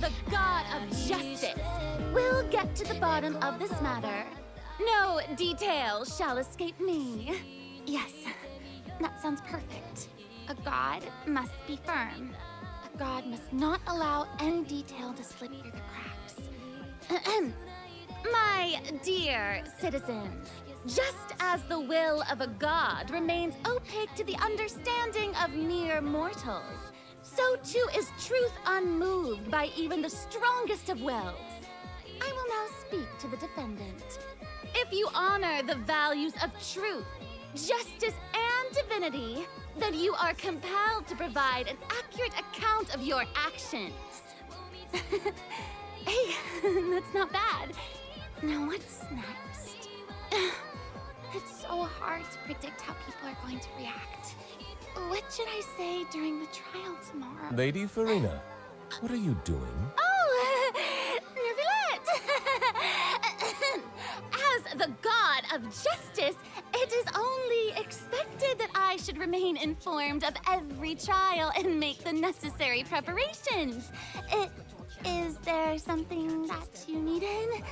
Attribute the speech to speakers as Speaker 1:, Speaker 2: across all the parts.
Speaker 1: The God of Justice will get to the bottom of this matter. No detail shall escape me. Yes, that sounds perfect. A god must be firm. A god must not allow any detail to slip through the cracks. My dear citizens, just as the will of a god remains opaque to the understanding of mere mortals, so too is truth unmoved by even the strongest of wills. I will now speak to the defendant. If you honor the values of truth, justice, and divinity, then you are compelled to provide an accurate account of your actions. Hey, that's not bad. Now what's next? It's so hard to predict how people are going to react. What should I say during the trial tomorrow?
Speaker 2: Lady Farina, what are you doing?
Speaker 1: Oh, As the god of justice, it is only expected that I should remain informed of every trial and make the necessary preparations. Is there something that you needed?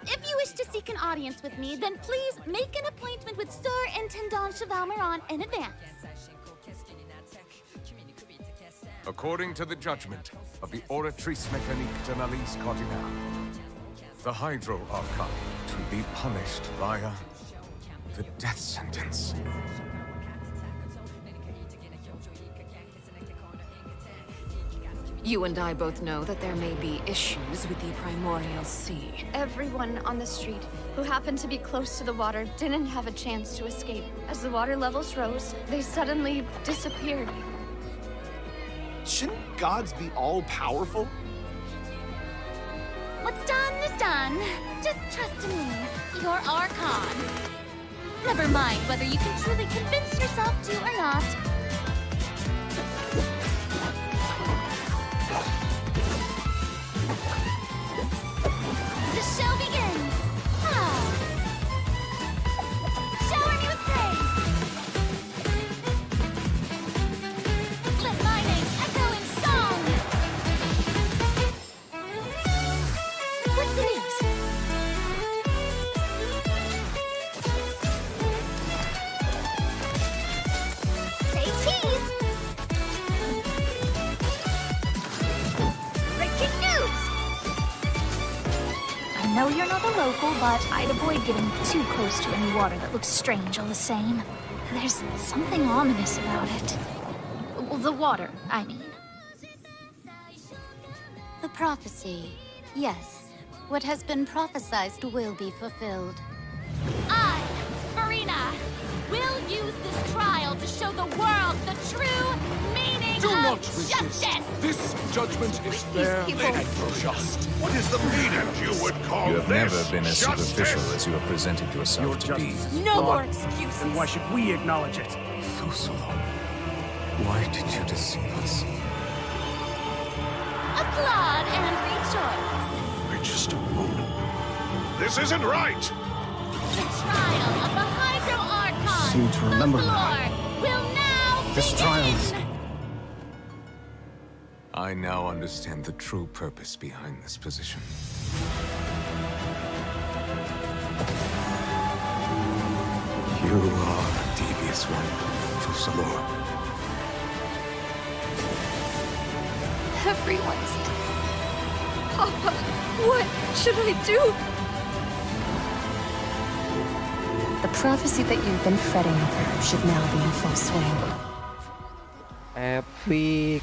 Speaker 1: If you wish to seek an audience with me, then please make an appointment with Sir Intendant Chevalmeron in advance.
Speaker 3: According to the judgment of the Oratrice Mécanique d'Analyse Cardinale, the Hydro Archon to be punished via the death sentence.
Speaker 4: You and I both know that there may be issues with the primordial sea.
Speaker 5: Everyone on the street who happened to be close to the water didn't have a chance to escape. As the water levels rose, they suddenly disappeared.
Speaker 6: Shouldn't gods be all-powerful?
Speaker 1: What's done is done. Just trust in me, your Archon. Never mind whether you can truly convince yourself to or not. The show begins! Shower me with praise! Let my name echo in song! What's the news? Say cheese! Breaking news!
Speaker 7: I know you're not a local, but I'd avoid getting too close to any water that looks strange all the same. There's something ominous about it. Well, the water, I mean.
Speaker 8: The prophecy. Yes. What has been prophesized will be fulfilled.
Speaker 1: I, Farina, will use this trial to show the world the true meaning
Speaker 3: Do
Speaker 1: of
Speaker 3: not resist.
Speaker 1: justice!
Speaker 3: This judgment is fair and just.
Speaker 9: What is the meaning you would call
Speaker 2: You have
Speaker 9: this
Speaker 2: never been as
Speaker 9: justice?
Speaker 2: superficial as you have presented yourself
Speaker 10: Your
Speaker 2: to be.
Speaker 10: justice is
Speaker 5: No
Speaker 10: flawed.
Speaker 5: more excuses.
Speaker 10: Then why should we acknowledge it?
Speaker 3: Fusolo, why did you deceive us?
Speaker 1: Applaud and rejoice!
Speaker 9: We're just a moment. This isn't right!
Speaker 1: The trial of the Hydro Archon!
Speaker 6: Seem to remember
Speaker 1: the
Speaker 6: that.
Speaker 1: floor will now
Speaker 6: This
Speaker 1: begin!
Speaker 6: trial is...
Speaker 3: I now understand the true purpose behind this position. You are a devious one, Fusalo.
Speaker 5: Everyone's dead. Papa, what should I do?
Speaker 8: The prophecy that you've been fretting over should now be in full swing.
Speaker 11: Epic.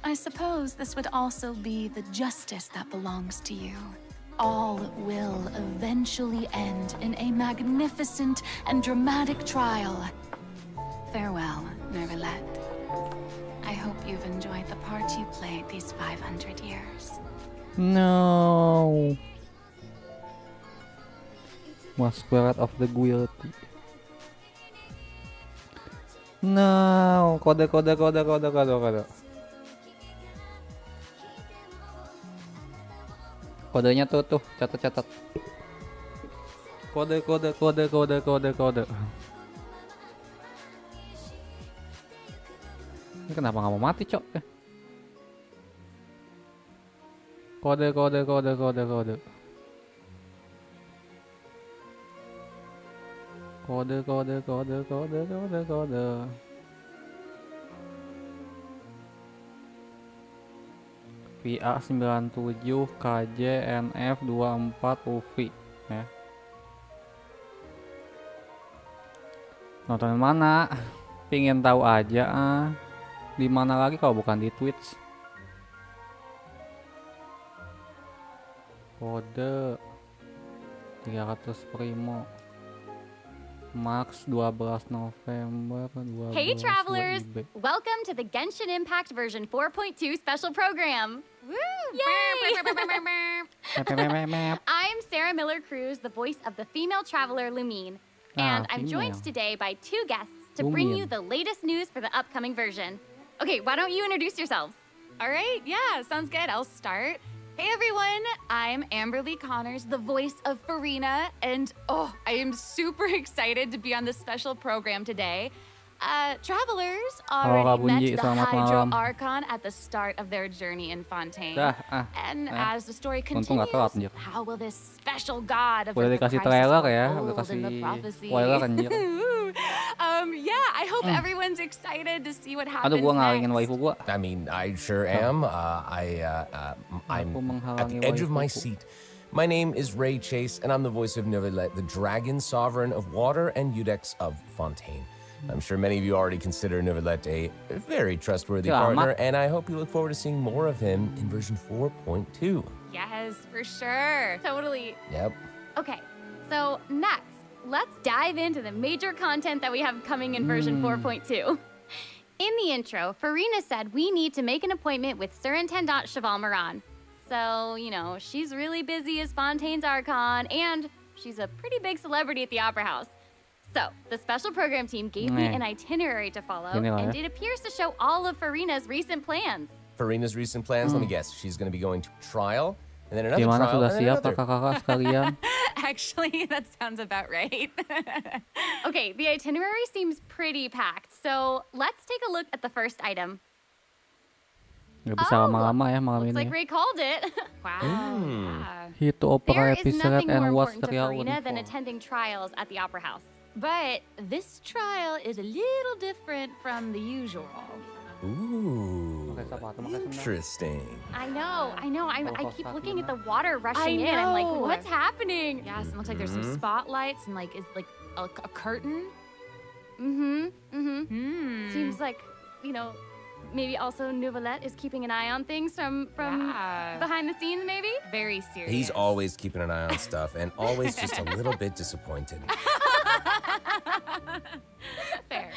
Speaker 5: I
Speaker 10: I suppose this would also be the justice that belongs to you. All will eventually end in a magnificent and dramatic trial. Farewell, Neverlet. I hope you've enjoyed the part you played these 500 years.
Speaker 11: No. Masquerade of the Guilty. No. Kode. Kodenya tuh, catat. Kode. Ini kenapa nggak mau mati, Cok? Kode. Via 97 KJ NF 24 UFI ya. Nonton mana? Pingin tahu aja ah. Di mana lagi kalau bukan di Twitch? Kode 300 PRIMO. Max 12 November 12.
Speaker 1: Hey travelers! Welcome to the Genshin Impact version 4.2 special program. Woo! Yay! I'm Sarah Miller Cruz, the voice of the female traveler Lumine. And I'm joined today by two guests to bring you the latest news for the upcoming version. Okay, why don't you introduce yourselves?
Speaker 10: All right, yeah, sounds good. I'll start. Hey everyone, I'm Amberly Connors, the voice of Farina, and I am super excited to be on this special program today. Travelers already met the Hydro Archon at the start of their journey in Fontaine. And as the story continues, how will this special god of the crisis unfold in the prophecy? Yeah, I hope everyone's excited to see what happens next.
Speaker 2: I mean, I sure am. I'm at the edge of my seat. My name is Ray Chase, and I'm the voice of Neverlet, the dragon sovereign of water and Udex of Fontaine. I'm sure many of you already consider Neverlet a very trustworthy partner, and I hope you look forward to seeing more of him in version 4.2.
Speaker 1: Yes, for sure. Totally.
Speaker 2: Yep.
Speaker 1: Okay, so next, let's dive into the major content that we have coming in version 4.2. In the intro, Farina said we need to make an appointment with Surintendant Cheval Moran. So, you know, she's really busy as Fontaine's Archon, and she's a pretty big celebrity at the Opera House. So, the special program team gave me an itinerary to follow, and it appears to show all of Farina's recent plans.
Speaker 2: Farina's recent plans? Let me guess. She's going to be going to trial, and then another trial, and then another.
Speaker 10: Actually, that sounds about right.
Speaker 1: Okay, the itinerary seems pretty packed, so let's take a look at the first item.
Speaker 11: Looks like
Speaker 1: Ray called it. Wow.
Speaker 11: Hit to opera
Speaker 1: there is
Speaker 11: episode
Speaker 1: nothing more
Speaker 11: and what's
Speaker 1: important
Speaker 11: the
Speaker 1: to Farina than attending trials at the Opera House. But this trial is a little different from the usual.
Speaker 2: Ooh, interesting.
Speaker 1: I know. I keep looking at the water rushing in. I'm like, what's happening?
Speaker 10: Yes, it looks like there's some spotlights and like it's like a curtain.
Speaker 1: Seems like, you know, maybe also Neverlet is keeping an eye on things from behind the scenes, maybe?
Speaker 10: Very serious.
Speaker 2: He's always keeping an eye on stuff and always just a little bit disappointed.
Speaker 1: Fair.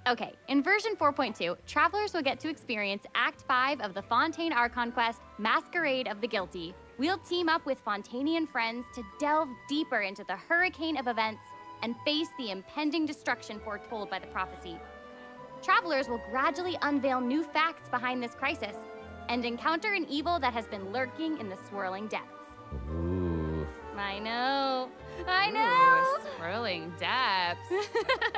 Speaker 1: Okay, in version 4.2, travelers will get to experience Act 5 of the Fontaine Archon quest, Masquerade of the Guilty. We'll team up with Fontainian friends to delve deeper into the hurricane of events and face the impending destruction foretold by the prophecy. Travelers will gradually unveil new facts behind this crisis and encounter an evil that has been lurking in the swirling depths.
Speaker 2: Ooh.
Speaker 1: I know.
Speaker 10: Ooh, swirling depths.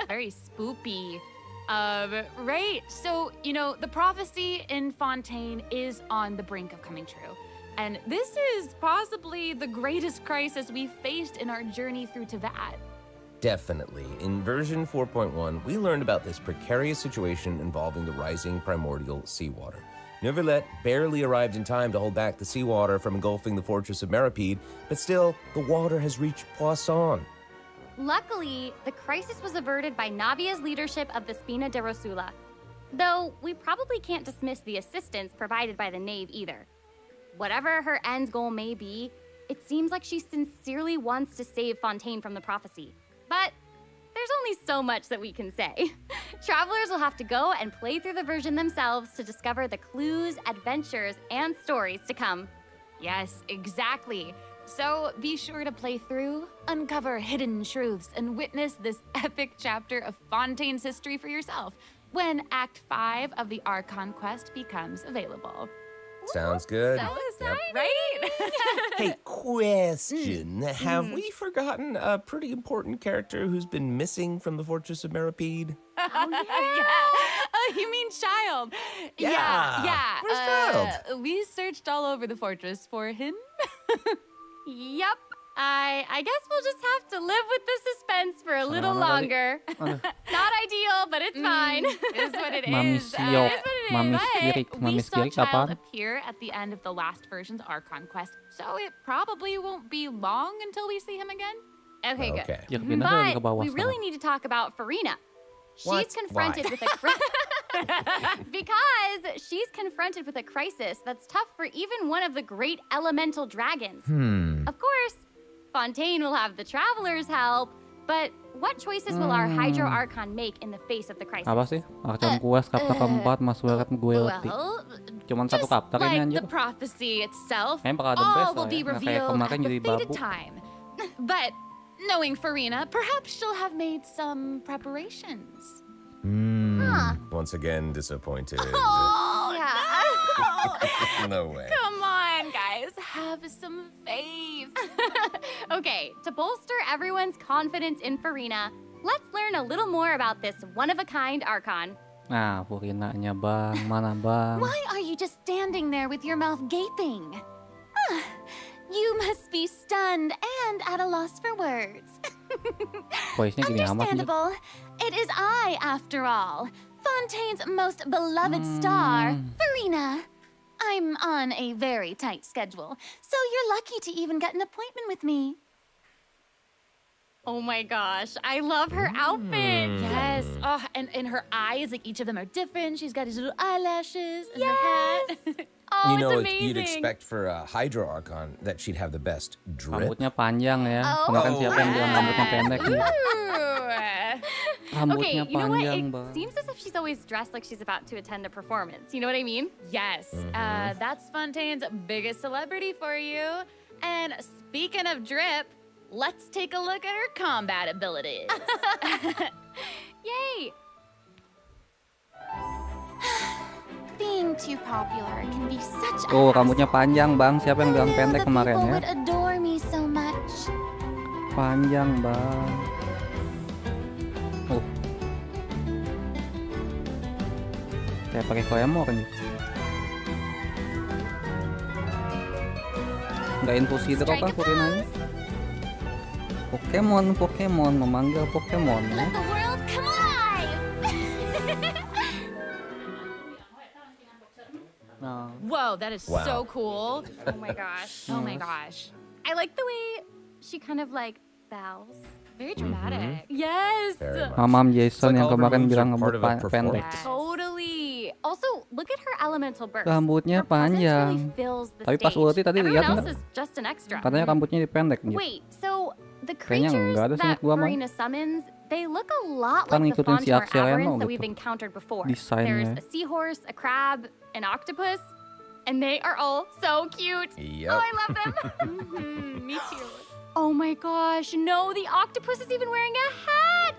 Speaker 10: Very spoopy. Right, so, you know, the prophecy in Fontaine is on the brink of coming true. And this is possibly the greatest crisis we've faced in our journey through Teyvat.
Speaker 2: Definitely. In version 4.1, we learned about this precarious situation involving the rising primordial seawater. Neverlet barely arrived in time to hold back the seawater from engulfing the fortress of Meripede, but still, the water has reached Poisson.
Speaker 1: Luckily, the crisis was averted by Navia's leadership of the Spina de Rosula. Though we probably can't dismiss the assistance provided by the knave either. Whatever her end goal may be, it seems like she sincerely wants to save Fontaine from the prophecy. But there's only so much that we can say. Travelers will have to go and play through the version themselves to discover the clues, adventures, and stories to come.
Speaker 10: Yes, exactly. So be sure to play through, uncover hidden truths, and witness this epic chapter of Fontaine's history for yourself when Act 5 of the Archon quest becomes available.
Speaker 2: Sounds good.
Speaker 1: So exciting!
Speaker 10: Right?
Speaker 2: Hey, question. Have we forgotten a pretty important character who's been missing from the Fortress of Meripede?
Speaker 10: Oh, yeah. Oh, you mean Child?
Speaker 2: Yeah. Where's Child?
Speaker 10: We searched all over the fortress for him.
Speaker 1: Yup. I guess we'll just have to live with the suspense for a little longer. Not ideal, but it's fine.
Speaker 10: Is what it
Speaker 11: Mami
Speaker 10: is.
Speaker 11: siok.
Speaker 10: Is what it is.
Speaker 11: Mami
Speaker 10: But
Speaker 11: spirik.
Speaker 10: we
Speaker 11: Mami
Speaker 10: saw
Speaker 11: spirik
Speaker 10: Child
Speaker 11: apaan?
Speaker 10: appear at the end of the last version's Archon quest, so it probably won't be long until we see him again.
Speaker 1: Okay, good.
Speaker 2: Okay.
Speaker 11: Ya, pindah lagi ke
Speaker 1: But
Speaker 11: bawah
Speaker 1: we really
Speaker 11: sekarang.
Speaker 1: need to talk about Farina.
Speaker 2: What?
Speaker 1: She's confronted
Speaker 2: Why?
Speaker 1: with a because she's confronted with a crisis that's tough for even one of the great elemental dragons. Of course, Fontaine will have the travelers help, but what choices will our Hydro Archon make in the face of the crisis?
Speaker 11: Apa sih? Archon quest chapter keempat Mas Weret gue letih.
Speaker 1: Well,
Speaker 11: Cuman satu
Speaker 1: just
Speaker 11: chapter ini
Speaker 1: like
Speaker 11: anjir.
Speaker 1: the prophecy itself,
Speaker 11: Kayaknya bakal the
Speaker 1: all
Speaker 11: best
Speaker 1: will
Speaker 11: lah
Speaker 1: be
Speaker 11: ya. Nggak kayak
Speaker 1: revealed
Speaker 11: kemarin
Speaker 1: at the
Speaker 11: jadi
Speaker 1: fated
Speaker 11: babu.
Speaker 1: time.
Speaker 10: But knowing Farina, perhaps she'll have made some preparations.
Speaker 2: Once again, disappointed.
Speaker 1: Oh, yeah.
Speaker 2: No way.
Speaker 10: Come on, guys, have some faith.
Speaker 1: Okay, to bolster everyone's confidence in Farina, let's learn a little more about this one-of-a-kind Archon.
Speaker 11: Nah, Furinanya bang, mana bang?
Speaker 1: Why are you just standing there with your mouth gaping? You must be stunned and at a loss for words.
Speaker 11: Voice-nya gini amat anjir.
Speaker 1: Understandable. It is I, after all, Fontaine's most beloved star, Farina. I'm on a very tight schedule, so you're lucky to even get an appointment with me. Oh my gosh, I love her outfit.
Speaker 10: Yes. Oh, and her eyes, like each of them are different. She's got these little eyelashes and her hat.
Speaker 1: Oh,
Speaker 2: You know,
Speaker 1: it's amazing.
Speaker 2: you'd expect for a Hydro Archon that she'd have the best drip.
Speaker 11: Rambutnya panjang ya.
Speaker 1: Oh,
Speaker 11: Kemarin siapa yang bilang rambutnya pendek nih?
Speaker 1: Okay,
Speaker 11: Rambutnya
Speaker 1: you know what?
Speaker 11: panjang
Speaker 1: It
Speaker 11: bang.
Speaker 1: seems as if she's always dressed like she's about to attend a performance. You know what I mean?
Speaker 10: Yes, that's Fontaine's biggest celebrity for you. And speaking of drip, let's take a look at her combat abilities.
Speaker 1: Yay! Being too popular can be such a
Speaker 11: Tuh rambutnya panjang bang. Siapa yang bilang
Speaker 1: Who knew
Speaker 11: pendek
Speaker 1: the
Speaker 11: kemarin
Speaker 1: people
Speaker 11: ya?
Speaker 1: would adore me so much.
Speaker 11: Panjang bang. Kayak pakai koemor nih. Nggak infusi drop apa Furinanya? Pokemon memanggil Pokemon ya.
Speaker 1: Let the world come alive!
Speaker 11: Nah.
Speaker 10: Whoa, that is
Speaker 2: Wow.
Speaker 10: so cool.
Speaker 1: Oh my gosh.
Speaker 10: Oh my gosh.
Speaker 1: I like the way she kind of like bows.
Speaker 10: Very dramatic.
Speaker 1: Yes!
Speaker 2: Very much.
Speaker 11: Mamam
Speaker 2: It's
Speaker 11: Jason
Speaker 2: like
Speaker 11: yang
Speaker 2: all the
Speaker 11: kemarin
Speaker 2: moves
Speaker 11: bilang
Speaker 2: are part
Speaker 11: rambut
Speaker 2: of a
Speaker 11: pendek.
Speaker 2: performance.
Speaker 1: Totally. Also, look at her elemental burst.
Speaker 11: Rambutnya
Speaker 1: Her presence
Speaker 11: panjang.
Speaker 1: really fills the
Speaker 11: Tapi pas
Speaker 1: stage.
Speaker 11: ulti tadi
Speaker 1: Everyone
Speaker 11: lihat
Speaker 1: else
Speaker 11: nggak?
Speaker 1: is just an extra.
Speaker 11: Katanya rambutnya dipendek gitu.
Speaker 1: Wait, so the
Speaker 11: Kayaknya
Speaker 1: creatures
Speaker 11: enggak ada
Speaker 1: that
Speaker 11: seingat gua mah.
Speaker 1: Farina summons, they look a lot
Speaker 11: Kan
Speaker 1: like the
Speaker 11: ngikutin si
Speaker 1: Fontaine
Speaker 11: Axel Reno
Speaker 1: aberrants that
Speaker 11: gitu.
Speaker 1: we've encountered before.
Speaker 11: Desainnya.
Speaker 1: There's a seahorse, a crab, an octopus, and they are all so cute.
Speaker 2: Yep.
Speaker 1: Oh, I love them.
Speaker 10: Me too.
Speaker 1: Oh my gosh, no, the octopus is even wearing a hat.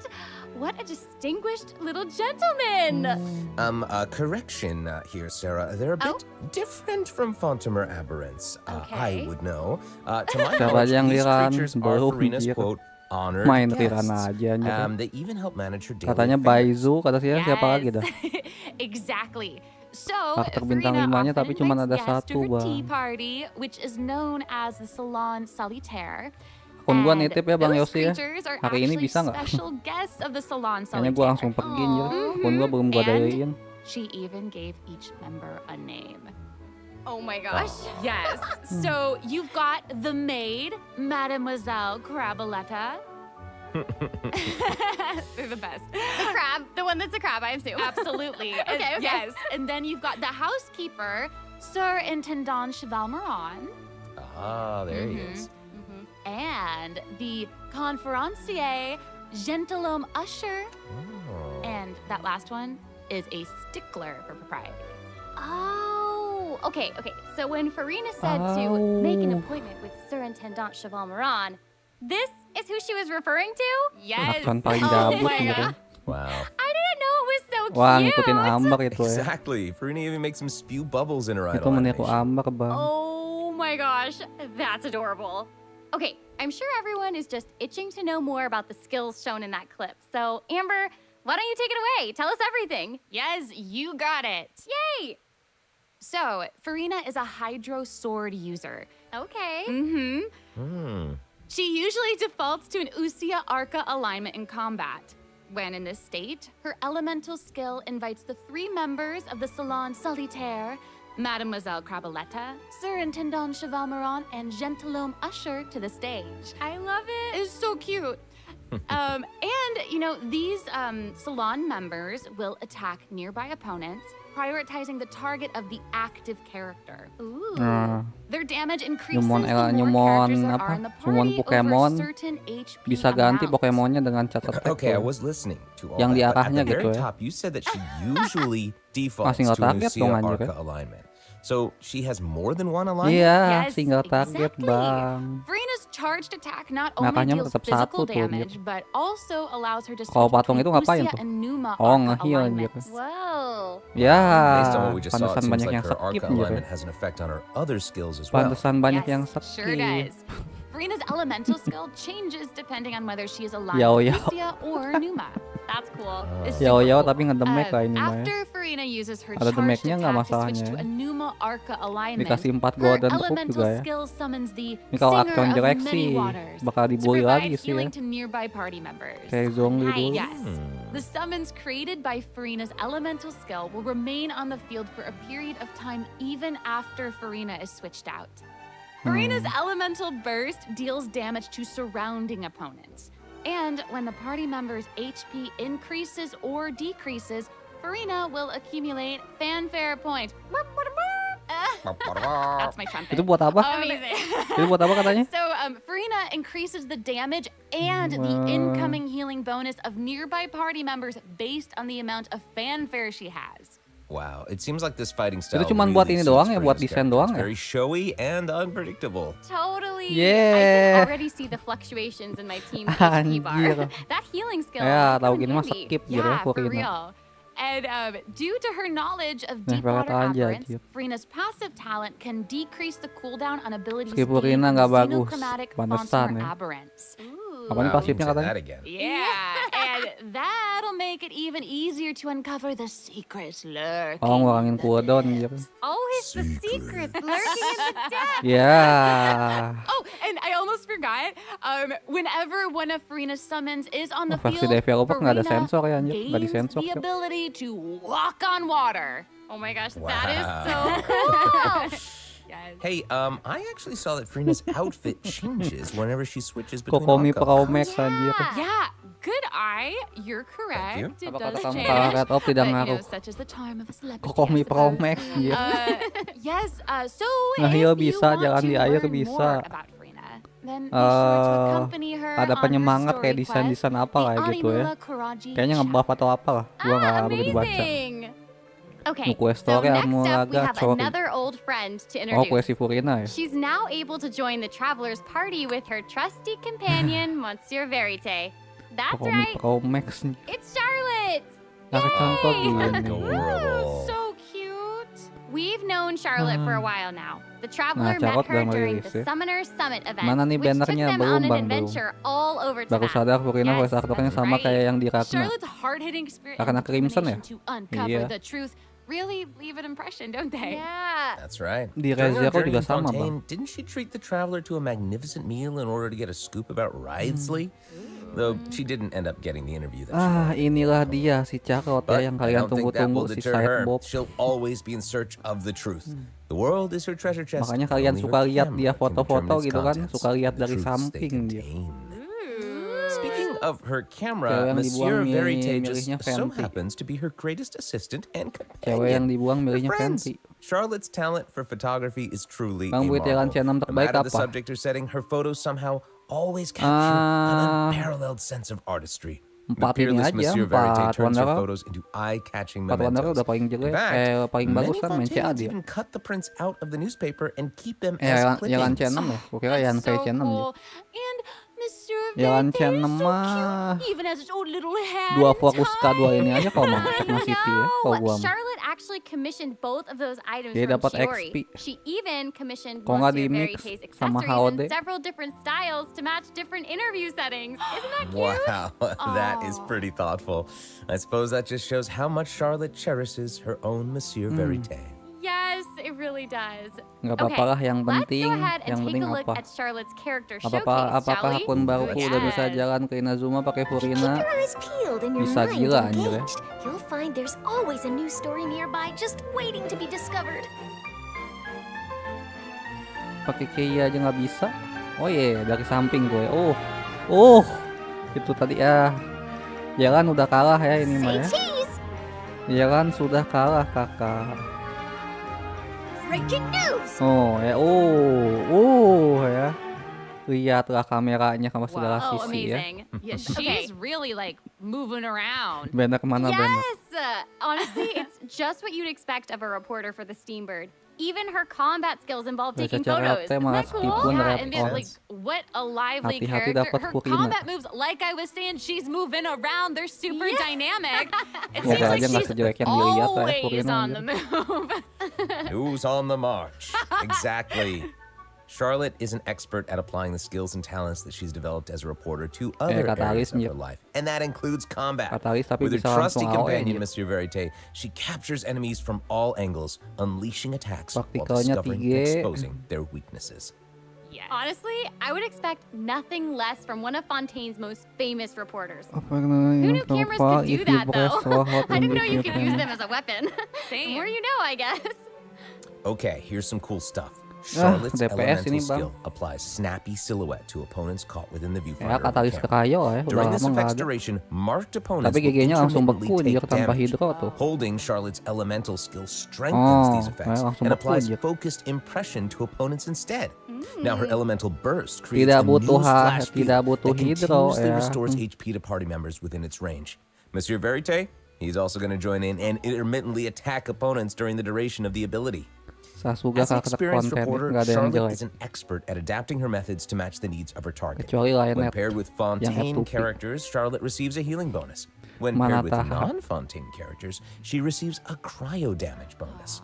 Speaker 1: What a distinguished little gentleman.
Speaker 2: Correction here, Sarah. They're a bit different from Fontamer aberrants. I
Speaker 1: Okay.
Speaker 2: would know. To my
Speaker 11: Siapa
Speaker 2: knowledge,
Speaker 11: yang
Speaker 2: these
Speaker 11: liran?
Speaker 2: creatures are
Speaker 11: Baru
Speaker 2: Farina's,
Speaker 11: pikir.
Speaker 2: quote, honored
Speaker 11: Main
Speaker 2: guests.
Speaker 11: Riran aja anjir.
Speaker 2: They even help manage her daily
Speaker 11: Katanya
Speaker 2: affairs.
Speaker 11: Baizu, kata siapa lagi dah?
Speaker 10: Exactly. So,
Speaker 11: Karakter bintang
Speaker 10: Farina
Speaker 11: 5-nya tapi
Speaker 10: often
Speaker 11: cuma
Speaker 10: invites
Speaker 11: ada
Speaker 10: guests
Speaker 11: satu,
Speaker 10: to her
Speaker 11: Bang.
Speaker 10: tea party, which is known as the Salon Solitaire.
Speaker 11: Akun gua
Speaker 10: And
Speaker 11: nitip ya Bang
Speaker 10: those
Speaker 11: Yosi ya.
Speaker 10: creatures are
Speaker 11: Hari ini
Speaker 10: actually
Speaker 11: bisa nggak?
Speaker 10: special guests of the Salon
Speaker 11: Kayaknya
Speaker 10: Solitaire.
Speaker 11: gua langsung pergi anjir. Akun gua belum gua
Speaker 10: And
Speaker 11: dayain.
Speaker 10: she even gave each member a name.
Speaker 1: Oh my gosh.
Speaker 10: Yes. So you've got the maid, Mademoiselle Craboletta. They're the best.
Speaker 5: The crab, the one that's a crab, I assume.
Speaker 10: Absolutely.
Speaker 5: Okay.
Speaker 10: Yes. And then you've got the housekeeper, Surintendant Cheval Moran.
Speaker 2: Ah, there he is.
Speaker 10: And the conférencier, gentilhomme usher.
Speaker 2: Oh.
Speaker 10: And that last one is a stickler for propriety.
Speaker 5: Oh, okay. So when Farina said to make an appointment with Surintendant Cheval Moran, this is who she was referring to?
Speaker 10: Yes.
Speaker 11: Anak paling
Speaker 10: Oh
Speaker 11: gabut
Speaker 10: my
Speaker 11: gitu.
Speaker 10: God.
Speaker 2: Wow.
Speaker 5: I didn't know it was so cute.
Speaker 11: Wah, ngikutin Amber itu ya.
Speaker 2: Exactly. Farina even makes him spew bubbles in her
Speaker 11: Itu
Speaker 2: idol
Speaker 11: meniru
Speaker 2: animation.
Speaker 11: Amber, Bang.
Speaker 5: Oh my gosh, that's adorable. Okay, I'm sure everyone is just itching to know more about the skills shown in that clip. So, Amber, why don't you take it away? Tell us everything.
Speaker 10: Yes, you got it.
Speaker 5: Yay!
Speaker 10: So, Farina is a hydro sword user.
Speaker 5: Okay.
Speaker 10: She usually defaults to an Usia Arca alignment in combat. When in this state, her elemental skill invites the 3 members of the Salon Solitaire, Mademoiselle Crabaletta, Surintendant Cheval Moran, and Gentilhomme Usher to the stage.
Speaker 5: I love it.
Speaker 10: It's so cute. And, these salon members will attack nearby opponents, prioritizing the target of the active character.
Speaker 5: Ooh.
Speaker 10: Their damage increases
Speaker 11: Nyumon
Speaker 10: the more
Speaker 11: nyumon
Speaker 10: characters there are
Speaker 11: apa?
Speaker 10: in the
Speaker 11: Summon
Speaker 10: party
Speaker 11: Pokemon
Speaker 10: over a certain HP
Speaker 11: bisa ganti
Speaker 10: amount.
Speaker 11: Pokemonnya dengan cat attack.
Speaker 2: Okay, I
Speaker 11: tuh.
Speaker 2: was listening to all
Speaker 11: Yang di
Speaker 2: that, but at
Speaker 11: arahnya
Speaker 2: the very
Speaker 11: gitu ya.
Speaker 2: top, you said that she usually defaults
Speaker 11: single
Speaker 2: to an
Speaker 11: target
Speaker 2: Usia
Speaker 11: dong, anjir,
Speaker 2: Arca alignment. So she has more than one alignment?
Speaker 11: Iya,
Speaker 10: Yes,
Speaker 11: single target,
Speaker 10: exactly.
Speaker 11: Bang.
Speaker 10: Farina's charged attack not only
Speaker 11: Makanya
Speaker 10: deals
Speaker 11: tetap
Speaker 10: physical
Speaker 11: satu tuh,
Speaker 10: damage, but also allows her to
Speaker 11: Kalau
Speaker 10: switch
Speaker 11: patung
Speaker 10: between
Speaker 11: itu ngapain
Speaker 10: Usia
Speaker 11: tuh?
Speaker 10: and Numa
Speaker 11: Oh,
Speaker 10: Arca
Speaker 11: nge-heal,
Speaker 10: alignments.
Speaker 5: Whoa.
Speaker 11: Ya,
Speaker 2: Based on what we just saw, it
Speaker 11: pantesan
Speaker 2: seems
Speaker 11: banyak
Speaker 2: like
Speaker 11: yang
Speaker 2: her
Speaker 11: skip
Speaker 2: Arca
Speaker 11: gitu.
Speaker 2: alignment has an effect on her other skills as well.
Speaker 11: Pantesan banyak
Speaker 10: Yes,
Speaker 11: yang
Speaker 10: sure
Speaker 11: skip.
Speaker 10: does. Farina's elemental skill changes depending on whether she is aligned
Speaker 11: Yao
Speaker 10: with
Speaker 11: Yao.
Speaker 10: Usia or Numa.
Speaker 5: That's cool.
Speaker 10: It's super
Speaker 11: Yao-yao
Speaker 10: cool.
Speaker 11: tapi ngedemek lah ini mah ya.
Speaker 10: After Farina uses her
Speaker 11: Ada
Speaker 10: charged
Speaker 11: damage-nya nggak
Speaker 10: attack to switch
Speaker 11: masalahnya
Speaker 10: to
Speaker 11: ya.
Speaker 10: a Numa Arca alignment,
Speaker 11: Dikasih 4
Speaker 10: her
Speaker 11: golden hook
Speaker 10: elemental
Speaker 11: juga ya.
Speaker 10: skill summons the
Speaker 11: Ini kalau
Speaker 10: Singer
Speaker 11: Action
Speaker 10: of
Speaker 11: jelek
Speaker 10: Many
Speaker 11: sih
Speaker 10: Waters
Speaker 11: bakal
Speaker 10: to
Speaker 11: dibully
Speaker 10: provide
Speaker 11: lagi sih ya.
Speaker 10: healing to nearby party members.
Speaker 11: Kayak Zhongli dulu.
Speaker 10: Yes. The summons created by Farina's elemental skill will remain on the field for a period of time even after Farina is switched out. Farina's elemental burst deals damage to surrounding opponents. And when the party member's HP increases or decreases, Farina will accumulate fanfare points. That's my trumpet.
Speaker 11: Itu buat apa?
Speaker 5: Amazing.
Speaker 11: Itu buat apa katanya?
Speaker 10: So, Farina increases the damage and the incoming healing bonus of nearby party members based on the amount of fanfare she has.
Speaker 2: Wow, it seems like this fighting style
Speaker 11: Itu cuman buat
Speaker 2: really
Speaker 11: ini
Speaker 2: suits
Speaker 11: doang ya, buat
Speaker 2: Farina's
Speaker 11: desain
Speaker 2: character.
Speaker 11: doang
Speaker 2: It's
Speaker 11: ya?
Speaker 2: very showy and unpredictable.
Speaker 5: Totally.
Speaker 11: Yeah.
Speaker 5: I can already see the fluctuations in my team HP bar.
Speaker 11: Anjir.
Speaker 5: That healing skill.
Speaker 11: Ya, tahu
Speaker 5: come in
Speaker 11: gini mah
Speaker 5: handy.
Speaker 11: skip gitu ya
Speaker 10: Yeah, for
Speaker 11: Farina.
Speaker 10: real. And due to her knowledge of
Speaker 11: Nah,
Speaker 10: deep water
Speaker 11: berat aja,
Speaker 10: aberrants,
Speaker 11: anjir.
Speaker 10: Farina's passive talent can decrease the cooldown on abilities
Speaker 11: Meski Farina
Speaker 10: gained
Speaker 11: nggak
Speaker 10: from
Speaker 11: bagus,
Speaker 10: xenochromatic
Speaker 11: pantesan
Speaker 10: Fontaine
Speaker 11: ya.
Speaker 10: aberrants.
Speaker 11: Apa nih
Speaker 2: Wow,
Speaker 11: pasifnya
Speaker 2: you can say
Speaker 11: katanya?
Speaker 2: that again.
Speaker 10: Yeah, and that'll make it even easier to uncover the secrets lurking.
Speaker 11: Oh, ngurangin cooldown gitu.
Speaker 5: Always the secrets lurking in the depths.
Speaker 11: Ya.
Speaker 10: Oh, and I almost forgot. Whenever one of Farina's summons is on the
Speaker 11: Versi
Speaker 10: field,
Speaker 11: developer nggak ada
Speaker 10: Farina
Speaker 11: sensor ya anjir, nggak
Speaker 10: gains
Speaker 11: disensor.
Speaker 10: the
Speaker 11: Cok.
Speaker 10: ability to walk on water.
Speaker 5: Oh my gosh, that is
Speaker 2: Wow.
Speaker 5: so cool.
Speaker 10: Yes.
Speaker 2: Hey, I actually saw that Farina's outfit changes whenever she switches between
Speaker 11: Kokomi
Speaker 2: Arca.
Speaker 11: Pro Max anjir.
Speaker 10: Yeah, good eye. You're correct.
Speaker 2: you.
Speaker 10: It
Speaker 11: Apa
Speaker 10: does
Speaker 11: kata kamu
Speaker 10: change.
Speaker 11: Karakter tidak
Speaker 10: But,
Speaker 11: ngaruh?
Speaker 10: such is the charm of a celebrity.
Speaker 11: Kokomi
Speaker 10: I
Speaker 11: Pro
Speaker 10: suppose.
Speaker 11: Max anjir.
Speaker 10: Yes, so
Speaker 11: Nge-heal
Speaker 10: if you
Speaker 11: bisa,
Speaker 10: want
Speaker 11: jalan
Speaker 10: to
Speaker 11: di air
Speaker 10: learn
Speaker 11: bisa.
Speaker 10: more about Farina, then be sure to accompany her
Speaker 11: Ada
Speaker 10: on her
Speaker 11: penyemangat
Speaker 10: story
Speaker 11: kayak
Speaker 10: quest,
Speaker 11: desain-desain apa
Speaker 10: the
Speaker 11: lah gitu ya.
Speaker 10: Animula Kuraji
Speaker 11: Kayaknya ngebuff atau apa lah. Gua nggak begitu baca.
Speaker 5: Amazing. Okay,
Speaker 11: Kue
Speaker 5: so
Speaker 11: story
Speaker 5: next
Speaker 11: Amulaga
Speaker 5: up we have
Speaker 11: Chori.
Speaker 5: another old friend to
Speaker 11: Oh, kue
Speaker 5: introduce.
Speaker 11: si Furina ya.
Speaker 5: She's now able to join the traveler's party with her trusty companion, Monsieur Verite. That's
Speaker 11: Kokomi
Speaker 5: right,
Speaker 11: Pro Max nih.
Speaker 5: it's Charlotte!
Speaker 11: Nah, contoh gini.
Speaker 2: Adorable.
Speaker 10: So cute.
Speaker 5: We've known Charlotte for a while now. The traveler met
Speaker 11: Charlotte
Speaker 5: her
Speaker 11: udah
Speaker 5: during
Speaker 11: merilis
Speaker 5: the
Speaker 11: ya.
Speaker 5: Summoner Summit event,
Speaker 11: Mana nih
Speaker 5: which took
Speaker 11: bannernya?
Speaker 5: them
Speaker 11: Belum,
Speaker 5: on an
Speaker 11: Bang, belum.
Speaker 5: adventure all over
Speaker 11: Baru
Speaker 5: Tibet.
Speaker 11: sadar Furina
Speaker 5: Yes,
Speaker 11: voice actornya
Speaker 5: that's
Speaker 11: sama
Speaker 5: right.
Speaker 11: kayak yang di Rakna.
Speaker 10: Charlotte's hard-hitting spirit
Speaker 11: Karena
Speaker 10: and
Speaker 11: Crimson ya?
Speaker 10: determination to uncover
Speaker 11: Iya.
Speaker 10: the truth really leave an impression, don't they?
Speaker 5: Yeah.
Speaker 2: That's right.
Speaker 11: Di
Speaker 2: During her
Speaker 11: Rezero
Speaker 2: journey
Speaker 11: juga
Speaker 2: in
Speaker 11: sama,
Speaker 2: Fontaine, didn't she treat the traveler to a magnificent meal in order to get a scoop about Ridesley? Though she didn't end up getting the interview that she
Speaker 11: Ah,
Speaker 2: wanted.
Speaker 11: inilah dia si Charlotte
Speaker 2: But
Speaker 11: ya yang
Speaker 2: I
Speaker 11: kalian
Speaker 2: don't think that will
Speaker 11: tunggu-tunggu si
Speaker 2: deter her.
Speaker 11: Sayat Bob.
Speaker 2: She'll always be in search of the truth. The world is her treasure chest.
Speaker 11: Makanya kalian
Speaker 2: Only
Speaker 11: suka
Speaker 2: her
Speaker 11: lihat
Speaker 2: camera
Speaker 11: dia
Speaker 2: can
Speaker 11: foto-foto
Speaker 2: determine its
Speaker 11: gitu kan,
Speaker 2: contents
Speaker 11: suka lihat
Speaker 2: and the
Speaker 11: dari
Speaker 2: truths they
Speaker 11: samping dia.
Speaker 2: contain. Speaking of her
Speaker 11: Cewek
Speaker 2: camera,
Speaker 11: yang
Speaker 2: Monsieur
Speaker 11: dibuang
Speaker 2: Verite
Speaker 11: milihnya
Speaker 2: just so
Speaker 11: Fenty.
Speaker 2: happens to be her greatest assistant and
Speaker 11: Cewek yang
Speaker 2: companion.
Speaker 11: dibuang
Speaker 2: Her
Speaker 11: milihnya
Speaker 2: friends.
Speaker 11: Fenty.
Speaker 2: Charlotte's talent for photography is truly
Speaker 11: Bang
Speaker 2: a
Speaker 11: Buit jalan
Speaker 2: marvel.
Speaker 11: channel
Speaker 2: No
Speaker 11: terbaik
Speaker 2: matter the
Speaker 11: apa?
Speaker 2: subject or setting, her photos somehow always capture an unparalleled sense of artistry. The
Speaker 11: 4 ini
Speaker 2: peerless
Speaker 11: aja,
Speaker 2: Monsieur Verite
Speaker 11: 4
Speaker 2: turns her
Speaker 11: Wonder.
Speaker 2: photos into eye-catching
Speaker 11: 4 Wonder
Speaker 2: mementos.
Speaker 11: udah paling
Speaker 2: In
Speaker 11: jelek,
Speaker 2: fact,
Speaker 11: paling bagus
Speaker 2: many
Speaker 11: kan Mence
Speaker 2: Fontaines
Speaker 11: dia.
Speaker 2: even cut the prints out of the newspaper and keep them as
Speaker 11: Jalan
Speaker 2: clippings.
Speaker 11: channel ya, gue kira yang
Speaker 10: That's
Speaker 11: kayak
Speaker 10: so
Speaker 11: channel
Speaker 10: cool. And Mr.
Speaker 11: Jalan
Speaker 10: Vite
Speaker 11: channel
Speaker 10: is so
Speaker 11: mah
Speaker 10: cute, even has his own little hat.
Speaker 11: 2
Speaker 10: and
Speaker 11: fokus
Speaker 10: tie.
Speaker 11: K2 ini aja kalau masih ya, kalau gua mah.
Speaker 5: Charlotte actually commissioned both of those items
Speaker 11: Dia
Speaker 5: from
Speaker 11: dapat
Speaker 5: Shiori.
Speaker 11: XP.
Speaker 5: She even commissioned
Speaker 11: Kok nggak
Speaker 5: Monsieur
Speaker 11: di-mix
Speaker 5: Verite's
Speaker 11: sama
Speaker 5: accessories in
Speaker 11: HOD?
Speaker 5: several different styles to match different interview settings. Isn't that cute?
Speaker 2: Wow, that is pretty thoughtful. I suppose that just shows how much Charlotte cherishes her own Monsieur Verite.
Speaker 5: Yes, it really does.
Speaker 11: Nggak apa-apa lah, yang penting,
Speaker 5: let's go ahead and
Speaker 11: yang
Speaker 5: take
Speaker 11: penting
Speaker 5: a look
Speaker 11: apa?
Speaker 5: at Charlotte's character
Speaker 11: Apakah
Speaker 5: showcase, shall we?
Speaker 11: akun baruku udah bisa
Speaker 5: Yes.
Speaker 11: jalan ke Inazuma pakai Furina?
Speaker 12: Keep your eyes peeled and your
Speaker 11: Bisa
Speaker 12: mind
Speaker 11: gila anjir ya.
Speaker 12: engaged. You'll find there's always a new story nearby just waiting to be discovered.
Speaker 11: Pakai Kei aja nggak bisa. Oh iya, dari samping gue. Itu tadi ya. Jalan udah kalah ya ini mah ya.
Speaker 12: Say cheese!
Speaker 11: Jalan sudah kalah kakak.
Speaker 12: Breaking news!
Speaker 11: Ya. Ya. Lihatlah kameranya sama segala
Speaker 5: Oh,
Speaker 11: sisi ya.
Speaker 5: amazing.
Speaker 10: Yeah, she's really like moving around.
Speaker 11: Benar kemana benar.
Speaker 5: Yes! Honestly, it's just what you'd expect of a reporter for the Steambird. Even her combat skills involve taking
Speaker 11: Baca
Speaker 5: photos.
Speaker 11: Karakter
Speaker 5: Isn't
Speaker 11: malah
Speaker 5: that cool?
Speaker 11: skip
Speaker 10: Yeah,
Speaker 11: rap
Speaker 10: and then,
Speaker 11: on.
Speaker 10: like, what a lively
Speaker 11: Hati-hati
Speaker 10: character.
Speaker 11: dapat
Speaker 10: Her
Speaker 11: Furina.
Speaker 10: combat moves, like I was saying, she's moving around. They're super dynamic. It
Speaker 11: Moga
Speaker 10: seems like
Speaker 11: aja nggak
Speaker 10: she's
Speaker 11: sejelek yang dilihat lah ya
Speaker 10: always
Speaker 11: Furina
Speaker 10: on
Speaker 11: aja.
Speaker 10: the move.
Speaker 2: Who's on the march? Exactly. Charlotte is an expert at applying the skills and talents that she's developed as a reporter to other
Speaker 11: Katalis
Speaker 2: areas of
Speaker 11: nih.
Speaker 2: her life, and that includes combat.
Speaker 11: Katalis tapi
Speaker 2: With her
Speaker 11: bisa
Speaker 2: trusty
Speaker 11: langsung AOE
Speaker 2: companion,
Speaker 11: nya.
Speaker 2: Monsieur Verite, she captures enemies from all angles, unleashing attacks while
Speaker 11: Praktikalnya
Speaker 2: discovering
Speaker 11: 3.
Speaker 2: and exposing their weaknesses.
Speaker 10: Yes.
Speaker 5: Honestly, I would expect nothing less from one of Fontaine's most famous reporters.
Speaker 11: Apa
Speaker 5: Who
Speaker 11: namanya?
Speaker 5: knew cameras
Speaker 11: Kenapa
Speaker 5: could do
Speaker 11: if you
Speaker 5: that,
Speaker 11: press
Speaker 5: though?
Speaker 11: so hot
Speaker 5: I
Speaker 11: and
Speaker 5: didn't know
Speaker 11: if
Speaker 5: you could use
Speaker 11: can-
Speaker 5: them as a weapon. The
Speaker 10: Same.
Speaker 5: more you know, I guess.
Speaker 2: Okay, here's some cool stuff. Charlotte's
Speaker 11: DPS
Speaker 2: elemental
Speaker 11: ini, Bang.
Speaker 2: skill applies snappy silhouette to opponents caught within the
Speaker 11: Ya
Speaker 2: viewfinder of the
Speaker 11: Katalis ke
Speaker 2: camera.
Speaker 11: kayo ya, udah
Speaker 2: During this
Speaker 11: lama nggak
Speaker 2: effect's
Speaker 11: ada.
Speaker 2: duration, marked opponents
Speaker 11: Tapi
Speaker 2: will
Speaker 11: GG-nya langsung
Speaker 2: intermittently
Speaker 11: beku anjir
Speaker 2: take
Speaker 11: tanpa
Speaker 2: damage.
Speaker 11: hidro tuh.
Speaker 2: Holding Charlotte's elemental skill strengthens these effects
Speaker 11: langsung
Speaker 2: and
Speaker 11: beku
Speaker 2: applies
Speaker 11: anjir.
Speaker 2: focused impression to opponents instead. Now her elemental burst creates
Speaker 11: Tidak
Speaker 2: a new
Speaker 11: butuh
Speaker 2: flash field
Speaker 11: tidak butuh
Speaker 2: that
Speaker 11: hidro
Speaker 2: continuously
Speaker 11: ya.
Speaker 2: restores HP to party members within its range. Monsieur Verite, he's also going to join in and intermittently attack opponents during the duration of the ability.
Speaker 11: Sasuga
Speaker 2: As an
Speaker 11: karakter
Speaker 2: experienced
Speaker 11: konten
Speaker 2: reporter,
Speaker 11: nggak ada yang
Speaker 2: Charlotte
Speaker 11: jelek.
Speaker 2: is an expert at adapting her methods to match the needs of her target.
Speaker 11: Kecuali
Speaker 2: When
Speaker 11: Lionel
Speaker 2: paired with
Speaker 11: yang
Speaker 2: Fontaine
Speaker 11: F2P.
Speaker 2: characters, Charlotte receives a healing bonus. When
Speaker 11: Mana
Speaker 2: paired with
Speaker 11: tahap.
Speaker 2: non-Fontaine characters, she receives a cryo damage bonus.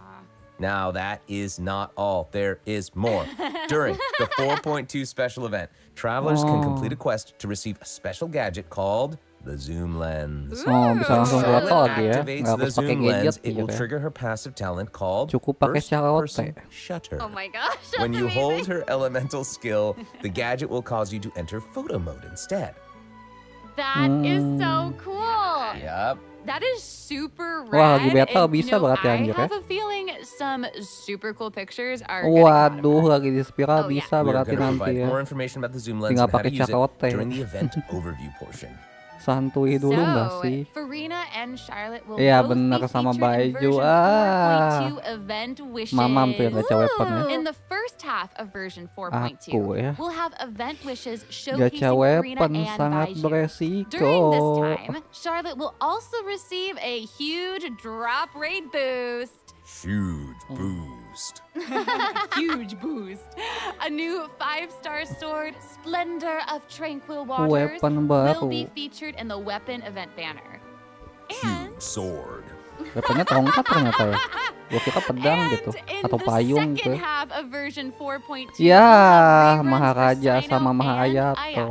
Speaker 2: Now that is not all. There is more. During the 4.2 special event, travelers can complete a quest to receive a special gadget called the zoom lens.
Speaker 11: Bisa langsung
Speaker 2: Charlotte
Speaker 11: foto lagi ya,
Speaker 2: activates
Speaker 11: nggak
Speaker 2: the
Speaker 11: harus pakai
Speaker 2: zoom
Speaker 11: gadget
Speaker 2: lens, it
Speaker 11: gitu
Speaker 2: will
Speaker 11: ya.
Speaker 2: trigger her passive talent called
Speaker 11: Cukup pakai
Speaker 2: first-person
Speaker 11: Charlotte.
Speaker 2: shutter.
Speaker 5: Oh my gosh, that's
Speaker 2: When you hold
Speaker 5: amazing.
Speaker 2: her elemental skill, the gadget will cause you to enter photo mode instead.
Speaker 5: That is so cool.
Speaker 2: Yup.
Speaker 10: That is super rad.
Speaker 11: Wah, lagi beta
Speaker 10: and,
Speaker 11: bisa berarti
Speaker 10: I
Speaker 11: anjir ya.
Speaker 10: have a feeling some super cool pictures are gonna come out of
Speaker 11: Waduh,
Speaker 10: her.
Speaker 11: lagi di spiral
Speaker 5: Oh, yeah.
Speaker 11: bisa
Speaker 2: We're
Speaker 11: berarti
Speaker 2: going to
Speaker 11: nanti
Speaker 2: provide
Speaker 11: ya.
Speaker 2: more information about the zoom lens
Speaker 11: Tinggal
Speaker 2: and how to
Speaker 11: pakai
Speaker 2: use it
Speaker 11: Charlotte.
Speaker 2: during the event overview portion.
Speaker 11: Santuy dulu nggak sih?
Speaker 10: Farina and Charlotte will
Speaker 11: Iya,
Speaker 10: both
Speaker 11: benar
Speaker 10: be
Speaker 11: sama
Speaker 10: featured in
Speaker 11: Baiju.
Speaker 10: version 4.2 event wishes.
Speaker 11: Mamam tuh yang gacha weapon ya.
Speaker 10: In the first half of version 4.2,
Speaker 11: Aku ya.
Speaker 10: we'll have event wishes
Speaker 11: Gacha
Speaker 10: showcasing Farina
Speaker 11: weapon
Speaker 10: and
Speaker 11: sangat
Speaker 10: Baiju.
Speaker 11: beresiko.
Speaker 10: During this time, Charlotte will also receive a huge drop rate boost.
Speaker 2: Huge boost.
Speaker 10: Huge boost. A new 5-star sword, Splendor of Tranquil Waters,
Speaker 11: Weapon
Speaker 10: will
Speaker 11: baru.
Speaker 10: be featured in the weapon event banner.
Speaker 2: Huge sword.
Speaker 11: Weaponnya tongkat ternyata ya. Gua kira pedang gitu
Speaker 10: In
Speaker 11: atau
Speaker 10: the
Speaker 11: payung
Speaker 10: second
Speaker 11: gitu.
Speaker 10: half of version 4.2,
Speaker 11: Ya,
Speaker 10: we'll have reruns
Speaker 11: Maharaja
Speaker 10: for
Speaker 11: sama
Speaker 10: Syno and
Speaker 11: Mahayato.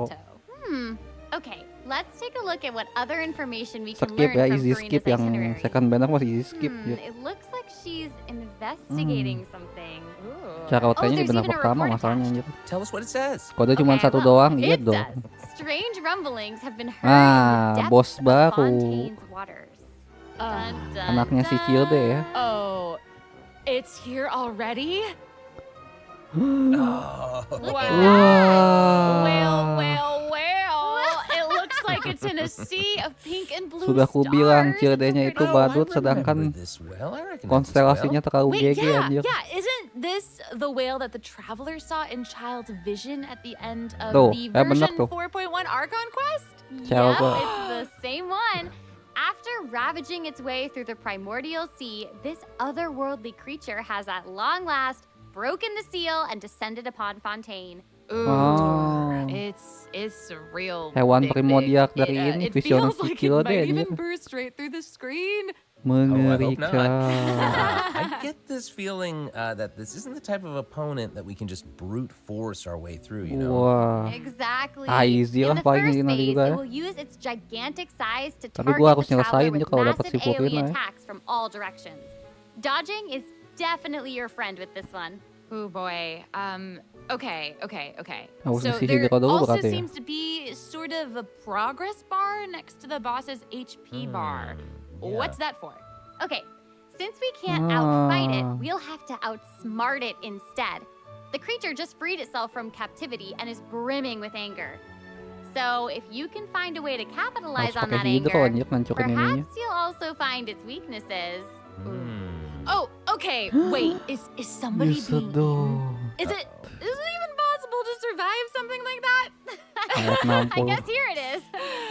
Speaker 5: Okay, let's take a look at what other information we can
Speaker 11: Skip
Speaker 5: learn
Speaker 11: ya,
Speaker 5: from
Speaker 11: easy skip
Speaker 5: Farina's
Speaker 11: yang
Speaker 5: itinerary.
Speaker 11: second banner masih easy skip ya.
Speaker 5: It looks like she's investigating something.
Speaker 11: Cara
Speaker 5: Oh,
Speaker 11: OT-nya di
Speaker 5: there's
Speaker 11: banner
Speaker 5: even a
Speaker 11: pertama
Speaker 5: report
Speaker 11: masalahnya anjir.
Speaker 2: Tell us what it says.
Speaker 11: Kode cuma
Speaker 5: Okay,
Speaker 11: satu
Speaker 5: look,
Speaker 11: doang, iya
Speaker 5: it
Speaker 11: dong.
Speaker 5: says, strange rumblings have been heard
Speaker 11: Ah,
Speaker 5: in the depths
Speaker 11: bos
Speaker 5: of
Speaker 11: baru.
Speaker 5: Fontaine's waters. Dun, dun,
Speaker 11: Anaknya si
Speaker 5: dun.
Speaker 11: Cilde ya.
Speaker 10: Oh, it's here already?
Speaker 2: Oh.
Speaker 5: Look at
Speaker 11: Wow.
Speaker 10: Well. It looks like a sea of pink and blue
Speaker 11: Sudah kubilang
Speaker 10: stars.
Speaker 11: Cilde-nya itu badut, sedangkan konstelasinya terlalu
Speaker 10: Wait,
Speaker 11: GG
Speaker 10: yeah,
Speaker 11: anjir.
Speaker 10: yeah. Isn't this the whale that the traveler saw in Child's vision at the end of
Speaker 11: Tuh,
Speaker 10: the
Speaker 11: bener
Speaker 10: version
Speaker 11: tuh.
Speaker 10: 4.1 Archon quest?
Speaker 11: Ciao,
Speaker 5: Yep,
Speaker 11: tuh.
Speaker 5: it's the same one. After ravaging its way through the primordial sea, this otherworldly creature has at long last broken the seal and descended upon Fontaine.
Speaker 10: Ooh,
Speaker 11: Oh.
Speaker 10: it's a real
Speaker 11: Hewan
Speaker 10: big
Speaker 11: primordial
Speaker 10: thing.
Speaker 11: dari ini,
Speaker 10: It feels
Speaker 11: visionasi
Speaker 10: like it
Speaker 11: Cilde
Speaker 10: might even
Speaker 11: anjir.
Speaker 10: burst straight through the screen.
Speaker 11: Mengerikan.
Speaker 2: I get this feeling that this isn't the type of opponent that we can just brute force our way through, you know?
Speaker 11: Wah.
Speaker 5: Exactly.
Speaker 11: Easy
Speaker 5: In
Speaker 11: lah
Speaker 5: the
Speaker 11: paling
Speaker 5: first
Speaker 11: ini nanti
Speaker 5: phase,
Speaker 11: juga
Speaker 5: it
Speaker 11: ya.
Speaker 5: will use its gigantic size to
Speaker 11: Tapi
Speaker 5: target
Speaker 11: gua harus
Speaker 5: the traveler
Speaker 11: nyelesain
Speaker 5: with
Speaker 11: juga kalau dapat
Speaker 5: massive
Speaker 11: si Purina
Speaker 5: AoE
Speaker 11: ya.
Speaker 5: attacks from all directions. Dodging is definitely your friend with this one.
Speaker 10: Oh boy. Okay.
Speaker 11: Harus
Speaker 10: So
Speaker 11: ngisi
Speaker 10: there
Speaker 11: hidro dulu
Speaker 10: also
Speaker 11: berarti ya.
Speaker 10: seems to be sort of a progress bar next to the boss's HP bar.
Speaker 2: yeah.
Speaker 10: What's that for?
Speaker 5: Okay, since we can't outfight it,
Speaker 11: Ah.
Speaker 5: we'll have to outsmart it instead. The creature just freed itself from captivity and is brimming with anger. So if you can find a way to capitalize
Speaker 11: Harus
Speaker 5: on
Speaker 11: pakai
Speaker 5: that
Speaker 11: hidro
Speaker 5: anger,
Speaker 11: anjir ngancurin ininya.
Speaker 5: perhaps you'll also find its weaknesses.
Speaker 10: Oh, okay. Wait, is somebody being eaten? Is it even possible to survive something like that?
Speaker 11: Ayat
Speaker 5: I
Speaker 11: 60.
Speaker 5: guess here it is.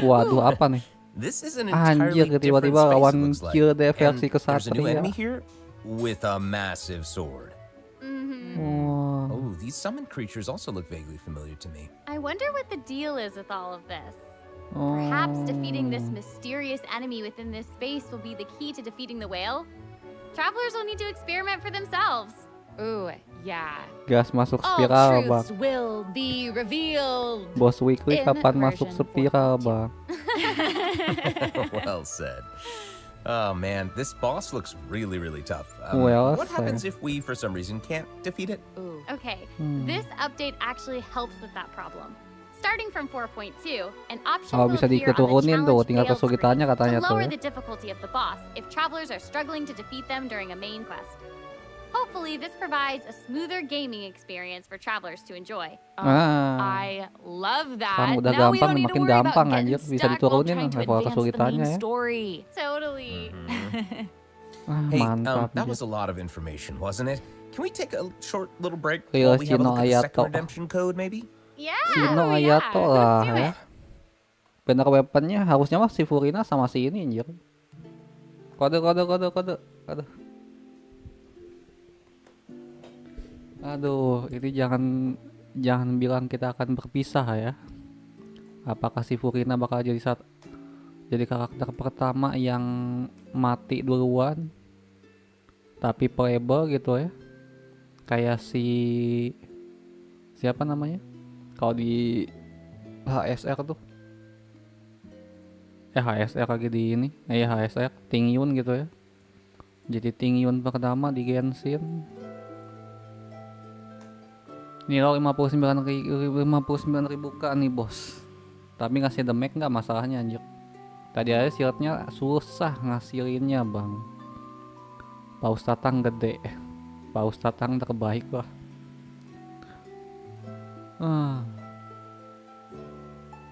Speaker 11: Waduh, apa nih?
Speaker 2: This is an entirely
Speaker 11: Anjir,
Speaker 2: different
Speaker 11: tiba-tiba
Speaker 2: space, it
Speaker 11: lawan
Speaker 2: looks like.
Speaker 11: Cilde versi
Speaker 2: And there's a new
Speaker 11: kesatria.
Speaker 2: enemy here with a massive sword.
Speaker 11: Wah.
Speaker 2: Oh, these summoned creatures also look vaguely familiar to me.
Speaker 5: I wonder what the deal is with all of this.
Speaker 11: Oh.
Speaker 5: Perhaps defeating this mysterious enemy within this space will be the key to defeating the whale? Travelers will need to experiment for themselves.
Speaker 10: Ooh, yeah.
Speaker 11: Gas masuk
Speaker 10: All
Speaker 11: spiral, Bang.
Speaker 10: truths will be revealed.
Speaker 11: Bos weekly
Speaker 10: in
Speaker 11: kapan masuk
Speaker 10: version
Speaker 11: spiral, Bang?
Speaker 2: Well said. Oh man, this boss looks really, really tough.
Speaker 11: Well
Speaker 2: what happens
Speaker 11: said.
Speaker 2: if we, for some reason, can't defeat it?
Speaker 10: Ooh.
Speaker 5: Okay,
Speaker 11: Hmm.
Speaker 5: this update actually helps with that problem. Starting from 4.2, an option
Speaker 11: Oh,
Speaker 5: will
Speaker 11: bisa
Speaker 5: appear on the
Speaker 11: diturunin tuh,
Speaker 5: challenge
Speaker 11: tinggal
Speaker 5: failed
Speaker 11: kesulitannya
Speaker 5: screen
Speaker 11: katanya
Speaker 5: to
Speaker 11: tuh
Speaker 5: lower
Speaker 11: ya.
Speaker 5: the difficulty of the boss if travelers are struggling to defeat them during a main quest. Hopefully, this provides a smoother gaming experience for travelers to enjoy.
Speaker 10: I love that.
Speaker 11: Sekarang udah
Speaker 10: Now we
Speaker 11: gampang,
Speaker 10: don't need to
Speaker 11: makin
Speaker 10: worry about
Speaker 11: gampang,
Speaker 10: getting
Speaker 11: anjir. Bisa
Speaker 10: stuck while
Speaker 11: diturunin
Speaker 10: trying to
Speaker 11: level
Speaker 10: advance the
Speaker 11: kesulitannya
Speaker 10: main
Speaker 11: ya.
Speaker 10: story.
Speaker 5: Totally.
Speaker 2: Hey,
Speaker 11: Mantap.
Speaker 2: that was a lot of information, wasn't it? Can we take a short little break
Speaker 11: Real
Speaker 2: while we have a
Speaker 11: Syno
Speaker 2: look at the second
Speaker 11: Ayato.
Speaker 2: redemption code, maybe?
Speaker 5: Yeah.
Speaker 11: Syno Ayato lah ya. Bener weaponnya harusnya mah si Furina sama si ini anjir. Kode. Aduh, ini jangan bilang kita akan berpisah ya. Apakah si Furina bakal jadi karakter pertama yang mati duluan tapi playable gitu ya, kayak siapa namanya kalau di HSR tuh HSR lagi di ini HSR Ting Yun gitu ya, jadi Ting Yun pertama di Genshin. Nilai 59.000 kan nih bos, tapi ngasih damage nggak masalahnya anjir. Tadi aja shieldnya susah ngasilinnya bang. Paus Tatang gede, Paus Tatang terbaik lah.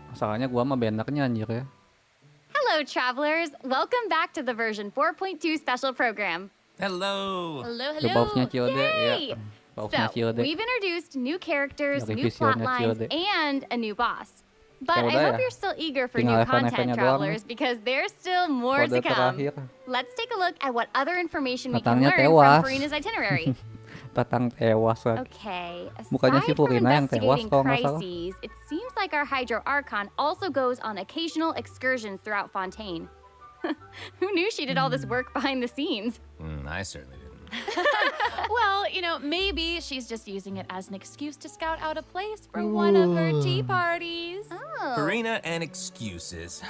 Speaker 11: Masalahnya gua mah bannernya anjir ya.
Speaker 5: Hello, travelers. Welcome back to the version 4.2 special program.
Speaker 2: Hello.
Speaker 5: Hello,
Speaker 11: Itu pausnya Cilde
Speaker 5: Yay!
Speaker 11: ya. Pausnya
Speaker 5: So,
Speaker 11: Cilde.
Speaker 5: we've introduced new characters,
Speaker 11: Dari
Speaker 5: new plot
Speaker 11: visionnya
Speaker 5: lines,
Speaker 11: Cilde.
Speaker 5: and a new boss. But
Speaker 11: Ya
Speaker 5: I
Speaker 11: udah
Speaker 5: hope
Speaker 11: ya.
Speaker 5: you're still eager for
Speaker 11: Tinggal
Speaker 5: new content,
Speaker 11: event-eventnya doang.
Speaker 5: travelers, because there's still more
Speaker 11: Kode
Speaker 5: to come.
Speaker 11: terakhir.
Speaker 5: Let's take a look at what other information we can
Speaker 11: Tatangnya
Speaker 5: learn
Speaker 11: tewas.
Speaker 5: from Furina's itinerary.
Speaker 11: Tatang tewas kan.
Speaker 5: Okay,
Speaker 11: Bukannya si
Speaker 5: aside from
Speaker 11: Furina yang tewas
Speaker 5: investigating
Speaker 11: kalau nggak salah.
Speaker 5: crises, it seems like our Hydro Archon also goes on occasional excursions throughout Fontaine. Who knew she did all this work behind the scenes?
Speaker 2: I certainly didn't.
Speaker 10: Well, maybe she's just using it as an excuse to scout out a place for one of her tea parties.
Speaker 5: Oh.
Speaker 2: Farina and excuses.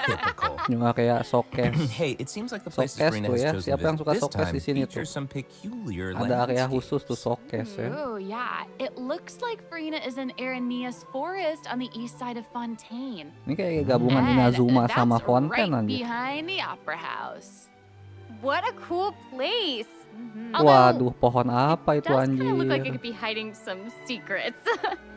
Speaker 2: Typical.
Speaker 11: Cuma kayak showcase.
Speaker 2: Hey, it seems like the place
Speaker 11: Showcase
Speaker 2: Farina
Speaker 11: tuh
Speaker 2: has
Speaker 11: ya.
Speaker 2: chosen
Speaker 11: Siapa yang
Speaker 2: to
Speaker 11: suka
Speaker 2: visit this
Speaker 11: showcase
Speaker 2: time
Speaker 11: di sini tuh?
Speaker 2: features some peculiar
Speaker 11: Ada area
Speaker 2: landscapes.
Speaker 11: khusus tuh showcase ya.
Speaker 10: Oh, yeah. It looks like Farina is in Aranea's forest on the east side of Fontaine.
Speaker 11: Ini kayak gabungan
Speaker 10: And
Speaker 11: Inazuma
Speaker 10: that's
Speaker 11: sama Fontaine
Speaker 10: right
Speaker 11: anjir.
Speaker 10: behind the opera house.
Speaker 5: What a cool place!
Speaker 11: Waduh, pohon apa itu
Speaker 5: Does kind of look like
Speaker 11: anjir?
Speaker 5: it could be hiding some secrets.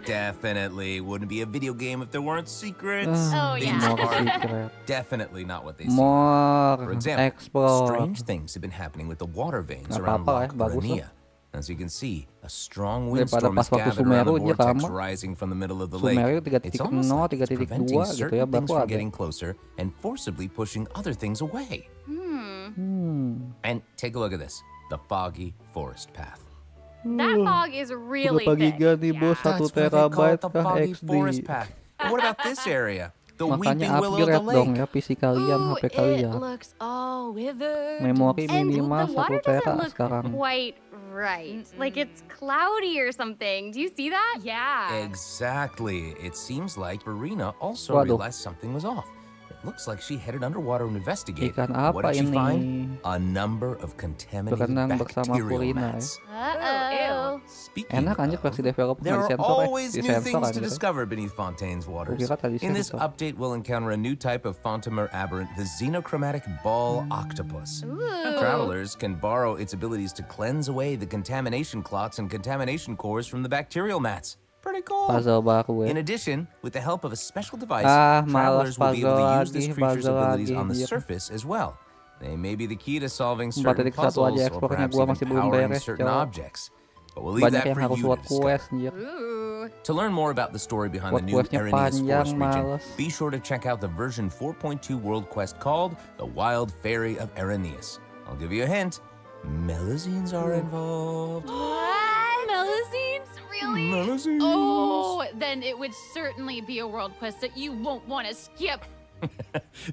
Speaker 2: Definitely wouldn't be a video game if there weren't secrets.
Speaker 5: Oh, yeah.
Speaker 2: Things
Speaker 11: More
Speaker 2: are
Speaker 11: secret.
Speaker 2: definitely not what they seem.
Speaker 11: More
Speaker 2: For example,
Speaker 11: explore.
Speaker 2: strange things have been happening with the water veins
Speaker 11: Nggak
Speaker 2: around
Speaker 11: apa-apa,
Speaker 2: Loch
Speaker 11: bagus
Speaker 2: Brenia. As you can see, a strong
Speaker 11: Daripada
Speaker 2: windstorm
Speaker 11: pas
Speaker 2: is
Speaker 11: waktu
Speaker 2: gathered around the
Speaker 11: Sumeru dia
Speaker 2: vortex
Speaker 11: lama.
Speaker 2: rising from the middle of the lake.
Speaker 11: Sumeru
Speaker 2: It's almost
Speaker 11: 3.0,
Speaker 2: like it's
Speaker 11: 3.2
Speaker 2: preventing
Speaker 11: gitu
Speaker 2: certain
Speaker 11: ya,
Speaker 2: things
Speaker 11: baru
Speaker 2: from
Speaker 11: ada.
Speaker 2: getting closer and forcibly pushing other things away. And take a look at this, the foggy forest path.
Speaker 5: That fog is really
Speaker 11: Berapa
Speaker 5: thick.
Speaker 11: giga nih bos? 1
Speaker 2: That's why they call
Speaker 11: terabyte
Speaker 2: it the
Speaker 11: kah
Speaker 2: foggy forest
Speaker 11: XD?
Speaker 2: path. And what about this area? The weeping
Speaker 11: Makanya
Speaker 2: willow of the
Speaker 11: upgrade dong
Speaker 2: lake.
Speaker 11: ya PC kalian,
Speaker 5: Ooh,
Speaker 11: HP
Speaker 5: it
Speaker 11: kalian.
Speaker 5: looks all withered.
Speaker 11: Memori
Speaker 5: And
Speaker 11: minimal
Speaker 5: the water
Speaker 11: 1 tera
Speaker 5: doesn't look
Speaker 11: sekarang.
Speaker 5: quite right. Like it's cloudy or something. Do you see that?
Speaker 10: Yeah.
Speaker 2: Exactly. It seems like Verena also
Speaker 11: Waduh.
Speaker 2: realized something was off. It looks like she headed underwater to investigate.
Speaker 11: Ikan
Speaker 2: What
Speaker 11: apa
Speaker 2: did she
Speaker 11: ini?
Speaker 2: find? A number of contaminated
Speaker 11: Berenang bersama
Speaker 2: bacterial
Speaker 11: Verena,
Speaker 2: mats.
Speaker 5: Uh-oh.
Speaker 2: Speaking
Speaker 11: Enak anjir
Speaker 2: of,
Speaker 11: versi developer
Speaker 2: there
Speaker 11: nggak
Speaker 2: are
Speaker 11: disensor ya.
Speaker 2: always new
Speaker 11: Disensor
Speaker 2: things to
Speaker 11: anjir.
Speaker 2: discover beneath Fontaine's waters.
Speaker 11: Kukira tadi
Speaker 2: In this
Speaker 11: sensor.
Speaker 2: update, we'll encounter a new type of Fontamer aberrant, the xenochromatic ball octopus. Travelers can borrow its abilities to cleanse away the contamination clots and contamination cores from the bacterial mats. Pretty cool.
Speaker 11: Puzzle baru
Speaker 2: In
Speaker 11: ya.
Speaker 2: addition, with the help of a special device,
Speaker 11: Malas
Speaker 2: travelers will be able to use this
Speaker 11: puzzle
Speaker 2: creature's abilities
Speaker 11: lagi,
Speaker 2: on the
Speaker 11: anjir.
Speaker 2: surface as well. They may be the key to solving
Speaker 11: 4.1
Speaker 2: certain
Speaker 11: aja
Speaker 2: puzzles or
Speaker 11: ekspornya
Speaker 2: perhaps
Speaker 11: gua
Speaker 2: even
Speaker 11: masih belum
Speaker 2: powering
Speaker 11: beres,
Speaker 2: certain
Speaker 11: cowok.
Speaker 2: objects. But we'll leave
Speaker 11: Banyak
Speaker 2: that
Speaker 11: yang
Speaker 2: for
Speaker 11: harus
Speaker 2: you to
Speaker 11: buat
Speaker 2: discover.
Speaker 11: quest anjir.
Speaker 2: To learn more about the story behind the
Speaker 11: Buat
Speaker 2: new
Speaker 11: questnya
Speaker 2: Arenius
Speaker 11: panjang,
Speaker 2: Forest region,
Speaker 11: males.
Speaker 2: be sure to check out the version 4.2 world quest called The Wild Fairy of Arenius. I'll give you a hint. Melazines are involved.
Speaker 5: What? Melazines? Really?
Speaker 2: Melazines.
Speaker 10: Oh, then it would certainly be a world quest that you won't want to skip.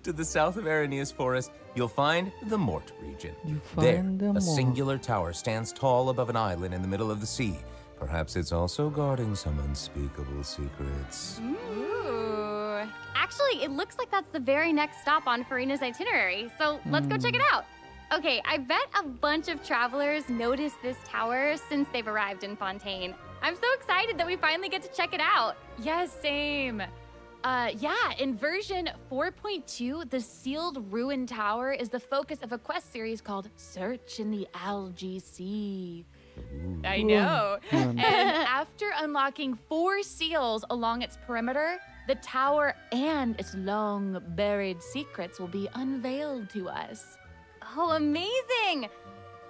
Speaker 2: To the south of Arenius Forest, you'll find the Mort region.
Speaker 11: There,
Speaker 2: There,
Speaker 11: the
Speaker 2: a
Speaker 11: Mort.
Speaker 2: singular tower stands tall above an island in the middle of the sea. Perhaps it's also guarding some unspeakable secrets.
Speaker 5: Ooh. Actually, it looks like that's the very next stop on Farina's itinerary. So let's go check it out. Okay, I bet a bunch of travelers noticed this tower since they've arrived in Fontaine. I'm so excited that we finally get to check it out.
Speaker 10: Yes, same. Yeah, in version 4.2, the sealed ruin tower is the focus of a quest series called Search in the Algae Sea. I know. And after unlocking 4 seals along its perimeter, the tower and its long buried secrets will be unveiled to us.
Speaker 5: Oh, amazing!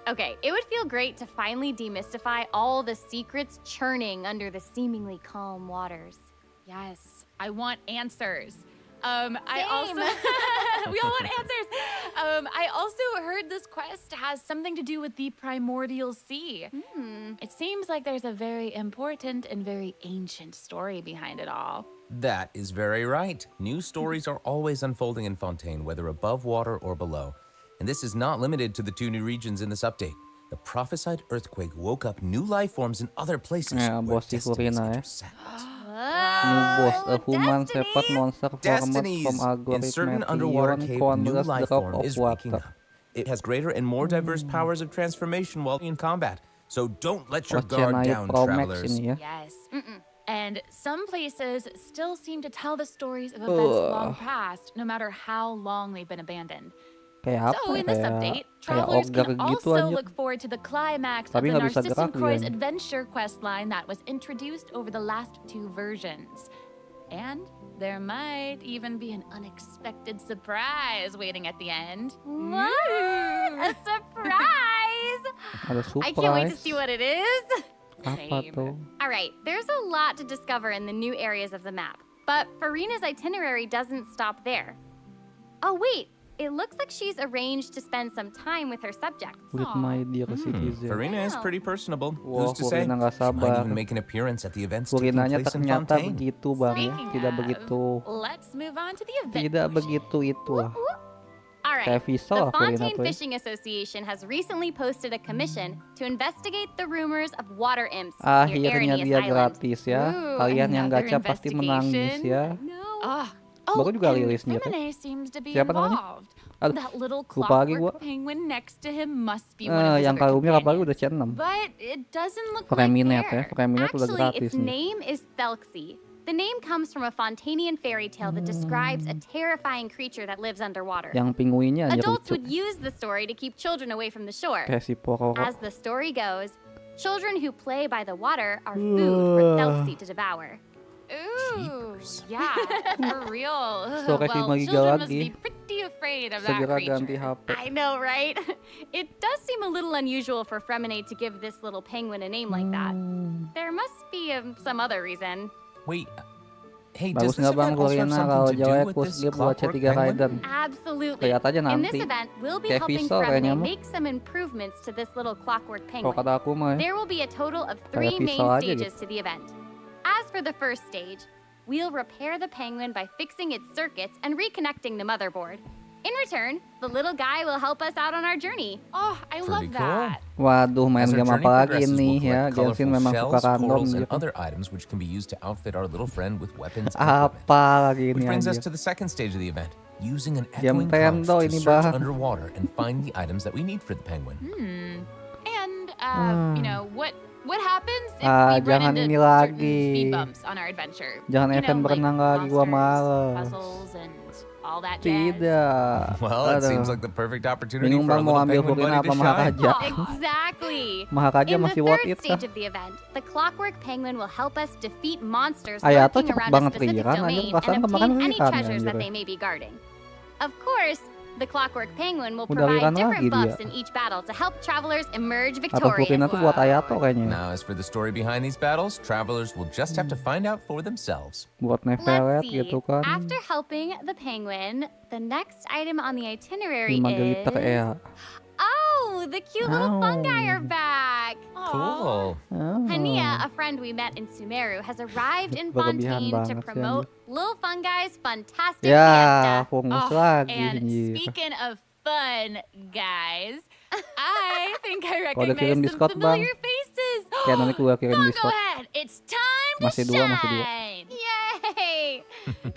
Speaker 5: Okay, it would feel great to finally demystify all the secrets churning under the seemingly calm waters.
Speaker 10: Yes, I want answers. I also
Speaker 5: Same.
Speaker 10: we all want answers. I also heard this quest has something to do with the primordial sea. It seems like there's a very important and very ancient story behind it all.
Speaker 2: That is very right. New stories are always unfolding in Fontaine, whether above water or below. And this is not limited to the 2 new regions in this update. The prophesied earthquake woke up new life forms in other places
Speaker 11: Ya,
Speaker 2: where
Speaker 11: bos si
Speaker 2: destinies
Speaker 11: Furina ya.
Speaker 2: intersect.
Speaker 11: New boss, a human
Speaker 5: Destiny.
Speaker 11: shepherd monster formed
Speaker 2: Destinies!
Speaker 11: from
Speaker 2: In certain underwater
Speaker 11: algorithmic
Speaker 2: cave,
Speaker 11: ion
Speaker 2: new
Speaker 11: countless
Speaker 2: life
Speaker 11: drop
Speaker 2: form
Speaker 11: of
Speaker 2: is waking
Speaker 11: water.
Speaker 2: up. It has greater and more diverse powers of transformation while in combat. So don't let your guard
Speaker 11: Oceanite
Speaker 2: down,
Speaker 11: Pro Max
Speaker 2: travelers.
Speaker 11: ini ya.
Speaker 10: Yes. And some places still seem to tell the stories of events long past, no matter how long they've been abandoned.
Speaker 11: Kayak apa
Speaker 10: So
Speaker 11: ya?
Speaker 10: in this
Speaker 11: Kayak
Speaker 10: update,
Speaker 11: kayak
Speaker 10: travelers
Speaker 11: ogre
Speaker 10: can
Speaker 11: gitu
Speaker 10: also
Speaker 11: anjir.
Speaker 10: look forward to the climax of
Speaker 11: Tapi
Speaker 10: the
Speaker 11: nggak bisa
Speaker 10: Narcissus
Speaker 11: gerak
Speaker 10: Croix
Speaker 11: dia.
Speaker 10: adventure quest line that was introduced over the last 2 versions. And there might even be an unexpected surprise waiting at the end.
Speaker 5: What? A surprise!
Speaker 11: Ada
Speaker 5: I can't wait to
Speaker 11: surprise.
Speaker 5: see what it is.
Speaker 11: Apa
Speaker 10: Same.
Speaker 11: tuh?
Speaker 5: All right, there's a lot to discover in the new areas of the map, but Farina's itinerary doesn't stop there. Oh, wait, it looks like she's arranged to spend some time with her subjects.
Speaker 11: With my dear citizen.
Speaker 2: Farina is
Speaker 5: Wow.
Speaker 2: pretty personable.
Speaker 11: Wah,
Speaker 2: Who's to say?
Speaker 11: Furina nggak
Speaker 2: She might
Speaker 11: sabar.
Speaker 2: even make an appearance at the events taking
Speaker 11: Furinanya
Speaker 2: place in
Speaker 11: ternyata
Speaker 2: Fontaine.
Speaker 11: begitu bang ya.
Speaker 10: Speaking
Speaker 11: Tidak
Speaker 10: of,
Speaker 11: begitu.
Speaker 10: Let's move on to the event.
Speaker 11: Tidak
Speaker 10: portion.
Speaker 11: begitu itu lah.
Speaker 5: All right,
Speaker 11: Kayak visa
Speaker 5: the
Speaker 11: lah Furina
Speaker 5: Fontaine
Speaker 11: tuh ya.
Speaker 5: Fishing Association has recently posted a commission to investigate the rumors of water imps near
Speaker 11: Akhirnya
Speaker 5: Arenius
Speaker 11: dia
Speaker 5: Island.
Speaker 11: gratis ya.
Speaker 10: Ooh,
Speaker 11: Kalian yang
Speaker 10: another
Speaker 11: gacha pasti menangis ya.
Speaker 10: Oh,
Speaker 11: Baru juga
Speaker 10: and
Speaker 11: rilisnya kan?
Speaker 10: Femine seems to be
Speaker 11: Siapa namanya?
Speaker 10: involved.
Speaker 11: Aduh,
Speaker 10: That little
Speaker 11: lupa lagi
Speaker 10: clockwork
Speaker 11: gua.
Speaker 10: penguin next to him must be one of his
Speaker 11: Yang
Speaker 10: other
Speaker 11: kalungnya apalagi udah
Speaker 10: companions.
Speaker 11: channel 6.
Speaker 10: But it doesn't look
Speaker 11: Freminet
Speaker 10: like
Speaker 11: ya,
Speaker 10: there.
Speaker 11: Freminet udah
Speaker 5: Actually,
Speaker 11: gratis
Speaker 5: its
Speaker 11: nih.
Speaker 5: name is Thelxie, The name comes from a Fontanian fairy tale that describes a terrifying creature that lives underwater.
Speaker 11: Yang pinguinnya anjir
Speaker 5: Adults
Speaker 11: lucu.
Speaker 5: would use the story to keep children away from the shore.
Speaker 11: Kayak si Pororo.
Speaker 5: As the story goes, children who play by the water are food for Thelpsy to devour.
Speaker 10: Ooh, yeah, for real.
Speaker 11: So kayak si
Speaker 10: Well,
Speaker 11: Magiga
Speaker 10: children must
Speaker 11: lagi.
Speaker 10: be pretty afraid of that
Speaker 11: Segera
Speaker 10: creature.
Speaker 11: ganti HP.
Speaker 5: I know, right? It does seem a little unusual for Fremonade to give this little penguin a name like that. There must be some other reason.
Speaker 2: Wait, hey, does
Speaker 11: Bagus
Speaker 2: this
Speaker 11: nggak Bang
Speaker 2: event also have
Speaker 11: Florina kalau
Speaker 2: something to do
Speaker 11: Jawa
Speaker 2: with
Speaker 11: push
Speaker 2: this
Speaker 11: dia buat
Speaker 2: clockwork
Speaker 11: C3
Speaker 2: penguin?
Speaker 11: Raiden?
Speaker 5: Absolutely.
Speaker 11: Lihat aja
Speaker 5: In
Speaker 11: nanti.
Speaker 5: this event, we'll be
Speaker 11: Kayak
Speaker 5: helping
Speaker 11: visual kayaknya
Speaker 5: Fremonade
Speaker 11: mah.
Speaker 5: make some improvements to this little clockwork
Speaker 11: Kalau
Speaker 5: penguin.
Speaker 11: kata aku mah ya.
Speaker 5: There will be a total of
Speaker 11: Kayak
Speaker 5: 3 main
Speaker 11: visual aja
Speaker 5: stages
Speaker 11: gitu.
Speaker 5: to the event. As for the first stage, we'll repair the penguin by fixing its circuits and reconnecting the motherboard. In return, the little guy will help us out on our journey.
Speaker 10: Oh, I love
Speaker 2: Pretty cool.
Speaker 10: that.
Speaker 11: Waduh, main
Speaker 2: As our
Speaker 11: game
Speaker 2: journey
Speaker 11: apa lagi
Speaker 2: progresses,
Speaker 11: nih
Speaker 2: we'll
Speaker 11: ya?
Speaker 2: collect
Speaker 11: Genshin
Speaker 2: colorful
Speaker 11: memang
Speaker 2: shells,
Speaker 11: suka random
Speaker 2: corals, and
Speaker 11: gitu.
Speaker 2: other items which can be used to outfit our little friend with weapons and equipment.
Speaker 11: Apa lagi
Speaker 2: Which
Speaker 11: ini
Speaker 2: brings us
Speaker 11: anjir?
Speaker 2: to the second stage of the event, using an
Speaker 11: Game
Speaker 2: echoing
Speaker 11: Nintendo
Speaker 2: conch to
Speaker 11: ini,
Speaker 2: search
Speaker 11: Bang.
Speaker 2: underwater and find the items that we need for the penguin.
Speaker 10: And you know what happens if
Speaker 11: Ah,
Speaker 10: we
Speaker 11: jangan
Speaker 10: run
Speaker 11: ini
Speaker 10: into certain
Speaker 11: lagi.
Speaker 10: speed bumps on our adventure?
Speaker 11: Jangan
Speaker 10: You
Speaker 11: event
Speaker 10: know,
Speaker 11: berenang
Speaker 10: like
Speaker 11: lagi, gua
Speaker 10: monsters,
Speaker 11: males.
Speaker 10: puzzles, and all that jazz.
Speaker 11: Tidak.
Speaker 2: Well, it
Speaker 11: Aduh.
Speaker 2: seems like the perfect opportunity
Speaker 11: Bingung
Speaker 2: for a
Speaker 11: Bang mau
Speaker 2: little
Speaker 11: ambil
Speaker 2: penguin
Speaker 11: Florina
Speaker 2: buddy
Speaker 11: apa
Speaker 2: to shine.
Speaker 11: Maharaja.
Speaker 5: Exactly.
Speaker 11: Maharaja
Speaker 5: In the
Speaker 11: masih worth
Speaker 5: third
Speaker 11: it kah?
Speaker 5: stage of the event, the clockwork penguin will help us defeat monsters
Speaker 11: Ayato
Speaker 5: lurking
Speaker 11: cepet
Speaker 5: around a
Speaker 11: banget
Speaker 5: specific
Speaker 11: Riran, anjir.
Speaker 5: domain
Speaker 11: Perasaan
Speaker 5: and
Speaker 11: kemarin
Speaker 5: obtain any
Speaker 11: Riran ya,
Speaker 5: treasures that
Speaker 11: anjir.
Speaker 5: they may be guarding. Of course, the clockwork penguin will
Speaker 11: Udah
Speaker 5: provide
Speaker 11: Riran
Speaker 5: different
Speaker 11: lagi
Speaker 5: buffs
Speaker 11: dia.
Speaker 5: in each battle to help travelers emerge
Speaker 11: Atau
Speaker 5: victorious.
Speaker 11: Florina tuh buat Ayato kayaknya.
Speaker 2: Now, as for the story behind these battles, travelers will just have to find out for themselves.
Speaker 11: Buat
Speaker 5: Let's
Speaker 11: Nevelet
Speaker 5: see.
Speaker 11: gitu kan.
Speaker 5: After helping the penguin, the next item on the itinerary
Speaker 11: 5 liter
Speaker 5: is...
Speaker 11: ya.
Speaker 5: Oh, the cute little fungi are back.
Speaker 2: Cool.
Speaker 11: Oh.
Speaker 5: Hania, a friend we met in Sumeru, has arrived in
Speaker 11: Berlebihan
Speaker 5: Fontaine to
Speaker 11: banget sih,
Speaker 5: promote Lil Fungi's fantastic
Speaker 11: Ya,
Speaker 5: fiesta.
Speaker 11: fungus
Speaker 10: Oh,
Speaker 11: lagi
Speaker 10: and
Speaker 11: anjir.
Speaker 10: speaking of fun, guys, I think I
Speaker 11: Kode
Speaker 10: recognize
Speaker 11: kirim
Speaker 10: some
Speaker 11: Discord, Bang.
Speaker 10: familiar faces.
Speaker 11: Ya nanti gua kirim
Speaker 10: Go
Speaker 11: Discord.
Speaker 10: ahead, it's time to
Speaker 11: Masih dua, masih dua.
Speaker 10: shine.
Speaker 5: Yay!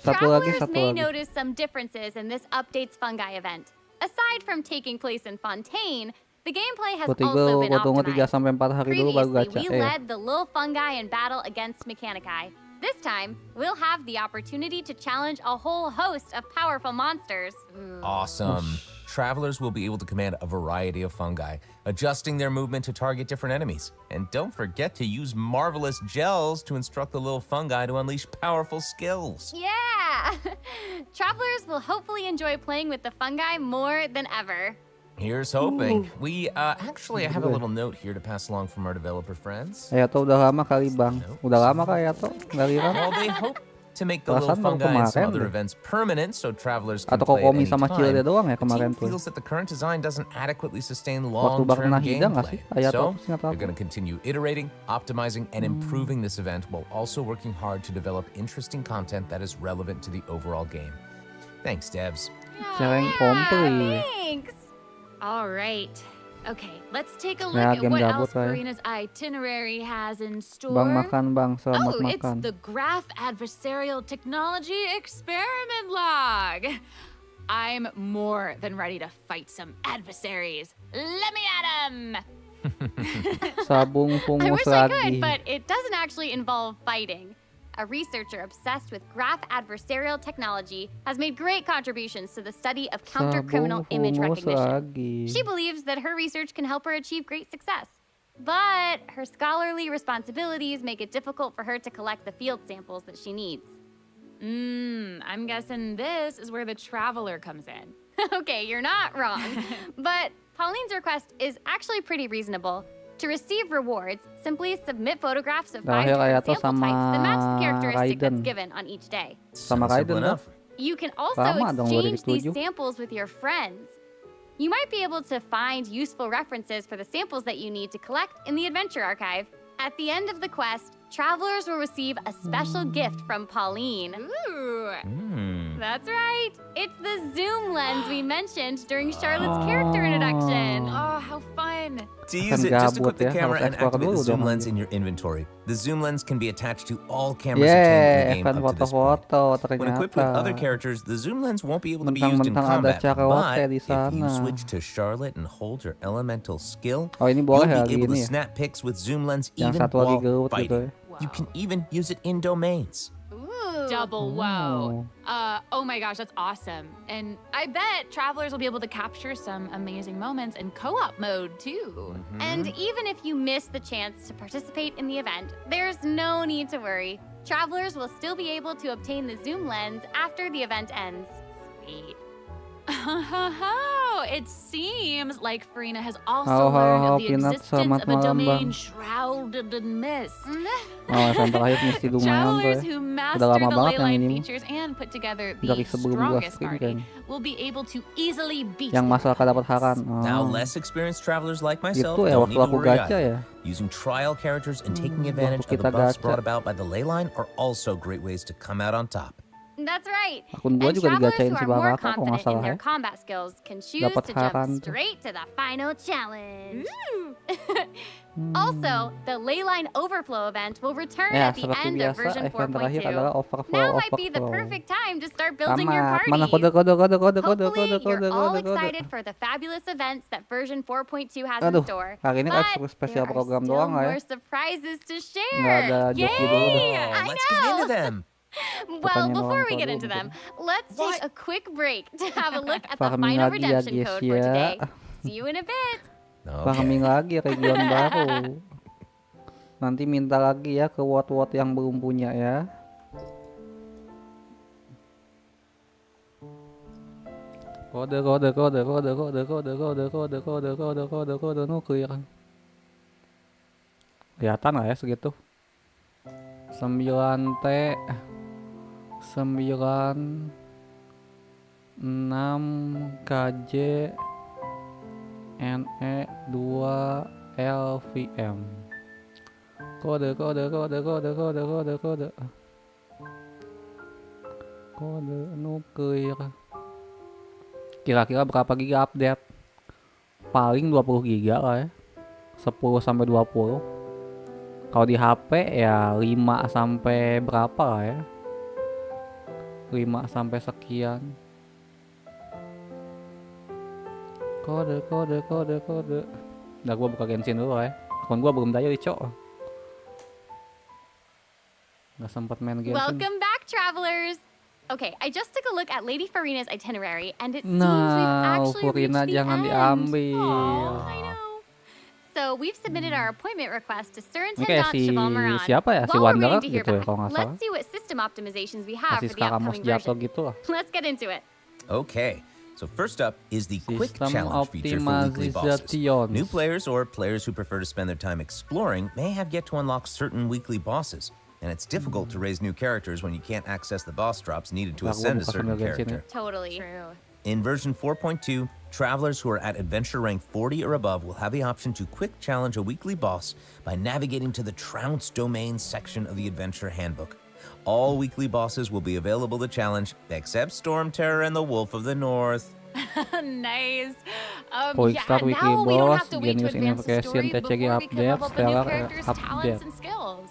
Speaker 11: Satu lagi,
Speaker 5: Travelers
Speaker 11: satu
Speaker 5: may
Speaker 11: lagi.
Speaker 5: notice some differences in this update's fungi event. Aside from taking place in Fontaine, the gameplay has also been
Speaker 11: Gua tunggu 3
Speaker 5: optimized.
Speaker 11: sampai 4 hari dulu baru
Speaker 5: Previously,
Speaker 11: gacha.
Speaker 5: we led the Lil Fungi in battle against Mechanici. This time, we'll have the opportunity to challenge a whole host of powerful monsters.
Speaker 2: Awesome. Travelers will be able to command a variety of fungi, adjusting their movement to target different enemies. And don't forget to use marvelous gels to instruct the little fungi to unleash powerful skills.
Speaker 5: Yeah! Travelers will hopefully enjoy playing with the fungi more than ever.
Speaker 2: Here's hoping. We actually have a little note here to pass along from our developer friends.
Speaker 11: Ayato udah lama kali Bang. Udah lama kah Ayato? Nggak lihat?
Speaker 2: Well, they hope to make the little
Speaker 11: Perasaan baru
Speaker 2: fungi and some
Speaker 11: kemarin
Speaker 2: other
Speaker 11: deh.
Speaker 2: events permanent so travelers can
Speaker 11: Atau
Speaker 2: play at
Speaker 11: Kokomi
Speaker 2: any
Speaker 11: sama Cilde
Speaker 2: time.
Speaker 11: doang ya
Speaker 2: The
Speaker 11: kemarin
Speaker 2: team
Speaker 11: tuh.
Speaker 2: feels that the current design doesn't adequately sustain
Speaker 11: Waktu
Speaker 2: long-term
Speaker 11: Nahida nggak sih?
Speaker 2: gameplay.
Speaker 11: Ayato,
Speaker 2: So,
Speaker 11: seingat
Speaker 2: they're
Speaker 11: aku.
Speaker 2: going to continue iterating, optimizing, and improving this event while also working hard to develop interesting content that is relevant to the overall game. Thanks, devs.
Speaker 11: Cereng komplit.
Speaker 5: Thanks!
Speaker 10: All right. Okay, let's take a look
Speaker 11: Ya,
Speaker 10: at
Speaker 11: game
Speaker 10: what
Speaker 11: gabut
Speaker 10: else
Speaker 11: lah ya.
Speaker 10: Farina's itinerary has in store.
Speaker 11: Bang makan Bang, selamat
Speaker 10: Oh,
Speaker 11: makan.
Speaker 10: it's the Graph Adversarial Technology Experiment Log. I'm more than ready to fight some adversaries. Let me at 'em!
Speaker 11: Sabung
Speaker 5: I
Speaker 11: fungus
Speaker 5: wish I
Speaker 11: lagi.
Speaker 5: could, but it doesn't actually involve fighting. A researcher obsessed with graph adversarial technology has made great contributions to the study of counter-criminal
Speaker 11: Sabung
Speaker 5: image
Speaker 11: fungus
Speaker 5: recognition.
Speaker 11: lagi.
Speaker 5: She believes that her research can help her achieve great success. But her scholarly responsibilities make it difficult for her to collect the field samples that she needs.
Speaker 10: I'm guessing this is where the traveler comes in.
Speaker 5: Okay, you're not wrong. But Pauline's request is actually pretty reasonable. To receive rewards, simply submit photographs of 5
Speaker 11: Dahil
Speaker 5: different
Speaker 11: Ayato
Speaker 5: sample types that match the
Speaker 11: sama
Speaker 5: characteristic that's
Speaker 11: Raiden.
Speaker 5: given on each day.
Speaker 11: Sama
Speaker 2: Sounds simple
Speaker 11: Raiden tuh.
Speaker 2: enough.
Speaker 5: You can also
Speaker 11: Lama dong
Speaker 5: exchange these
Speaker 11: 2007.
Speaker 5: samples with your friends. You might be able to find useful references for the samples that you need to collect in the Adventure Archive. At the end of the quest, travelers will receive a special gift from Pauline.
Speaker 10: Ooh.
Speaker 5: That's right. It's the zoom lens we mentioned during Charlotte's character introduction.
Speaker 10: Oh, how fun.
Speaker 2: To use it,
Speaker 11: Kan
Speaker 2: just
Speaker 11: gabut
Speaker 2: equip the
Speaker 11: ya,
Speaker 2: camera
Speaker 11: harus
Speaker 2: and
Speaker 11: explore
Speaker 2: activate the
Speaker 11: dulu
Speaker 2: zoom
Speaker 11: dong
Speaker 2: lens
Speaker 11: anjir.
Speaker 2: in your inventory. The zoom lens can be attached to all cameras obtained in the
Speaker 11: Yeay,
Speaker 2: game
Speaker 11: event
Speaker 2: up to this point.
Speaker 11: foto-foto
Speaker 2: When equipped with other
Speaker 11: ternyata.
Speaker 2: characters, the zoom lens won't be able to be used in
Speaker 11: Mentang-mentang ada
Speaker 2: combat,
Speaker 11: Charlotte
Speaker 2: but
Speaker 11: di
Speaker 2: if you
Speaker 11: sana.
Speaker 2: switch to Charlotte and hold your elemental skill,
Speaker 11: Oh, ini
Speaker 2: you'll
Speaker 11: boleh ya
Speaker 2: be
Speaker 11: lagi
Speaker 2: able to
Speaker 11: ini ya.
Speaker 2: snap pics with zoom lens
Speaker 11: Yang
Speaker 2: even
Speaker 11: satu lagi
Speaker 2: while
Speaker 11: gerut gitu
Speaker 2: fighting.
Speaker 11: ya.
Speaker 2: You can even use it in domains.
Speaker 10: double whoa. Oh my gosh, that's awesome. And I bet travelers will be able to capture some amazing moments in co-op mode too.
Speaker 5: And even if you miss the chance to participate in the event, there's no need to worry. Travelers will still be able to obtain the zoom lens after the event ends. Sweet.
Speaker 10: It seems like Farina has also learned of the existence of a domain shrouded in mist. Travelers who master the leyline features and put together the strongest party will be able to easily beat them.
Speaker 2: Now, less experienced travelers like myself don't need to worry either. Using trial characters and taking advantage of the buffs brought about by the leyline are also great ways to come out on top.
Speaker 5: That's right.
Speaker 11: Akun gua
Speaker 5: And
Speaker 11: juga
Speaker 5: travelers
Speaker 11: digacain
Speaker 5: who
Speaker 11: si
Speaker 5: are more
Speaker 11: Baraka kalau nggak
Speaker 5: confident in
Speaker 11: salah
Speaker 5: their
Speaker 11: ya.
Speaker 5: combat skills can choose
Speaker 11: Dapat
Speaker 5: to jump
Speaker 11: haran tuh.
Speaker 5: straight to the final challenge. Also, the leyline overflow event will return
Speaker 11: Ya,
Speaker 5: at the
Speaker 11: seperti
Speaker 5: end of
Speaker 11: biasa,
Speaker 5: version
Speaker 11: event terakhir
Speaker 5: 4.2.
Speaker 11: adalah overflow.
Speaker 5: Now might be the perfect time to start building your
Speaker 11: Tamat.
Speaker 5: party.
Speaker 11: Mana kode.
Speaker 5: Hopefully, you're all excited for the fabulous events that version 4.2 has in
Speaker 11: Aduh,
Speaker 5: store.
Speaker 11: hari ini
Speaker 5: But
Speaker 11: kan spesial
Speaker 5: there are
Speaker 11: program
Speaker 5: still
Speaker 11: doang lah ya.
Speaker 5: more surprises to
Speaker 11: Nggak
Speaker 5: share.
Speaker 11: ada joki dulu
Speaker 5: Yay!
Speaker 11: dah.
Speaker 5: I
Speaker 2: Let's get into
Speaker 5: know.
Speaker 2: them.
Speaker 5: Well,
Speaker 11: Pertanyaan
Speaker 5: before
Speaker 11: orang
Speaker 5: we
Speaker 11: tua
Speaker 5: get
Speaker 11: dulu
Speaker 5: into them,
Speaker 11: mungkin.
Speaker 5: let's take a quick break to have a look at the
Speaker 11: Farming
Speaker 5: final
Speaker 11: lagi ya
Speaker 5: redemption
Speaker 11: guys
Speaker 5: code for today.
Speaker 11: ya.
Speaker 5: See you in a bit.
Speaker 11: Farming lagi region baru. Nanti minta lagi ya ke wot-wot yang belum punya ya. Kode nuklir. Kelihatan lah ya segitu. 9T 96 KJ NE 2 LVM. Kode nuklir. Kira-kira berapa giga update? Paling 20 giga lah ya. 10 sampai 20. Kalau di HP ya 5 sampai berapa lah ya. 5 sampai sekian. Kode. Udah gua buka Genshin dulu ya. Akun gua belum daya cok. Nggak sempat main Genshin.
Speaker 5: Welcome back, travelers. Okay, I just took a look at Lady Farina's itinerary, and it seems we've actually
Speaker 11: Farina
Speaker 5: reached the
Speaker 11: jangan
Speaker 5: end.
Speaker 11: diambil.
Speaker 5: Oh, I know. So we've submitted our appointment request to
Speaker 11: Ini kayak
Speaker 5: Surintendant
Speaker 11: si
Speaker 5: Cheval Moran.
Speaker 11: siapa ya? Si
Speaker 5: While we're
Speaker 11: Wanderer
Speaker 5: waiting to hear
Speaker 11: gitu ya
Speaker 5: back,
Speaker 11: kalau nggak salah.
Speaker 5: let's see what system optimizations we have
Speaker 11: Masih
Speaker 5: for the
Speaker 11: sekarang
Speaker 5: upcoming
Speaker 11: Mosjato
Speaker 5: version.
Speaker 11: gitu lah.
Speaker 5: Let's get into it.
Speaker 2: Okay, so first up is the quick
Speaker 11: System
Speaker 2: challenge feature for weekly bosses.
Speaker 11: optimizations.
Speaker 2: New players or players who prefer to spend their time exploring may have yet to unlock certain weekly bosses, and it's difficult to raise new characters when you can't access the boss drops needed to
Speaker 11: Nah, gua
Speaker 2: ascend a
Speaker 11: buka
Speaker 2: certain
Speaker 11: sambil Genshin
Speaker 2: character.
Speaker 11: ya.
Speaker 5: Totally.
Speaker 10: True.
Speaker 2: In version 4.2, travelers who are at adventure rank 40 or above will have the option to quick challenge a weekly boss by navigating to the Trounce Domain section of the Adventure Handbook. All weekly bosses will be available to challenge, except Storm Terror and the Wolf of the North.
Speaker 10: Nice.
Speaker 11: Quick start weekly
Speaker 10: now we don't
Speaker 11: boss,
Speaker 10: have to wait to
Speaker 11: Genius
Speaker 10: advance the story
Speaker 11: Invocation, TCG
Speaker 10: before we can level
Speaker 11: update,
Speaker 10: up the new
Speaker 11: Stellar
Speaker 10: character's talents
Speaker 11: update.
Speaker 10: and skills.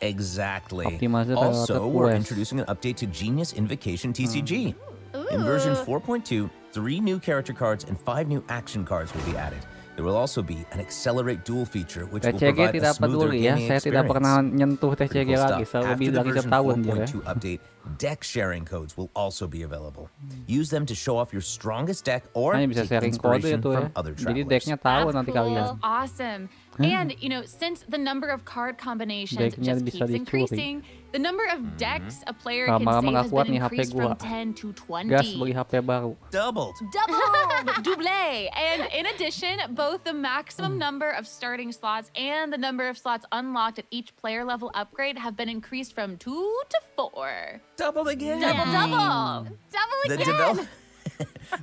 Speaker 2: Exactly.
Speaker 11: Optimizer
Speaker 2: Also,
Speaker 11: Karakter
Speaker 2: we're
Speaker 11: quest.
Speaker 2: introducing an update to Genius Invocation TCG. In version 4.2, 3 new character cards and 5 new action cards will be added. There will also be an Accelerate Duel feature, which will
Speaker 11: TCG
Speaker 2: provide a
Speaker 11: tidak
Speaker 2: smoother
Speaker 11: peduli ya,
Speaker 2: gaming
Speaker 11: saya tidak
Speaker 2: experience.
Speaker 11: pernah nyentuh TCG
Speaker 2: Critical
Speaker 11: lagi
Speaker 2: stuff.
Speaker 11: selebih
Speaker 2: After the
Speaker 11: dari
Speaker 2: version
Speaker 11: setahun dia ya.
Speaker 2: 4.2 update, deck sharing codes will also be available. Use them to show off your strongest deck or
Speaker 11: Hanya bisa
Speaker 2: take
Speaker 11: sharing kode
Speaker 2: inspiration
Speaker 11: itu ya.
Speaker 2: from other
Speaker 11: Jadi
Speaker 2: travelers.
Speaker 11: decknya tahu
Speaker 10: That's
Speaker 11: nanti
Speaker 10: cool.
Speaker 11: kalian.
Speaker 10: That's awesome. And, you know, since the number of card combinations
Speaker 11: Decknya
Speaker 10: just
Speaker 11: bisa
Speaker 10: keeps
Speaker 11: dicuri.
Speaker 10: increasing, the number of decks a player can
Speaker 11: Lama-lama
Speaker 10: save
Speaker 11: nggak
Speaker 10: has
Speaker 11: kuat
Speaker 10: been
Speaker 11: nih HP
Speaker 10: increased
Speaker 11: gua.
Speaker 10: from 10 to 20.
Speaker 11: Gas beli HP baru.
Speaker 2: Doubled.
Speaker 10: Double! And in addition, both the maximum number of starting slots and the number of slots unlocked at each player level upgrade have been increased from 2 to 4.
Speaker 2: Doubled again.
Speaker 10: Double!
Speaker 2: The
Speaker 5: again.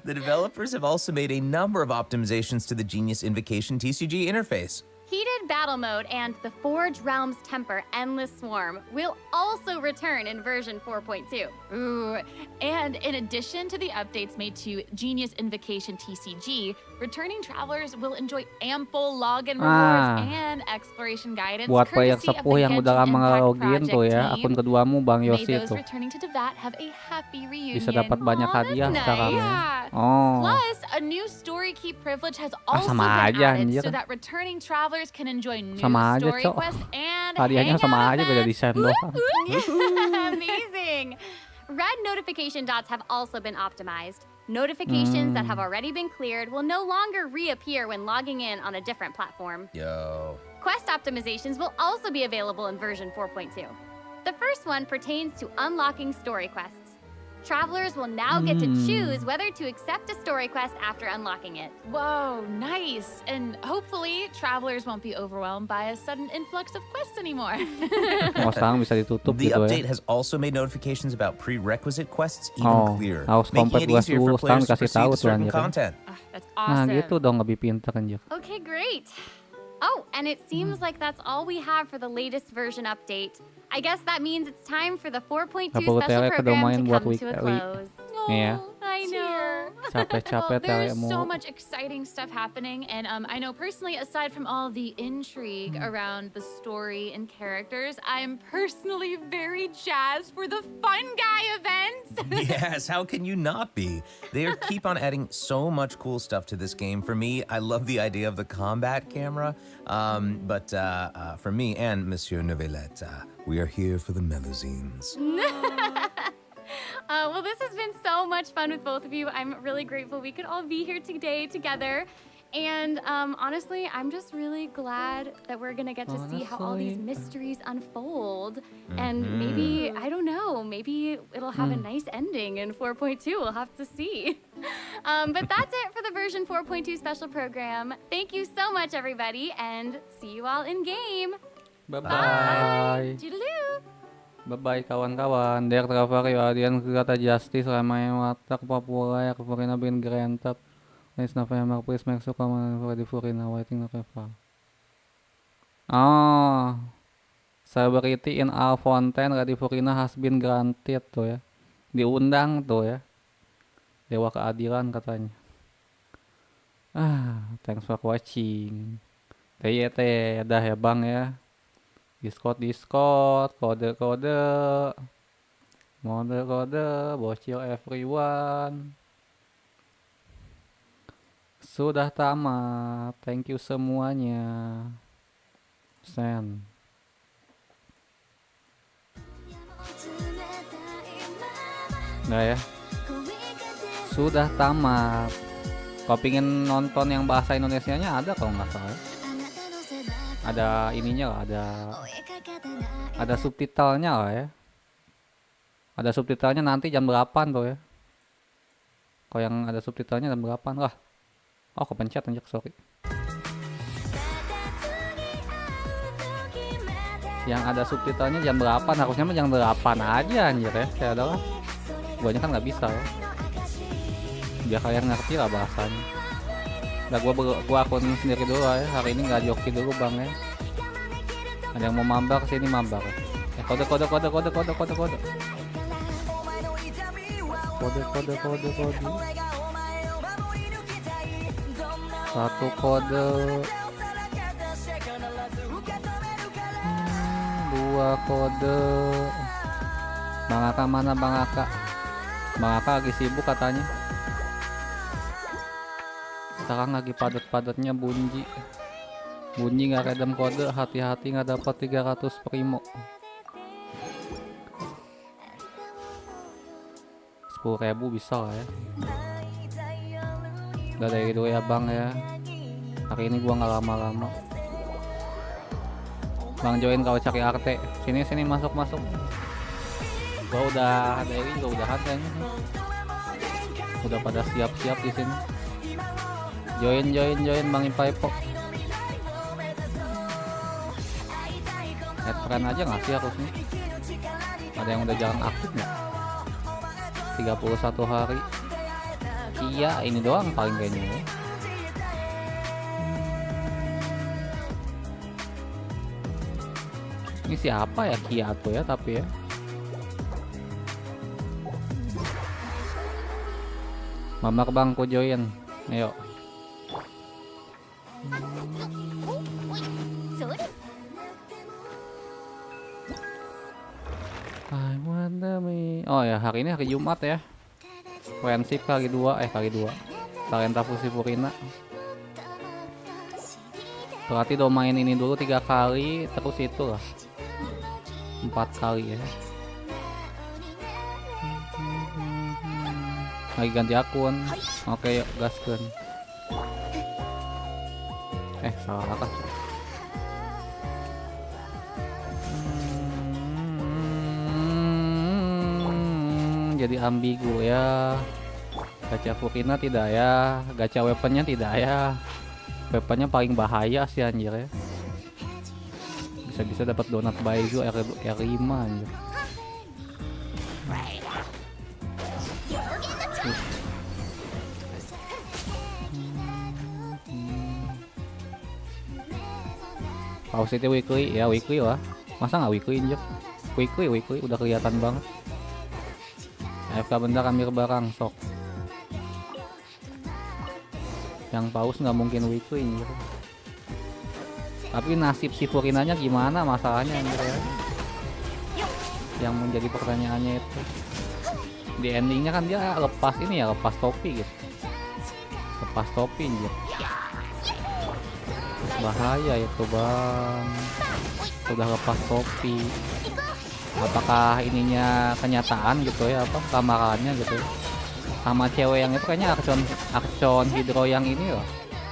Speaker 2: The developers have also made a number of optimizations to the Genius Invocation TCG interface.
Speaker 5: Heated Battle Mode and the Forge Realms Temper Endless Swarm will also return in version 4.2.
Speaker 10: Ooh, and in addition to the updates made to Genius Invocation TCG, returning travelers will enjoy ample login rewards and exploration guidance
Speaker 11: Buat player
Speaker 10: courtesy of
Speaker 11: sepuh
Speaker 10: the
Speaker 11: yang udah
Speaker 10: Genshin
Speaker 11: lama nggak
Speaker 10: Impact
Speaker 11: login
Speaker 10: Project
Speaker 11: tuh ya,
Speaker 10: team.
Speaker 11: akun keduamu Bang
Speaker 10: May
Speaker 11: Yosi
Speaker 10: those
Speaker 11: tuh.
Speaker 10: returning to Devat have a happy reunion.
Speaker 11: Bisa dapat banyak hadiah
Speaker 5: that's
Speaker 11: sekarang ya.
Speaker 10: Yeah.
Speaker 11: Oh.
Speaker 10: Plus, a new story key privilege has also
Speaker 11: sama
Speaker 10: been
Speaker 11: aja,
Speaker 10: added
Speaker 11: anjir.
Speaker 10: so that returning travelers can enjoy new
Speaker 11: Sama aja,
Speaker 10: story
Speaker 11: Cok.
Speaker 10: quests and
Speaker 11: Hadiahnya
Speaker 10: hangout
Speaker 11: sama aja, beda
Speaker 10: events.
Speaker 11: desain doang.
Speaker 5: Amazing. red notification dots have also been optimized. Notifications that have already been cleared will no longer reappear when logging in on a different platform.
Speaker 2: Yo.
Speaker 5: Quest optimizations will also be available in version 4.2. The first one pertains to unlocking story quests. Travelers will now get to choose whether to accept a story quest after unlocking it.
Speaker 10: Whoa, nice. And hopefully, travelers won't be overwhelmed by a sudden influx of quests anymore.
Speaker 11: Oh, sekarang bisa ditutup
Speaker 13: The
Speaker 11: gitu ya.
Speaker 13: update has also made notifications about prerequisite quests even clearer,
Speaker 11: harus
Speaker 13: making it
Speaker 11: komplit
Speaker 13: easier for
Speaker 11: dulu, sekarang
Speaker 13: players to
Speaker 11: dikasih
Speaker 13: proceed
Speaker 11: tahu
Speaker 13: to
Speaker 11: tuh
Speaker 13: certain
Speaker 11: anjir. Ya.
Speaker 13: content.
Speaker 5: That's
Speaker 11: Nah
Speaker 5: awesome.
Speaker 11: gitu dong, lebih pintar anjir.
Speaker 5: Okay, great. Oh, and it seems like that's all we have for the latest version update. I guess that means it's time for the 4.2
Speaker 11: Gak perlu
Speaker 5: special
Speaker 11: tele ke
Speaker 5: program
Speaker 11: domain
Speaker 5: to
Speaker 11: buat
Speaker 5: come to a
Speaker 11: weekly.
Speaker 5: close.
Speaker 11: Iya.
Speaker 5: I know.
Speaker 11: Capek-capek
Speaker 10: There's
Speaker 11: telemu.
Speaker 10: so much exciting stuff happening, and I know personally, aside from all the intrigue around the story and characters, I'm personally very jazzed for the Fun Guy event.
Speaker 13: Yes, how can you not be? They keep on adding so much cool stuff to this game. For me, I love the idea of the combat camera, but for me and Monsieur Novelette, we are here for the melazines.
Speaker 5: Well, this has been so much fun with both of you. I'm really grateful we could all be here today together. And honestly, I'm just really glad that we're gonna get to see how all these mysteries unfold. And maybe, I don't know, maybe it'll have a nice ending in 4.2. We'll have to see. But that's it for the version 4.2 special program. Thank you so much, everybody, and see you all in game.
Speaker 11: Bye-bye.
Speaker 5: Toodaloo.
Speaker 11: Bye-bye kawan-kawan. Dek Travario, Adian Kegata Justice, Ramai Watak, Papua, Furina bin Granted. Nice na Fema, please make so common for the Furina, waiting na Kefa. Celebrity in Alfontaine, Ready Furina has been granted tuh ya. Diundang tuh ya. Dewa keadilan katanya. Thanks for watching. Teh, dah ya bang ya. Discord, kode, bocil everyone. Sudah tamat, thank you semuanya. Send. Nah ya, sudah tamat. Kalau pingin nonton yang bahasa Indonesianya ada kalau nggak salah. Ada ininya lah, ada subtitlenya lah ya. Ada subtitlenya nanti jam 8 tuh ya. Kalau yang ada subtitlenya jam 8 lah. Oh, kepencet anjir, sorry. Yang ada subtitlenya jam 8, harusnya mah jam 8 aja anjir ya. Kayak adalah guanya kan nggak bisa ya. Biar kalian ngerti lah bahasanya. Nah, gua akun sendiri dulu ya. Hari ini nggak joki dulu bang ya. Ada yang mau mambar kesini mambar. Kode. Satu kode. Dua kode. Bang Aka mana Bang Aka? Bang Aka lagi sibuk katanya. Sekarang lagi padat-padatnya bunyi nggak redem kode, hati-hati nggak dapat 300 PRIMO. 10.000 bisa lah ya. Udah dari dulu ya bang ya. Hari ini gua nggak lama-lama. Bang join kalau cari arte. Sini masuk. Gua udah dari juga udah kayaknya. Udah pada siap-siap di sini. Join Bang Ipaipo. Add friend aja nggak sih harusnya? Ada yang udah jarang aktif nggak? 31 hari. Iya, ini doang paling kayaknya ya. Ini siapa ya Kiato ya tapi ya. Mamar bang ku join. Ayo. Oh ya, hari ini hari Jumat ya. Friendship kali 2. Talenta fusi Furina. Berarti domain ini dulu 3 kali, terus itu lah 4 kali ya. Lagi ganti akun. Oke, yuk gaskeun. Salah kan. Jadi ambigu ya. Gacha Furina tidak ya, gacha weaponnya tidak ya. Weaponnya paling bahaya sih anjir ya. Bisa-bisa dapat donat baizu R5 anjir. Pause itu weekly ya, weekly lah. Masa nggak weekly anjir? Weekly udah kelihatan banget. AFK bentar ambil barang sok. Yang paus nggak mungkin weekly anjir. Tapi nasib si Furinanya gimana masalahnya anjir ya? Yang menjadi pertanyaannya itu. Di endingnya kan dia lepas ini ya, lepas topi gitu. Lepas topi anjir. Bahaya itu bang. Sudah lepas topi. Apakah ininya kenyataan gitu ya, apa kamarannya gitu ya? Sama cewek yang itu kayaknya akcon hidro yang ini loh,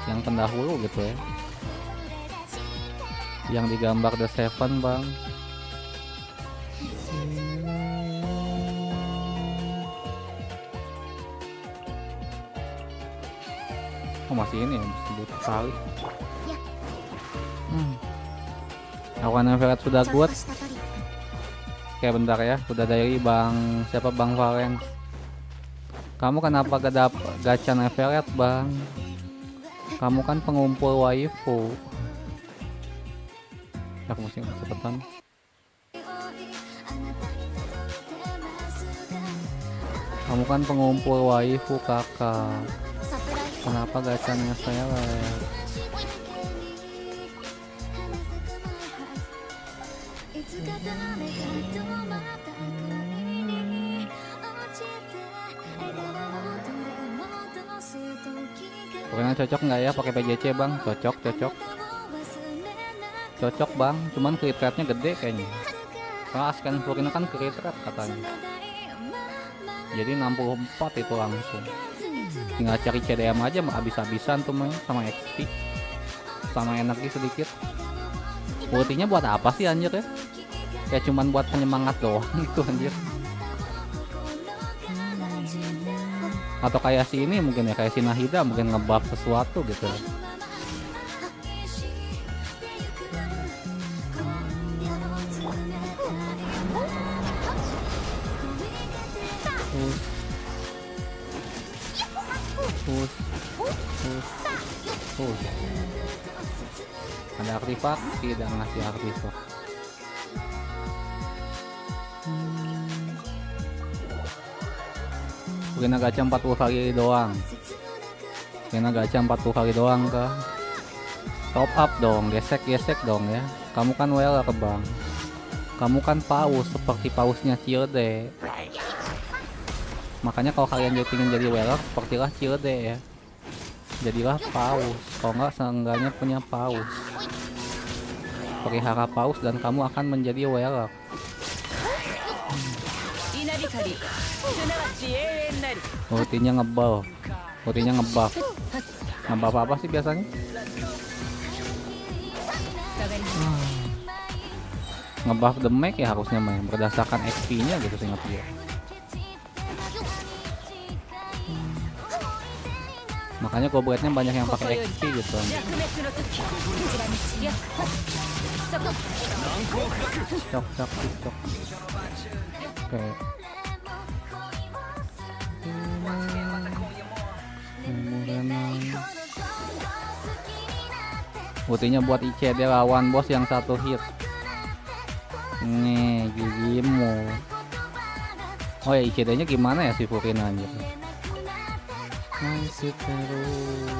Speaker 11: yang pendahulu gitu ya, yang digambar The Seven bang. Oh masih ini ya, disebut kali. Awan Everett sudah good. Oke bentar ya, udah dari bang siapa, bang Valens. Kamu kenapa gak dapet gacha Everett bang? Kamu kan pengumpul waifu. Aku mesti cepetan. Kamu kan pengumpul waifu kakak. Kenapa gacanya Everett? Pokoknya cocok nggak ya pakai PJC bang? Cocok bang, cuman crit rate-nya gede kayaknya. Soalnya scan Furina kan crit rate katanya. Jadi 64 itu langsung. Tinggal cari CDM aja habis-habisan tuh main sama XP. Sama energi sedikit. Ultinya buat apa sih anjir ya? Ya cuman buat penyemangat doang gitu anjir. Atau kayak si ini mungkin ya, kayak si Nahida mungkin ngebuff sesuatu gitu. Push. Ada artifak, tidak ngasih artifak. Kena gacha 40 kali doang. Kena gacha 40 kali doang kah? Top up dong, gesek dong ya. Kamu kan well ke bang. Kamu kan paus seperti pausnya Cilde. Makanya kalau kalian ingin jadi well, sepertilah Cilde ya. Jadilah paus. Kalau nggak seenggaknya punya paus. Pelihara paus dan kamu akan menjadi well. Ultinya ngebuff. Ngebuff apa sih biasanya? Ngebuff damage ya harusnya main berdasarkan XP nya gitu seingat dia. Makanya gobletnya banyak yang pakai XP gitu. Cok. Oke. Ultinya buat ICD lawan bos yang satu hit. Nih gigimu. Oh ya ICD nya gimana ya si Furina anjir. Masih terus.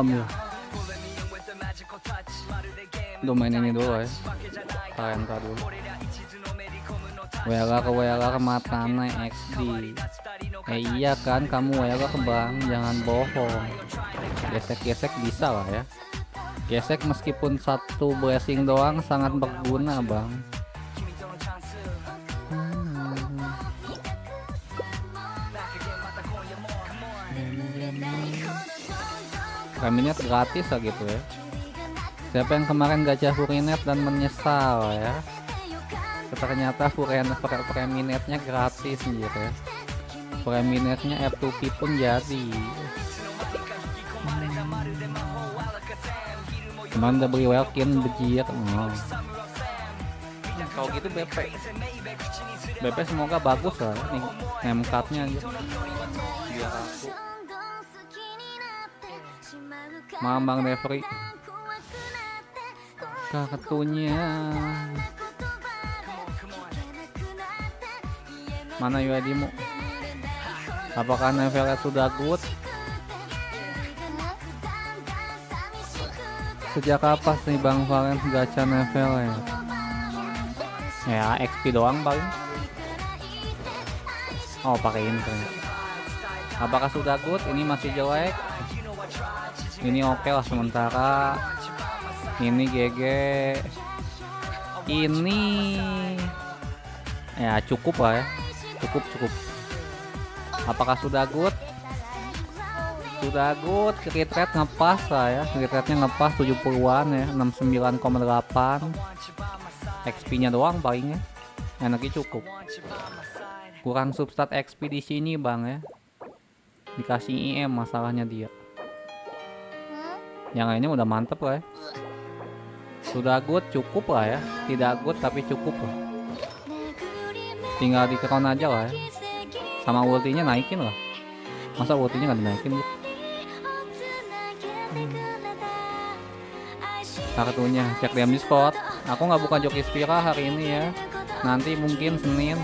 Speaker 11: Ya. Domain ini dulu ya. Karakter dulu. WLR ke Matana XD. Iya kan kamu WLR ke bang, jangan bohong. Gesek-gesek bisa lah ya. Gesek meskipun satu blessing doang sangat berguna bang. Reminet gratis lah gitu ya. Siapa yang kemarin gacha Furinet dan menyesal ya? Ternyata Furinet-nya gratis gitu ya. Furinet-nya F2P pun jadi. Kemarin udah beli welkin bejir. Kalau gitu BP semoga bagus lah nih name-cardnya aja. Biar aku. Malam Bang Devri. Kartunya. Mana UID-mu? Apakah novelnya sudah good? Sejak kapan nih Bang Valen gacha novelnya? Ya XP doang paling. Oh pakai ini. Apakah sudah good? Ini masih jelek. Ini oke lah sementara. Ini GG. Ini ya cukup lah ya. Cukup. Apakah sudah good? Sudah good. Crit rate ngepas lah ya. Crit rate-nya ngepas 70-an ya. 69,8. XP-nya doang palingnya. Enaknya cukup. Kurang substat XP di sini bang ya. Dikasih IM masalahnya dia. Yang lainnya udah mantep lah ya. Sudah good cukup lah ya. Tidak good tapi cukup lah. Tinggal di crown aja lah ya. Sama ultinya naikin lah. Masa ultinya nggak dinaikin gitu. Kartunya cek DM Discord. Aku nggak buka joki Spira hari ini ya. Nanti mungkin Senin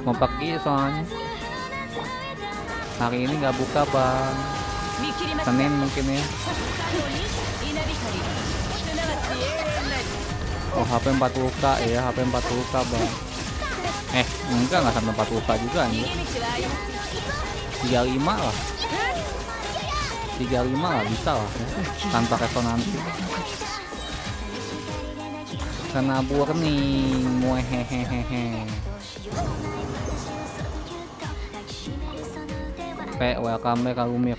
Speaker 11: mau pergi soalnya. Hari ini nggak buka bang. Senin mungkin ya. Oh HP 40k ya, HP 40k bang. Enggak sampai 40k juga anjir. 35 lah. 35 lah bisa lah ya. Tanpa resonansi. Kena burning, muehehehehe. Welcome back Alumir.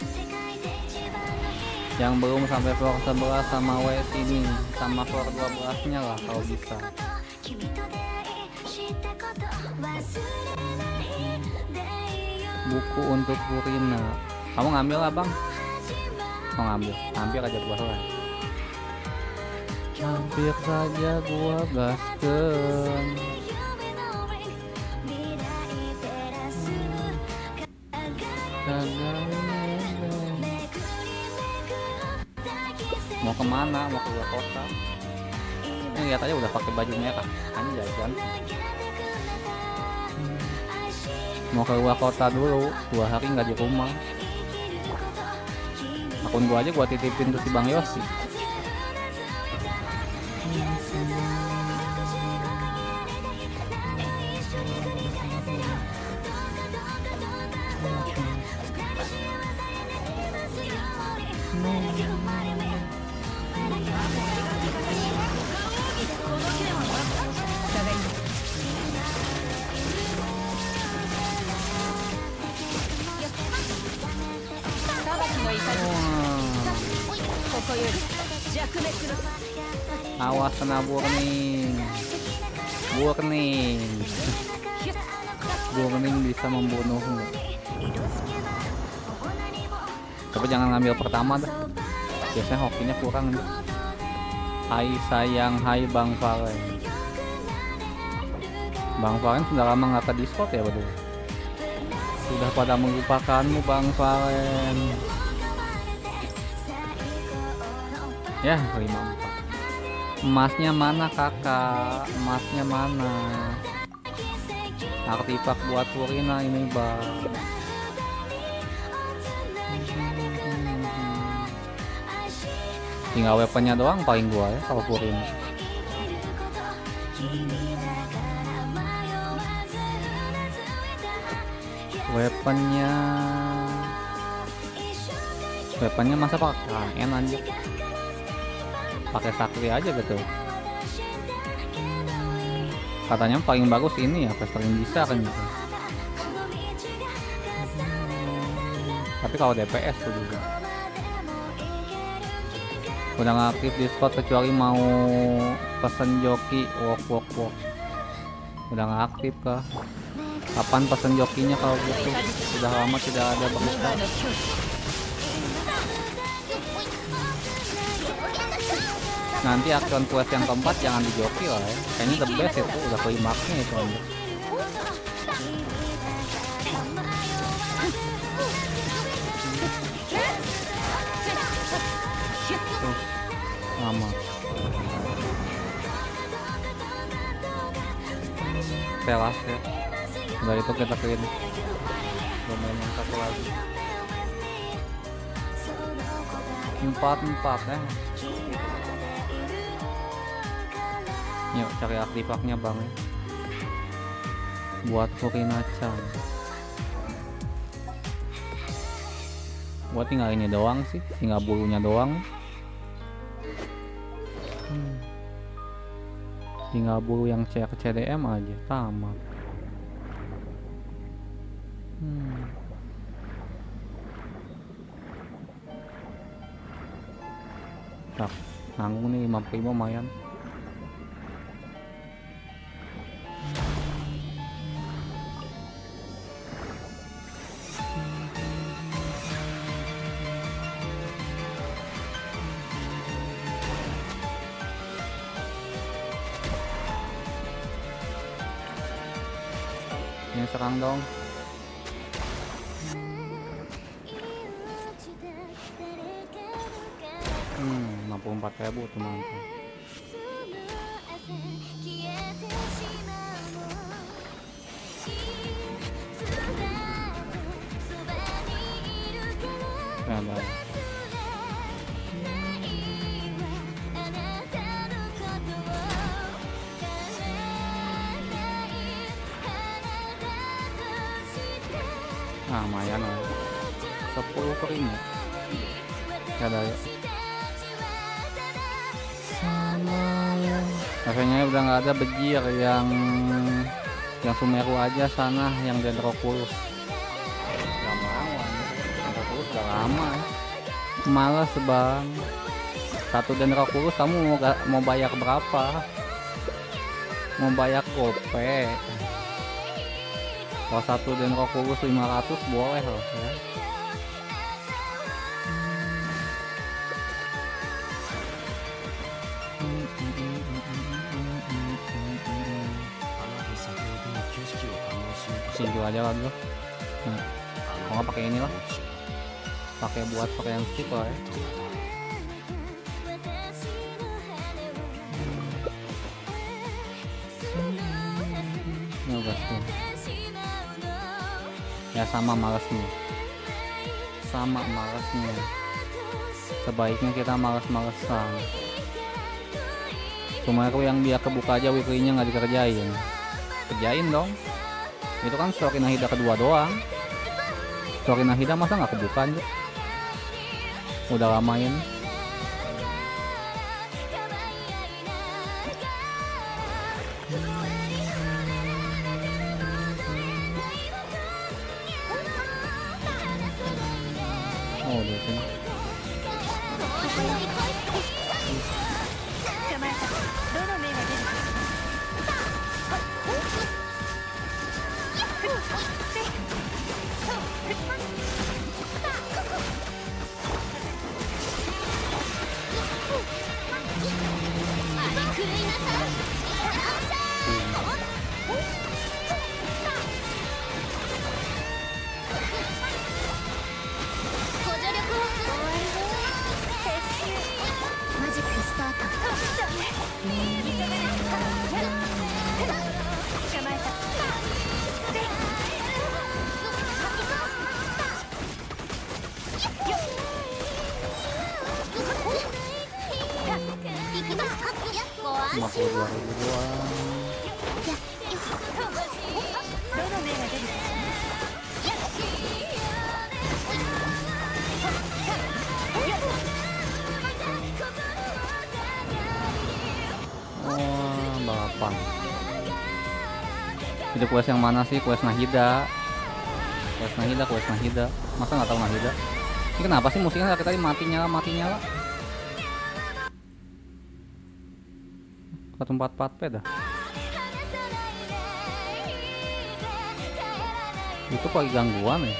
Speaker 11: Yang belum sampai floor 11 sama WS ini, sama floor 12 nya lah kalau bisa. Buku untuk Purina. Kamu ngambil lah bang? Mau ngambil? Hampir aja gua lah. Hampir saja gua gasken. Mau kemana? Mau keluar kota? Ini lihat aja udah pakai baju merah. Anjay kan? Mau keluar kota dulu. 2 hari nggak di rumah. Akun gua aja gua titipin ke si Bang Yosi. Awas kena burning. Burning bisa membunuhmu. Tapi jangan ngambil pertama dah. Biasanya hokinya kurang deh. Hai sayang, hai Bang Valen. Bang Valen sudah lama nggak ke Discord ya betul. Sudah pada melupakanmu Bang Valen. Ya 54. Emasnya mana kakak? Emasnya mana? Artifak buat Purina ini bang. Tinggal weaponnya doang paling gua ya kalau Purina. Weaponnya Weaponnya masa pakai KN anjir. Pakai sakri aja gitu. Katanya paling bagus ini ya, paling bisa kan gitu. Tapi kalau DPS tuh juga. Udah nggak aktif Discord kecuali mau pesen joki walk. Udah nggak aktif kah? Kapan pesen jokinya kalau gitu? Sudah lama tidak ada berita. Nanti akun quest yang keempat jangan di joki lah ya. Kayaknya the best itu udah klimaksnya itu aja. Terus lama. Telas ya. Dari itu kita clean. Domain yang satu lagi. 4 ya. Yuk cari artefaknya bang ya. Buat Kurinacan. Gua tinggal ini doang sih, tinggal bulunya doang. Tinggal bulu yang CDM aja, tamat. Tak, nanggung nih 5 PRIMO lumayan. Ini serang dong. $64.000 tuh mantap. Ada. Nah, lumayan lah. 10 PRIMO. Ada ya. Rasanya udah nggak ada bejir yang Sumeru aja sana yang Dendroculus. Gak mau, Dendroculus udah lama ya. Males bang. Satu Dendroculus kamu mau bayar berapa? Mau bayar kope. Kalau satu Dendroculus 500 boleh loh ya. Sinju aja lah bro. Nah, kalau nggak pakai inilah, pakai yang stick lah ya. Gas tuh. Ya sama malesnya. Sebaiknya kita males-malesan. Cuma aku yang dia kebuka aja weekly-nya nggak dikerjain. Kerjain dong. Itu kan story Nahida kedua doang. Story Nahida masa nggak kebuka aja? Udah lamain. Oh, di sini. gampang. Itu quest yang mana sih? Quest Nahida. Masa nggak tahu Nahida? Ini kenapa sih musiknya dari tadi mati nyala? Ke tempat dah. Itu lagi gangguan ya.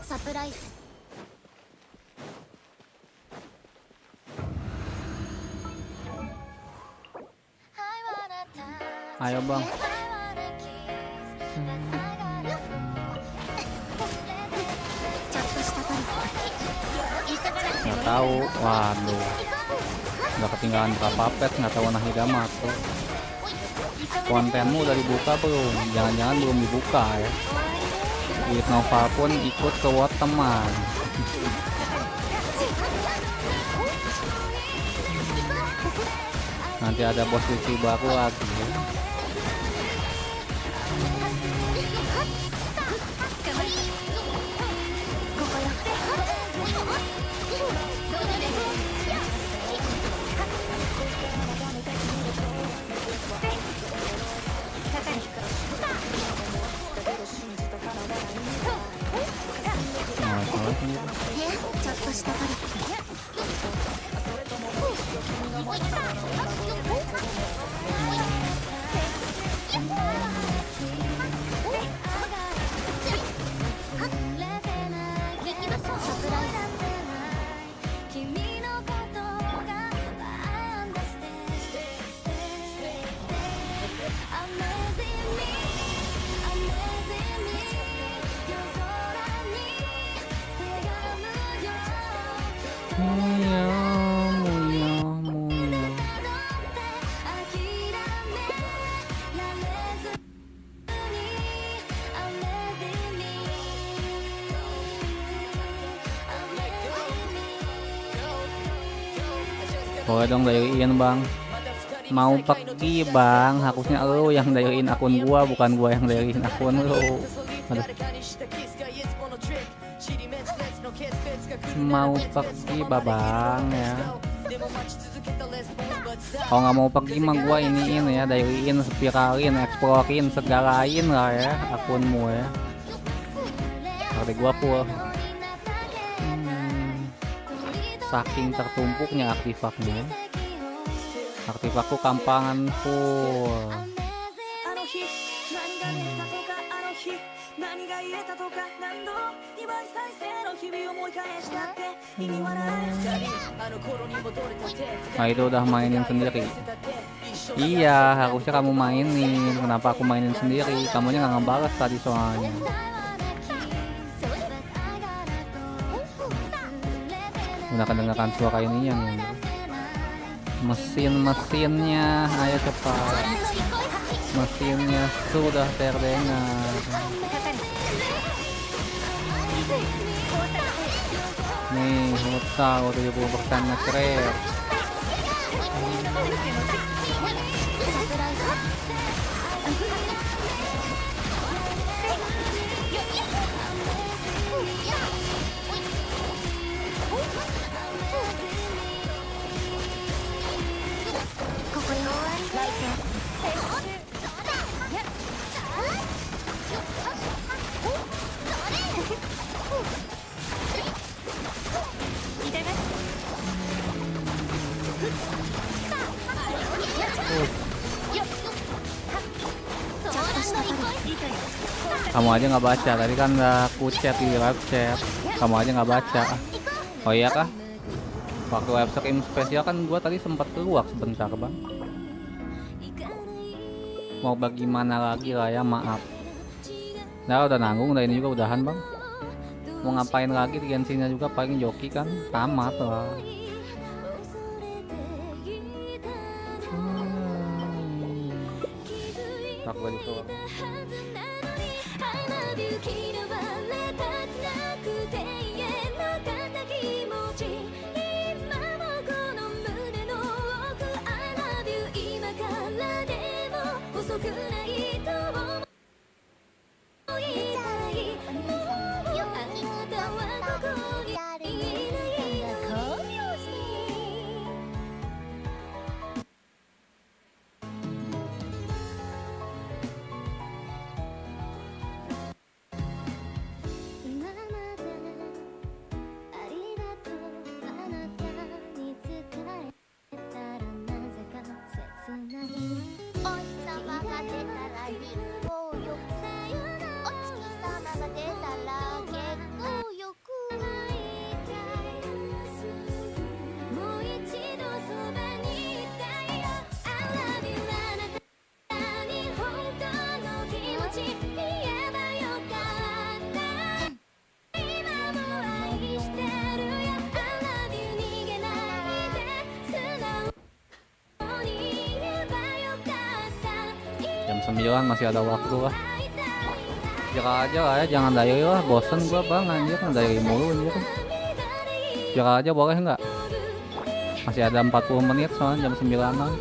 Speaker 12: Surprise.
Speaker 11: Ayo bang. Nggak tahu. Waduh. Udah ketinggalan papet, nggak tahu Nahida masuk. Kontenmu udah dibuka belum? Jangan-jangan belum dibuka ya. Nova pun ikut ke vote teman. Nanti ada bos Wiki baru lagi ya. Boleh dong dayuin bang. Mau pergi bang, harusnya lo yang dayuin akun gua, bukan gua yang dayuin akun lo. Aduh. Mau pergi babang ya. Kalau nggak mau pergi mah gua iniin ya, dayuin, spiralin, eksplorin, segalain lah ya akunmu ya. Berarti gua full. Saking tertumpuknya artefaknya. Artefakku kampangan full. Nah itu udah mainin sendiri. Iya harusnya kamu mainin. Kenapa aku mainin sendiri? Kamunya nggak ngebalas tadi soalnya. Udah kedengaran suara ini yang mesinnya, ayo cepat. Mesinnya sudah terdengar. Nih hutang 70% nge-trade. Kamu aja nggak baca, tadi kan aku chat di live chat, kamu aja nggak baca. Oh iya kah? Waktu live stream spesial kan gua tadi sempat keluar sebentar bang. Mau bagaimana lagi lah ya, maaf. Nah udah nanggung, udah ini juga udahan bang. Mau ngapain lagi di Genshinnya juga paling joki kan, tamat lah. Tak balik keluar. Jam 9 masih ada waktu lah. Istirahat aja lah ya, jangan diary lah, bosen gua bang anjir, diary mulu anjir. Istirahat aja boleh nggak? Masih ada 40 menit soalnya jam 9-an.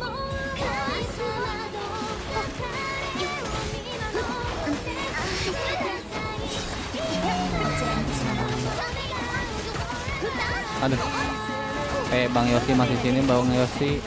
Speaker 11: Aduh, Bang Yosi masih sini, Bang Yosi.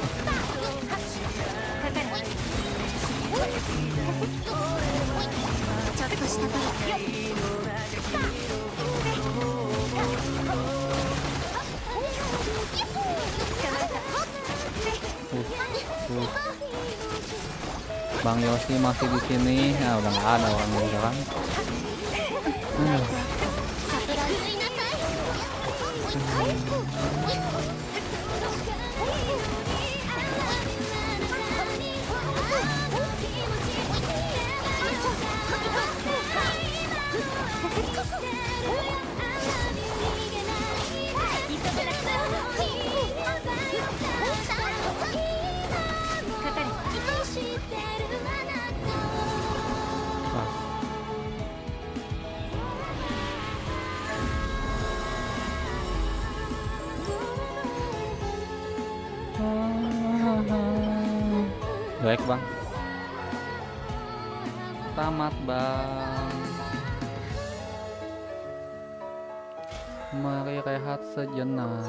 Speaker 11: Bang Yosi masih di sini. Ya udah nggak ada orang sekarang. Baik bang, tamat bang. Mari rehat sejenak.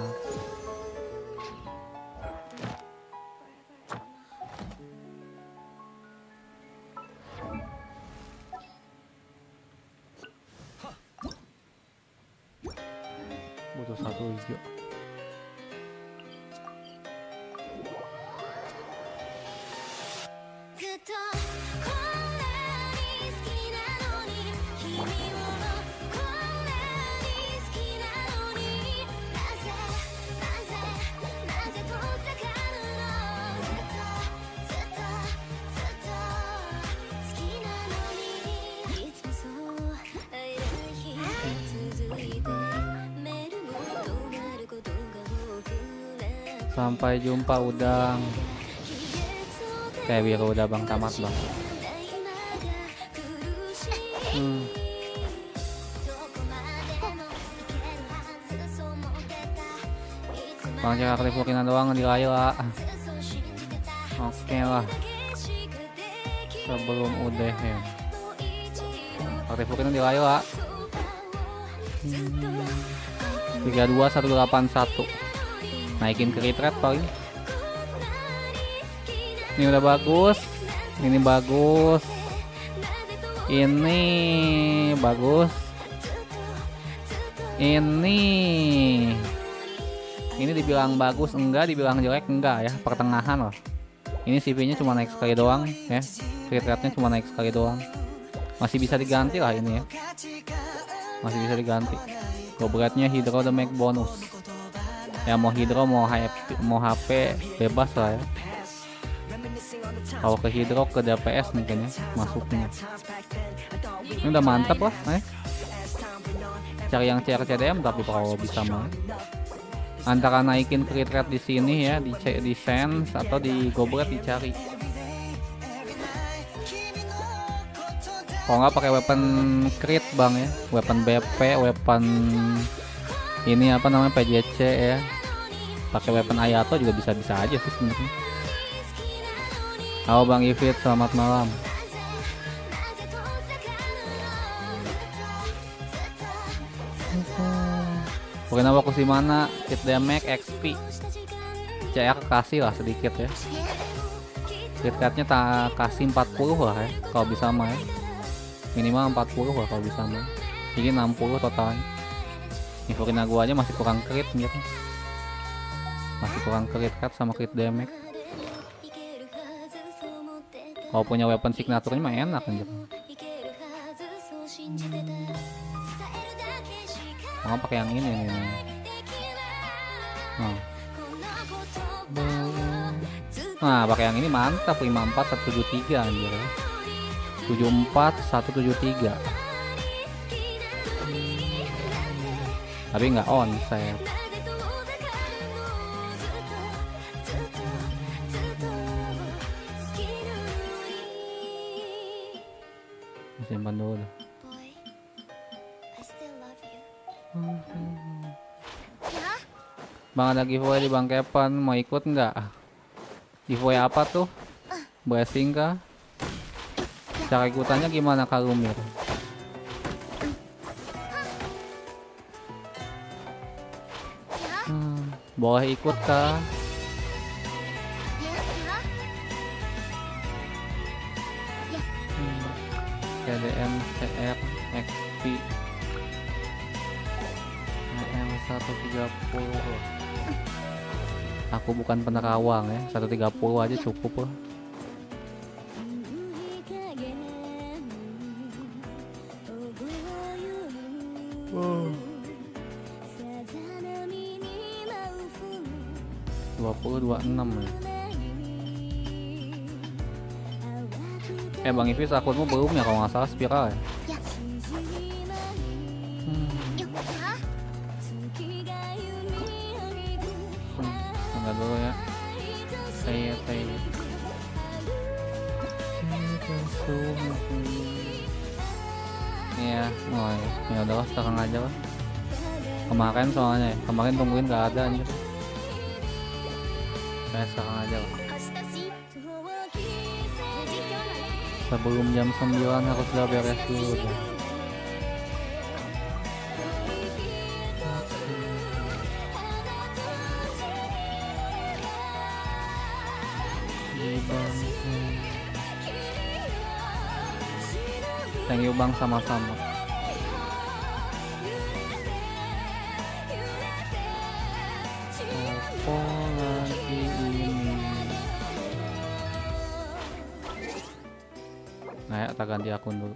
Speaker 11: Butuh satu hijau. Sampai jumpa udang. Kayak biar udah bang tamat bang. Bang cek aktif mungkin doang di layar. Oke lah. Sebelum udah ya. Aktif mungkin di layar. 32181. Naikin crit rate paling. Ini udah bagus. Ini bagus. Ini bagus. Ini dibilang bagus enggak, dibilang jelek enggak ya, pertengahan loh. Ini CV-nya cuma naik sekali doang ya. Crit rate-nya cuma naik sekali doang. Masih bisa diganti lah ini ya. Masih bisa diganti. Gobletnya hidro the make bonus. Ya mau hidro mau HP bebas lah ya. Kalau ke hidro ke DPS mungkin ya masuknya. Ini udah mantap lah Cari yang CR CDM tapi kalau bisa mah. Antara naikin crit rate di sini ya, di sense atau di goblet dicari. Kalau nggak pakai weapon crit bang ya, weapon BP, weapon ini apa namanya PJC ya, pakai weapon Ayato juga bisa aja sih sebenarnya. Halo bang Ivit, selamat malam. Pokoknya fokus di mana? Hit damage, XP. CR kasih lah sedikit ya. Hit rate-nya kasih 40 lah ya, kalau bisa mah ya. Minimal 40 lah kalau bisa mah. Ini 60 totalnya. Nih Furina gua aja masih kurang crit gitu. Masih kurang crit rate sama crit damage. Kalau punya weapon signature-nya mah enak anjir. Mau pakai yang ini nih. Nah, pakai yang ini mantap. 54 173 anjir. 74 173. Tapi nggak on set. Simpan dulu deh. Bang, ada giveaway di Bang Kepan, mau ikut nggak? Giveaway apa tuh? Blessing kah? Cara ikutannya gimana Kak Lumir? Boleh ikut kah? KDM CR XP AM 130. Aku bukan penerawang ya, 130 aja cukup lah. Wow. 2026 ya. Bang Ivis, akunmu belum ya kalau nggak salah spiral ya. Enggak dulu ya. Saya. Iya, ya udah sekarang aja lah. Kemarin soalnya, kemarin tungguin nggak ada anjir. Kayak sekarang aja lah. Sebelum jam 9 harus udah beres dulu deh. Thank you Bang, sama-sama. Apa lagi ini? Nah ya, tak ganti akun dulu.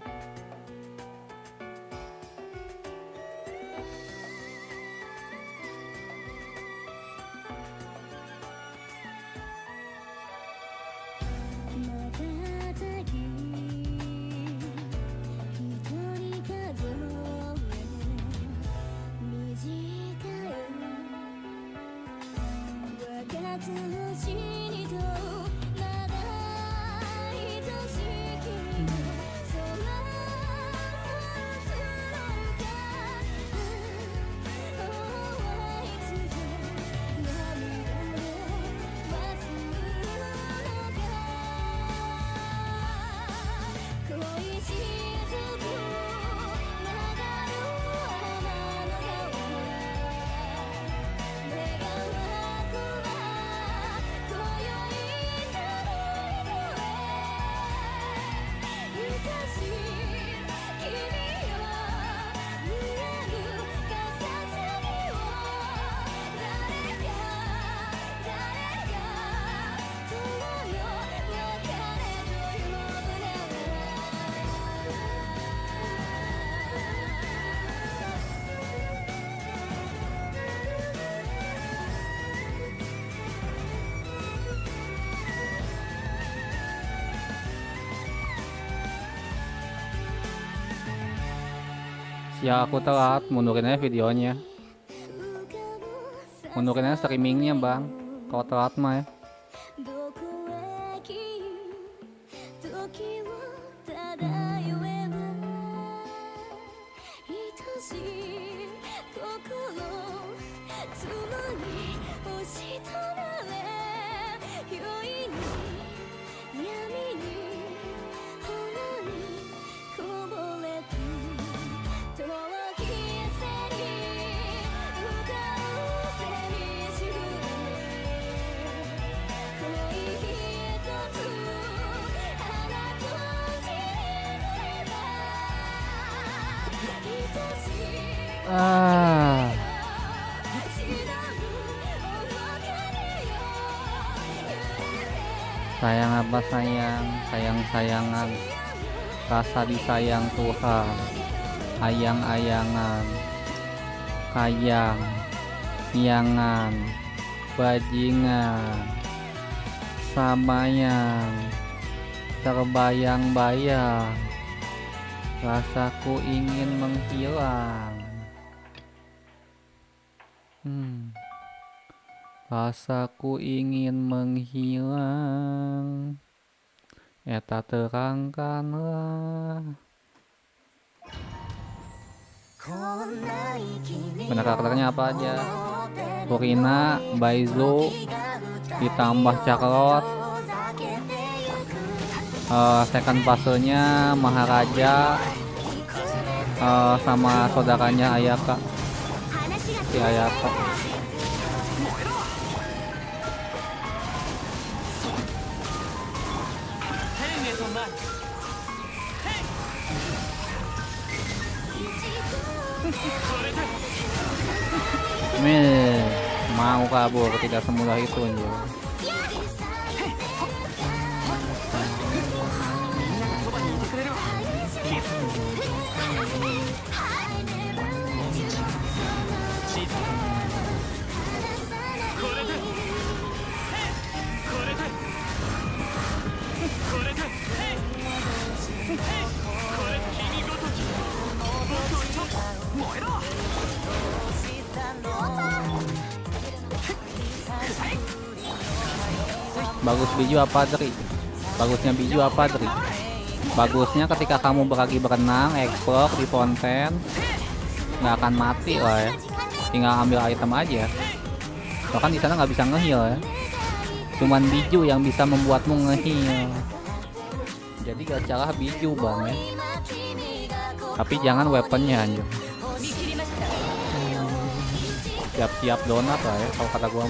Speaker 11: Ya aku telat, mundurin aja videonya. Mundurin aja streamingnya Bang, kalau telat mah ya. Sayang apa sayang, sayang-sayangan, rasa disayang Tuhan, ayang-ayangan, kayang, iangan, bajingan, sabayang, terbayang-bayang, rasaku ingin menghilang. Rasaku ingin menghilang. Eta terangkanlah. Bener karakternya apa aja? Furina, Baizu, ditambah Cakrot. Second fase-nya Maharaja, sama saudaranya Ayaka, si Ayaka. Mau kabur tidak semudah itu anjir. Bagus biju apa Dri? Bagusnya biju apa Dri? Bagusnya ketika kamu lagi berenang, explore di fonten, nggak akan mati lah ya. Tinggal ambil item aja. Bahkan di sana nggak bisa nge-heal ya. Cuman biju yang bisa membuatmu nge-heal. Jadi gacalah biju bang ya. Tapi jangan weaponnya anjir. Siap-siap donat lah ya kalau kata gua.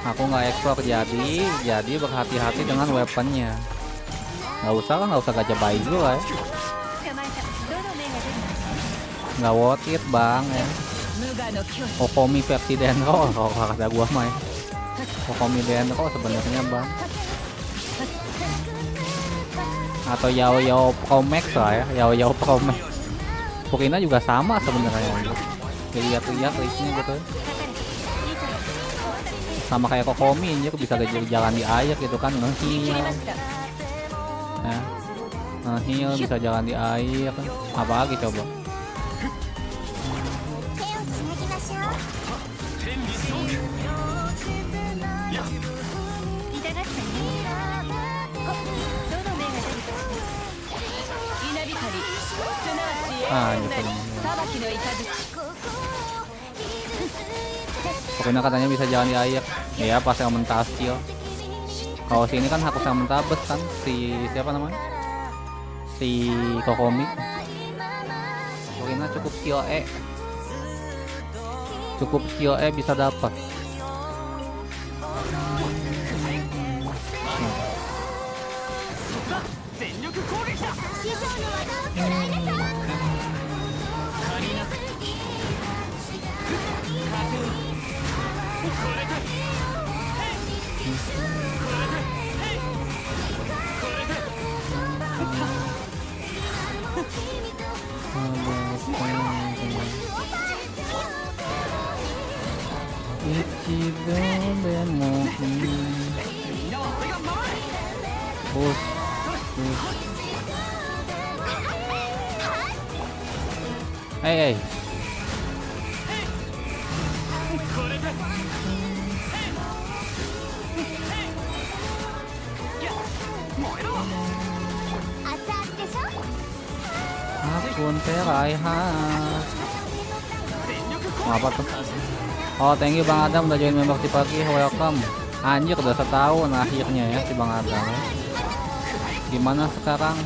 Speaker 11: Aku nggak explore jadi berhati-hati dengan weaponnya. Nggak usah gajah bayi dulu lah ya. Nggak worth it bang ya. Okomi versi Denro kalau kata gua mah ya. Okomi Denro sebenarnya bang. Atau Yao Pro Max lah ya, Yao Pro Max. Furina juga sama sebenarnya. Lihat-lihat listnya gitu. Sama kayak Kokomi aja bisa jalan di air gitu kan, nge-heal. Ya. Nge-heal bisa jalan di air. Apa lagi coba? Pokoknya katanya bisa jalan di air. Ya pas yang mentah skill. Kalau sini kan harus yang mentah bes kan. Si siapa namanya? Si Kokomi. Pokoknya cukup skill E. Cukup skill E bisa dapat. Hey. Akun teraihat. Apa tuh? Oh, thank you Bang Adam udah join member di pagi. Welcome. Anjir udah setahun akhirnya ya si Bang Adam. Gimana sekarang?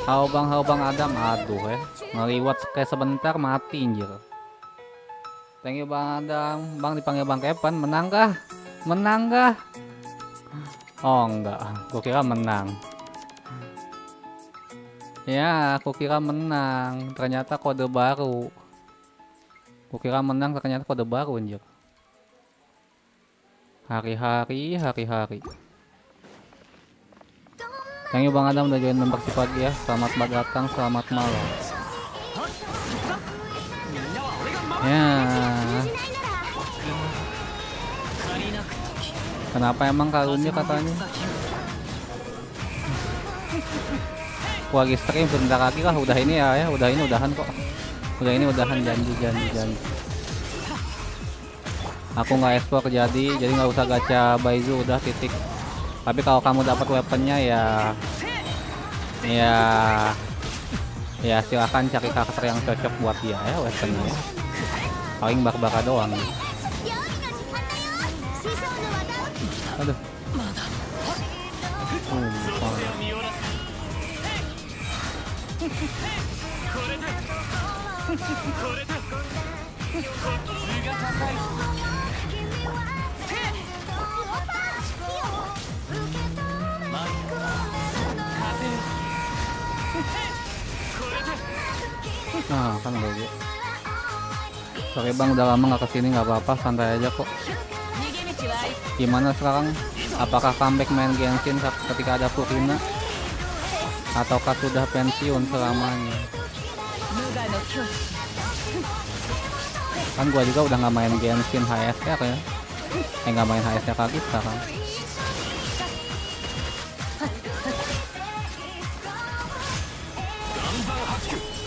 Speaker 11: Hau bang Adam, aduh ya. Ngeliwat kayak sebentar mati anjir. Thank you Bang Adam. Bang dipanggil Bang Kepan, menang kah? Menang kah? Oh enggak, aku kira menang. Ya, aku kira menang. Ternyata kode baru. Aku kira menang, ternyata kode baru anjir. Hari-hari. Thank you Bang Adam udah join membership pagi ya. Selamat datang, selamat malam. Ya. Kenapa emang kalunnya katanya? Aku lagi stream sebentar lagi lah, udah ini ya, udahan kok. Udahan janji. Aku nggak ekspor jadi nggak usah gacha baizu, udah titik. Tapi kalau kamu dapat weaponnya ya silahkan cari karakter yang cocok buat dia ya weaponnya. Paling bak-baka doang. Aduh. Nah kan logo. Oke bang, udah lama nggak kesini, nggak apa-apa, santai aja kok. Gimana sekarang? Apakah comeback main Genshin ketika ada Furina? Ataukah sudah pensiun selamanya? Kan gua juga udah nggak main Genshin HSR ya. Nggak main HSR lagi sekarang.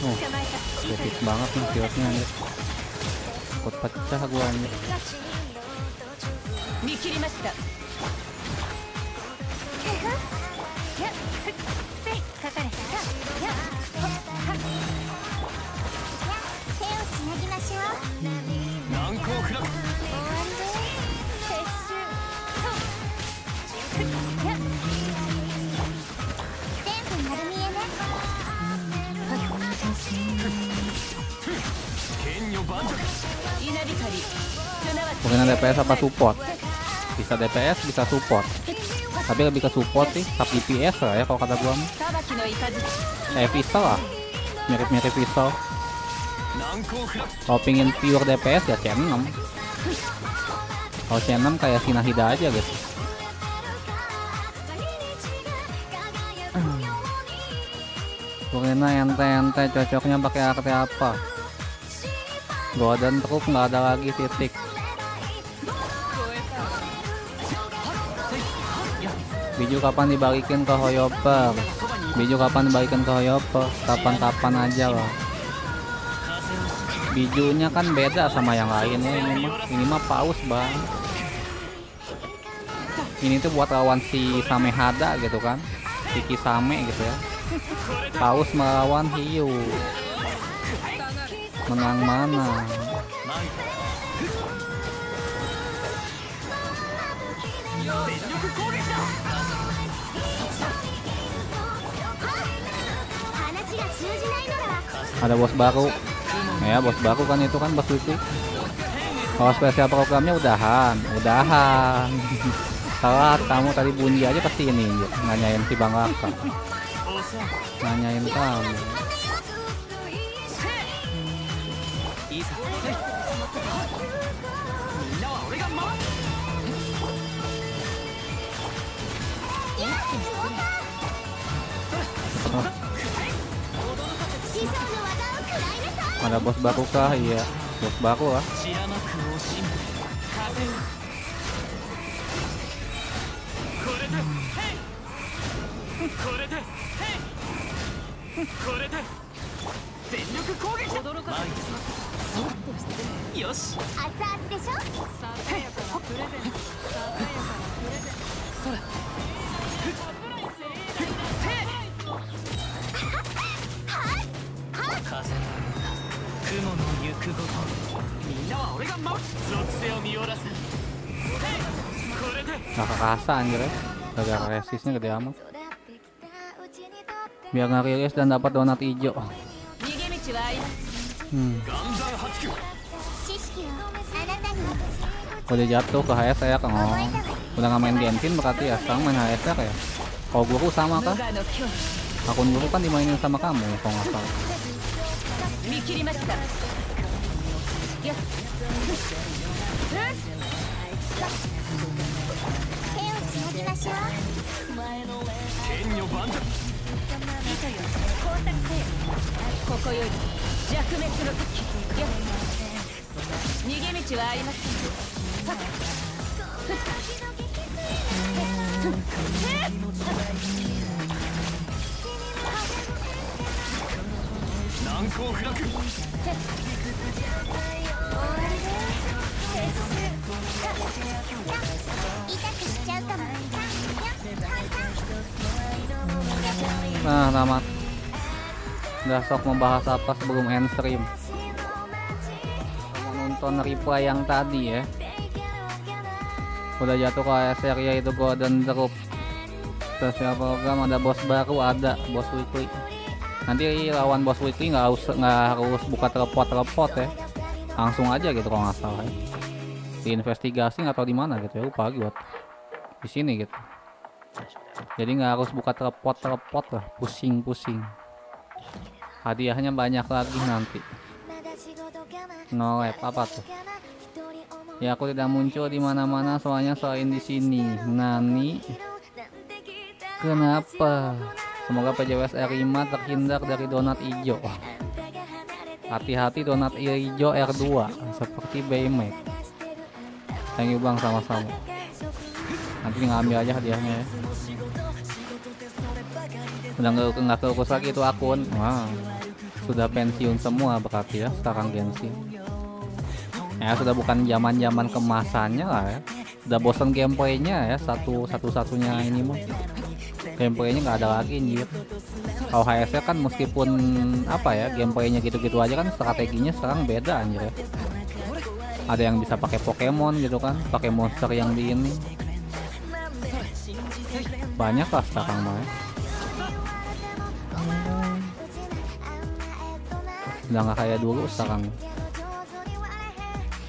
Speaker 11: Oh, epic banget nih shieldnya anjir. Takut pecah gua anjir. Mungkin DPS apa support? Bisa DPS, bisa support. Tapi lebih ke support sih, sub DPS lah ya kalau kata gua mah. Pistol lah, mirip-mirip pistol. Kalau pingin pure DPS ya C6. Kalau C6 kayak Sinahida aja gitu. Purina ente cocoknya pakai arti apa? Golden truk nggak ada lagi titik. Biju kapan dibalikin ke Hoyoper? Biju kapan dibalikin ke Hoyoper? Kapan-kapan aja lah. Bijunya kan beda sama yang lainnya, ini mah paus bang. Ini tuh buat lawan si Samehada gitu kan, si Kisame gitu ya. Paus melawan hiu, menang mana? Ada bos baru. Ya bos baru kan itu kan bos weekly. Kalau spesial programnya udahan. Telat kamu tadi bunyi aja pasti ini nanyain si Bang Raka. Nanyain kamu. Ada bos baru kah? Iya, bos baru lah. Gak kekasa anjir ya. Gara resistnya gede amat. Biar ngerilis dan dapat donat hijau. Udah jatuh ke HS ya Kang. Udah nggak main Genshin berarti ya. Sekarang main HS ya kayak. Kalau guru sama kah? Akun guru kan dimainin sama kamu kalau nggak salah. Nah, tamat. Udah sok membahas apa sebelum end stream? Nonton replay yang tadi ya. Udah jatuh ke seri itu Golden Drop. Terus ya program ada bos baru, ada bos weekly. Nanti lawan bos weekly nggak harus buka teleport ya. Langsung aja gitu kalau nggak salah ya. Diinvestigasi atau di mana gitu ya, lupa buat di sini gitu. Jadi nggak harus buka teleport lah, pusing. Hadiahnya banyak lagi nanti. No lab apa tuh? Ya aku tidak muncul di mana-mana soalnya selain di sini. Nani? Kenapa? Semoga PJWS R5 terhindar dari donat hijau. Hati-hati donat hijau R2 seperti Baymax. Thank you bang, sama-sama. Nanti ngambil aja hadiahnya ya. Udah nggak keurus lagi itu akun. Wah, sudah pensiun semua berarti ya sekarang Genshin. Ya sudah bukan zaman kemasannya lah ya. Udah bosan gameplaynya ya, satu-satunya ini mah. Gameplaynya nggak ada lagi anjir. Kalau HS kan meskipun apa ya, gameplaynya gitu-gitu aja kan, strateginya sekarang beda anjir ya. Ada yang bisa pakai Pokemon gitu kan, pakai monster yang di ini. Banyak lah sekarang mah ya. Udah nggak kayak dulu sekarang.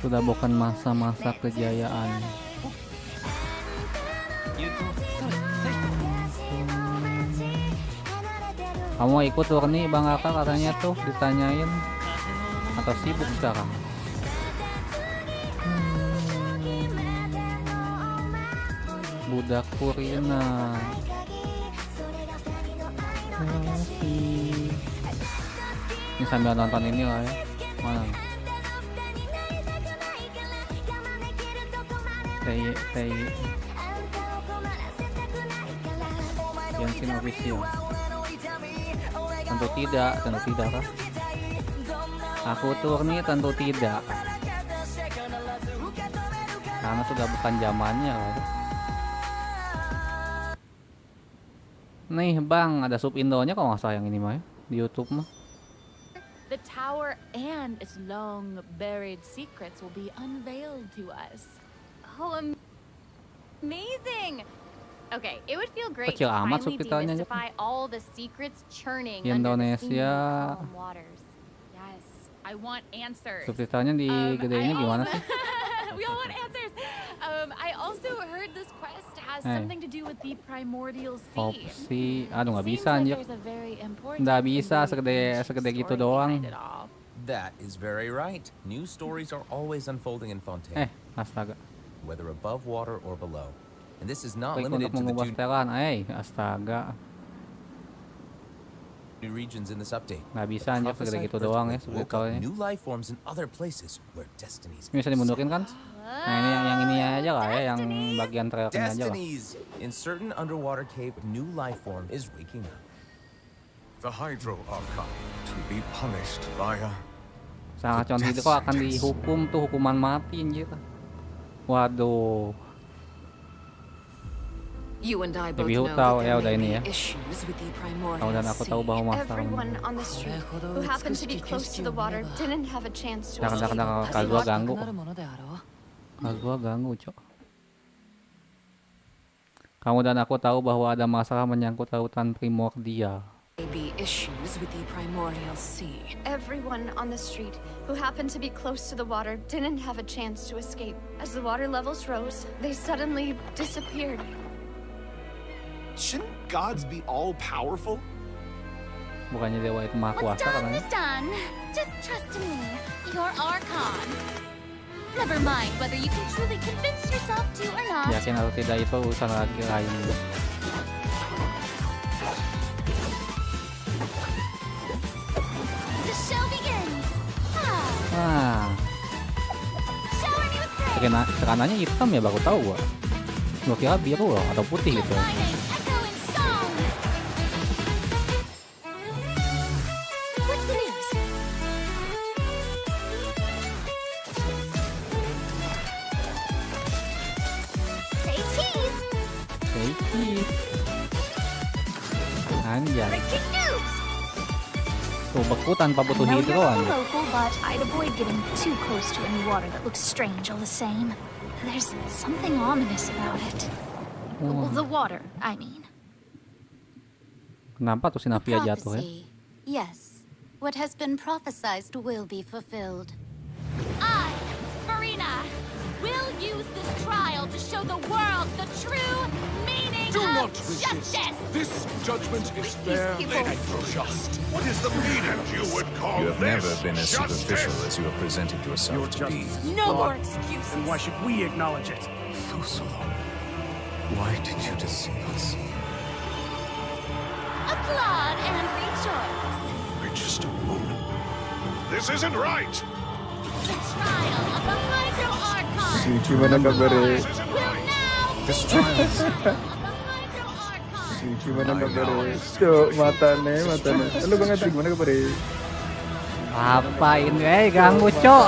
Speaker 11: Sudah bukan masa-masa kejayaan. Kamu ikut turni Bang Aka katanya tuh, ditanyain. Atau sibuk sekarang? Budak Purina. Ini sambil nonton ini lah ya. Mana? TY Genshin official. Tentu tidak kan? Aku turni tentu tidak. Karena sudah bukan zamannya kan? Nih bang, ada sub Indonya kalau nggak salah yang ini mah ya, di YouTube mah.
Speaker 10: The tower and its long buried secrets will be unveiled to us. Oh, amazing! Okay, it would feel great to finally demystify all the secrets churning under the calm waters. Yes, I want answers.
Speaker 11: Subtitlenya digedeinnya gimana sih?
Speaker 10: We all want answers. I also heard this quest has something to do with the primordial sea.
Speaker 11: Opsi, aduh nggak bisa anjir. Nggak bisa segede gitu doang.
Speaker 13: That is very right. New stories are always unfolding in Fontaine.
Speaker 11: Astaga.
Speaker 13: Whether above water or below. And this is not
Speaker 11: Klik
Speaker 13: limited
Speaker 11: untuk
Speaker 13: to the
Speaker 11: mengubah setelan. Astaga.
Speaker 13: new regions in this update.
Speaker 11: Nggak bisa anjir segede gitu doang ya subtitlenya.
Speaker 13: New life forms in other places where destinies.
Speaker 11: Bisa dimundurin kan? Nah ini yang ini aja lah ya, yang bagian trailernya aja lah.
Speaker 13: In certain underwater cave, new life form is waking up.
Speaker 3: The Hydro are come to be punished via.
Speaker 11: Sangat contoh itu kok akan dihukum tuh, hukuman mati anjir. Waduh. Lebih tahu ya udah ini ya. Tahu dan aku tahu bahwa masalah. Jangan Kazua ganggu. Kazua ganggu, cok. Kamu dan aku tahu bahwa ada masalah menyangkut lautan primordial.
Speaker 4: be issues with the primordial sea.
Speaker 14: Everyone on the street who happened to be close to the water didn't have a chance to escape. As the water levels rose, they suddenly disappeared.
Speaker 6: Shouldn't gods be all powerful?
Speaker 11: Bukannya dewa itu maha
Speaker 1: What's
Speaker 11: kuasa
Speaker 1: done
Speaker 11: katanya.
Speaker 1: is done. Just trust me. You're Archon. Never mind whether you can truly convince yourself to or not.
Speaker 11: Yakin atau tidak itu urusan lagi lain.
Speaker 1: The show begins.
Speaker 11: Nah,
Speaker 1: Shower me with praise.
Speaker 11: celananya hitam ya, baru tahu gua. Gua kira biru loh, atau putih gitu.
Speaker 1: My name's Echo in song. What's the news? Say cheese.
Speaker 11: Anjay,
Speaker 1: Breaking news.
Speaker 11: tuh beku tanpa butuh
Speaker 7: I know
Speaker 11: hidro
Speaker 7: you're
Speaker 11: anjay.
Speaker 7: local, but I'd avoid getting too close to any water that looks strange all the same. There's something ominous about it. Well, the water, I mean.
Speaker 11: Kenapa tuh si Navia jatuh ya?
Speaker 8: Prophecy. Yes. What has been prophesied will be fulfilled.
Speaker 1: I, Farina, will use this trial to show the world the true meaning
Speaker 9: Do
Speaker 1: of
Speaker 9: not resist.
Speaker 1: justice.
Speaker 9: This judgment is fair and just. What is the meaning you would call
Speaker 15: You have
Speaker 9: this?
Speaker 15: never been as
Speaker 9: Justice?
Speaker 15: superficial as you have presented yourself to be.
Speaker 14: No more excuses.
Speaker 6: And why should we acknowledge it?
Speaker 3: Fusalo, why did you deceive us?
Speaker 1: Applaud and rejoice.
Speaker 3: We're just a moment.
Speaker 9: This isn't right.
Speaker 1: The trial of the Hydro Archon
Speaker 16: Gimana kabarnya?
Speaker 1: will now
Speaker 3: This trial is
Speaker 16: Gimana kabarnya? Cok, matane. Halo Bang Adri, gimana kabarnya?
Speaker 11: Apa ini? Ganggu cok,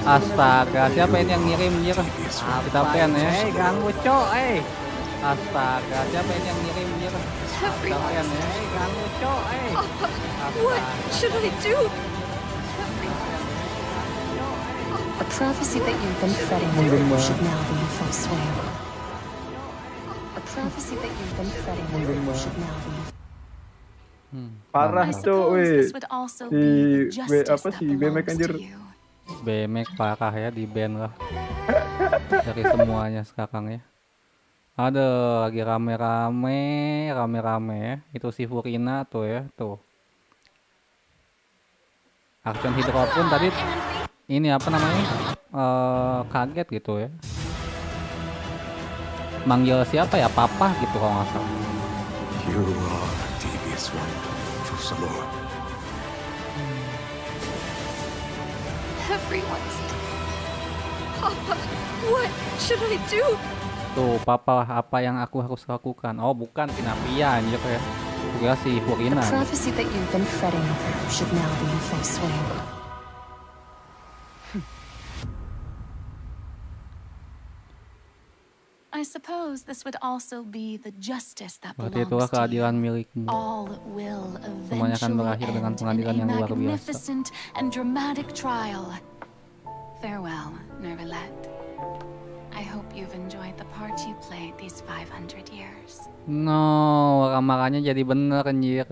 Speaker 11: Astaga, siapa ini yang ngirim anjir? Kita pen ya. Ganggu cok, Astaga, siapa ini yang ngirim anjir? Kita pen ya. Ganggu cok,
Speaker 14: What should I do?
Speaker 4: A prophecy that you've been fretting
Speaker 16: Menggema.
Speaker 4: should now be in full swing. A prophecy that you've been fretting
Speaker 16: Menggema.
Speaker 4: should now be.
Speaker 16: Parah cok, weh. Apa sih? BMX anjir.
Speaker 11: BMX parah ya, di band lah. Dari semuanya sekarang ya. Ada lagi rame-rame ya. Itu si Furina tuh ya, tuh. Action Hydro pun tadi ini apa namanya? Kaget gitu ya. Manggil siapa ya? Papa gitu kalau nggak salah.
Speaker 3: You are a devious one, Fusalo.
Speaker 14: Everyone's. Papa, what should I do?
Speaker 11: Tuh, Papa, apa yang aku harus lakukan? Oh, bukan si Navia anjir ya. Kira si Furina.
Speaker 4: A prophecy that you've been fretting should now be in full swing.
Speaker 10: I suppose this would also be the justice that
Speaker 11: Berarti itulah
Speaker 10: belongs to
Speaker 11: keadilan
Speaker 10: you.
Speaker 11: milikmu.
Speaker 10: All will
Speaker 11: Semuanya akan
Speaker 10: eventually
Speaker 11: berakhir dengan
Speaker 10: end
Speaker 11: pengadilan
Speaker 10: in
Speaker 11: yang
Speaker 10: a
Speaker 11: luar biasa.
Speaker 10: magnificent and dramatic trial. Farewell, Nervalette. I hope you've enjoyed the part you played these 500 years.
Speaker 11: No, ramalannya jadi bener anjir.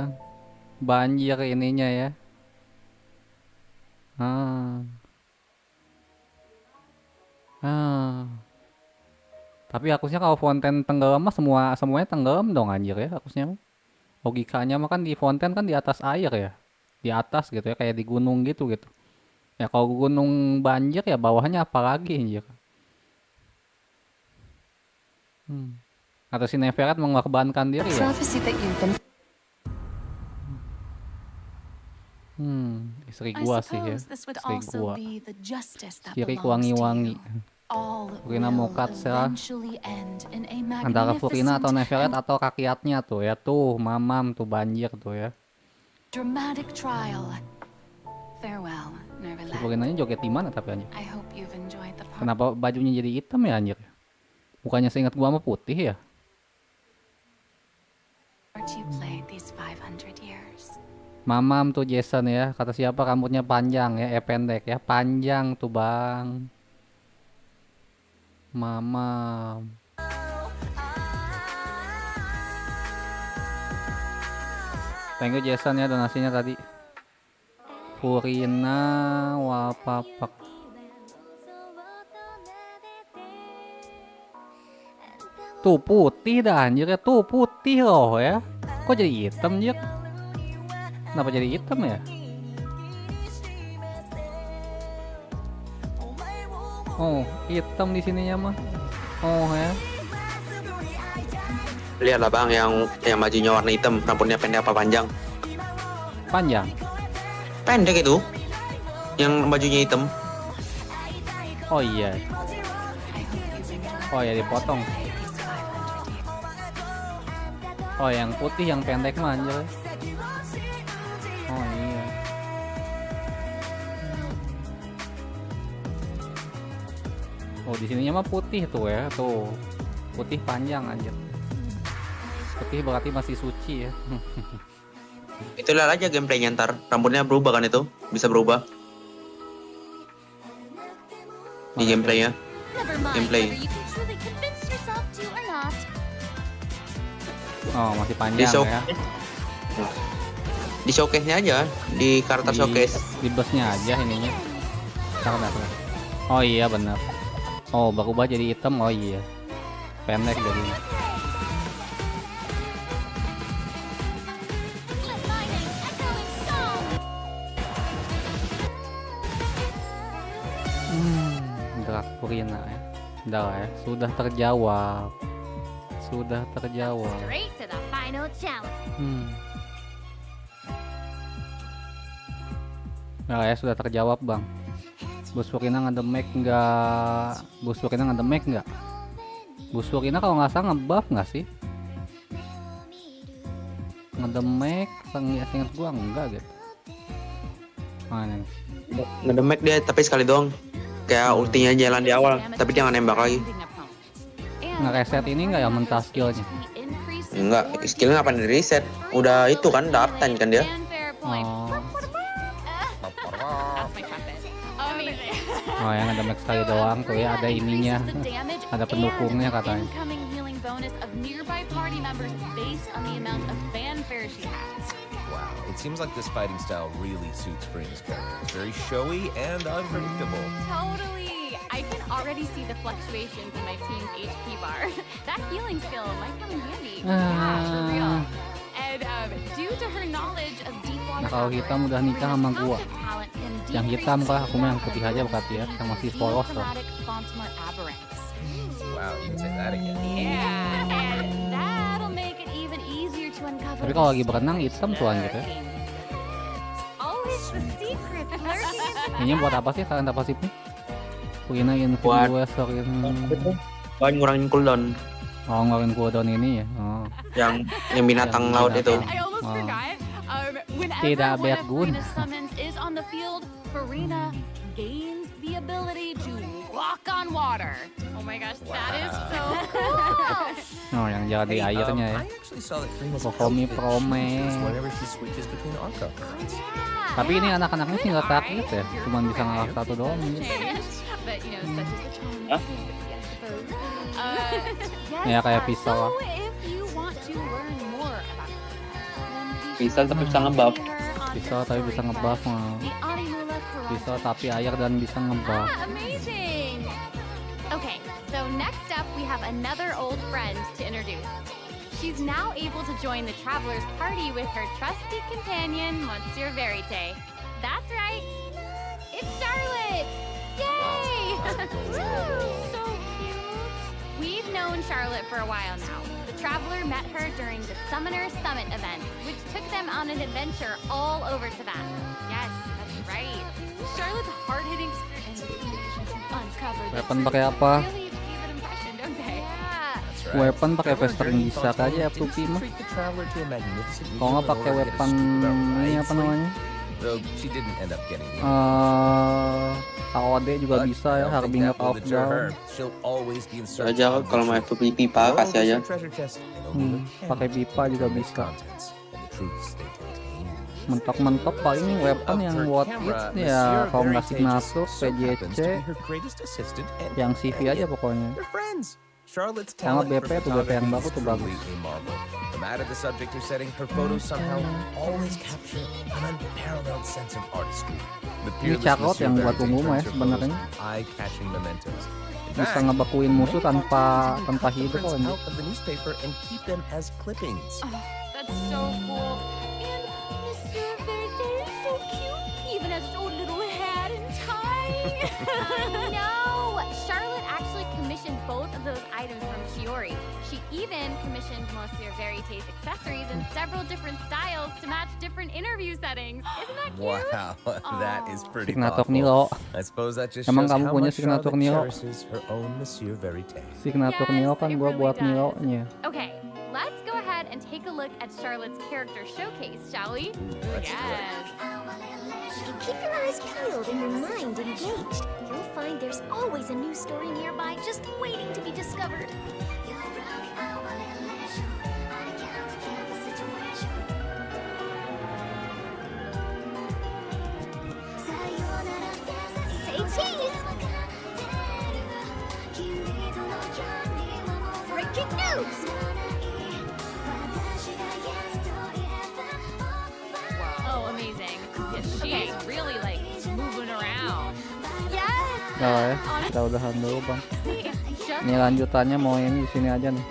Speaker 11: Banjir ininya ya. Tapi harusnya kalau fonten tenggelam mah semuanya tenggelam dong anjir ya harusnya. Logikanya mah kan di fonten kan di atas air ya. Di atas gitu ya, kayak di gunung gitu. Ya kalau gunung banjir ya bawahnya apa lagi anjir. Atau si Neferat mengorbankan diri ya. Istri gua sih ya. Istri gua. Kiri wangi-wangi. Furina mau katsa antara Furina atau Neferat atau rakyatnya tuh ya. Tuh mamam tuh banjir tuh ya.
Speaker 10: Dramatic trial. Farewell,
Speaker 11: Si
Speaker 10: Nervalette.
Speaker 11: Furinanya joget di mana tapi anjir?
Speaker 10: I hope you've enjoyed the part.
Speaker 11: Kenapa bajunya jadi hitam ya anjir? Bukannya seingat gua mah putih ya?
Speaker 10: You played these 500 years.
Speaker 11: Mamam tuh Jason ya. Kata siapa rambutnya panjang ya, pendek ya. Panjang tuh bang. Mamam. Thank you Jason ya donasinya tadi. Furina Wapapak. Tuh putih dah anjir ya, tuh putih loh ya. Kok jadi hitam anjir? Kenapa jadi hitam ya? Oh, hitam di sininya mah. Oh ya.
Speaker 17: Lihatlah bang, yang bajunya warna hitam, rambutnya pendek apa panjang?
Speaker 11: Panjang.
Speaker 17: Pendek itu, yang bajunya hitam.
Speaker 11: Oh iya. Oh ya dipotong. Oh yang putih yang pendek mah anjir. Oh iya. Oh di sininya mah putih tuh ya, tuh. Putih panjang anjir. Putih berarti masih suci ya.
Speaker 17: Itulah aja gameplaynya ntar, rambutnya berubah kan itu, bisa berubah. Di gameplaynya. Gameplay.
Speaker 11: Oh masih panjang ya.
Speaker 17: Di showcase-nya aja, di karakter showcase.
Speaker 11: Di busnya aja ininya. Salah. Oh iya benar. Oh berubah jadi hitam, oh iya. Pendek jadinya. Purina ya. Udah lah ya, sudah terjawab. Sudah terjawab. Nah ya sudah terjawab bang. Bus Purina ngedemek nggak? Bus Purina ngedemek nggak? Bus Purina kalau nggak salah ngebuff nggak sih? Ngedemek, seingat gua enggak gitu. Mana?
Speaker 17: Ngedemek dia tapi sekali doang. Kayak ultinya jalan di awal, tapi dia nggak nembak lagi.
Speaker 11: Ngereset ini nggak ya mentah skillnya?
Speaker 17: Enggak, skillnya ngapain di reset? Udah itu kan, udah uptime kan dia.
Speaker 11: Oh yang ada max sekali doang tuh ya, ada ininya, ada pendukungnya katanya.
Speaker 2: Wow, it seems like this fighting style really suits Furina's character. It's very showy and unpredictable.
Speaker 5: Totally! I can already see the fluctuations in my team's HP bar. That healing skill might come in handy. Yeah, for real. And due to her knowledge of deep water,
Speaker 11: nah kalau hitam udah nikah sama gua. Yang hitam kah, aku mah yang putih aja berarti ya, yang masih polos loh.
Speaker 2: Wow, you can say that again.
Speaker 5: Yeah, and that'll make it even easier to uncover.
Speaker 11: Tapi kalau lagi berenang hitam tuh anjir ya. Ini buat apa sih talenta pasifnya? Purina influencer
Speaker 17: buat ngurangin cooldown.
Speaker 11: Oh ngurangin cooldown ini ya. Oh.
Speaker 17: Yang binatang laut itu.
Speaker 11: Oh. Tidak berguna.
Speaker 5: Furina gains the ability to walk on water. Oh my gosh, that is so cool.
Speaker 11: Oh, yang jalan di airnya ya. Kokomi prome. Tapi ini anak-anaknya sih nggak takut ya, cuma bisa ngelak satu doang.
Speaker 17: Hah?
Speaker 11: Ya kayak pisau.
Speaker 17: Pisau tapi bisa ngebuff.
Speaker 11: Pisau tapi bisa ngebuff. Pisau tapi air dan bisa ngebuff.
Speaker 5: Amazing. Okay, so next up we have another old friend to introduce. She's now able to join the traveler's party with her trusty companion, Monsieur Verite. That's right, it's Charlotte! Yay! So cute! We've known Charlotte for a while now. The traveler met her during the Summoner Summit event, which took them on an adventure all over Tibet. Yes, that's right. Charlotte's hard-hitting spirit and determination to uncover the
Speaker 11: Weapon pakai apa?
Speaker 5: really gave an impression, don't they?
Speaker 11: Weapon pakai Vestering bisa aja ya tuh mah. Kalau nggak pakai weapon ini apa namanya? Kode juga bisa ya, Harbinger of Down.
Speaker 17: Aja kalau mau pipa kasih aja.
Speaker 11: Pakai pipa juga bisa. Mentok-mentok paling weapon yang worth it ya kalau nggak signature, PJC, yang CV aja pokoknya. Sama BP tuh BP yang bagus tuh bagus.
Speaker 2: No matter the subject or setting, her photos somehow always capture an unparalleled sense of artistry. The
Speaker 11: Ini cakot yang buat ungu mah ya sebenarnya.
Speaker 2: Eye-catching mementos.
Speaker 11: Bisa ngebakuin musuh tanpa hidup kok.
Speaker 2: Out of the newspaper and keep them as clippings.
Speaker 10: Oh, that's so cool. And Mr. Verde is so cute. He even has his own little hat and tie.
Speaker 5: No! Charlotte actually commissioned both of those items from Shiori. She even commissioned Monsieur Verité's accessories in several different styles to match different interview settings. Isn't that cute?
Speaker 2: Wow, that is pretty
Speaker 11: Signature
Speaker 2: thoughtful.
Speaker 11: Nilo.
Speaker 2: I suppose that just
Speaker 11: Emang
Speaker 2: shows
Speaker 11: kamu
Speaker 2: how
Speaker 11: punya
Speaker 2: much
Speaker 11: signature
Speaker 2: Charlotte
Speaker 11: Nilo?
Speaker 2: cherishes her own Monsieur Verité.
Speaker 11: Signature Nilo kan gua buat Nilo-nya.
Speaker 5: Okay, let's go ahead and take a look at Charlotte's character showcase, shall we?
Speaker 10: Yes.
Speaker 12: Keep your eyes peeled and your mind engaged. You'll find there's always a new story nearby just waiting to be discovered. Say cheese! Breaking news!
Speaker 10: Oh, amazing. Yeah, she's really like moving around.
Speaker 5: Yes!
Speaker 11: Nah ya, kita udahan dulu bang.
Speaker 5: Just
Speaker 11: Ini lanjutannya mau ini di sini aja nih.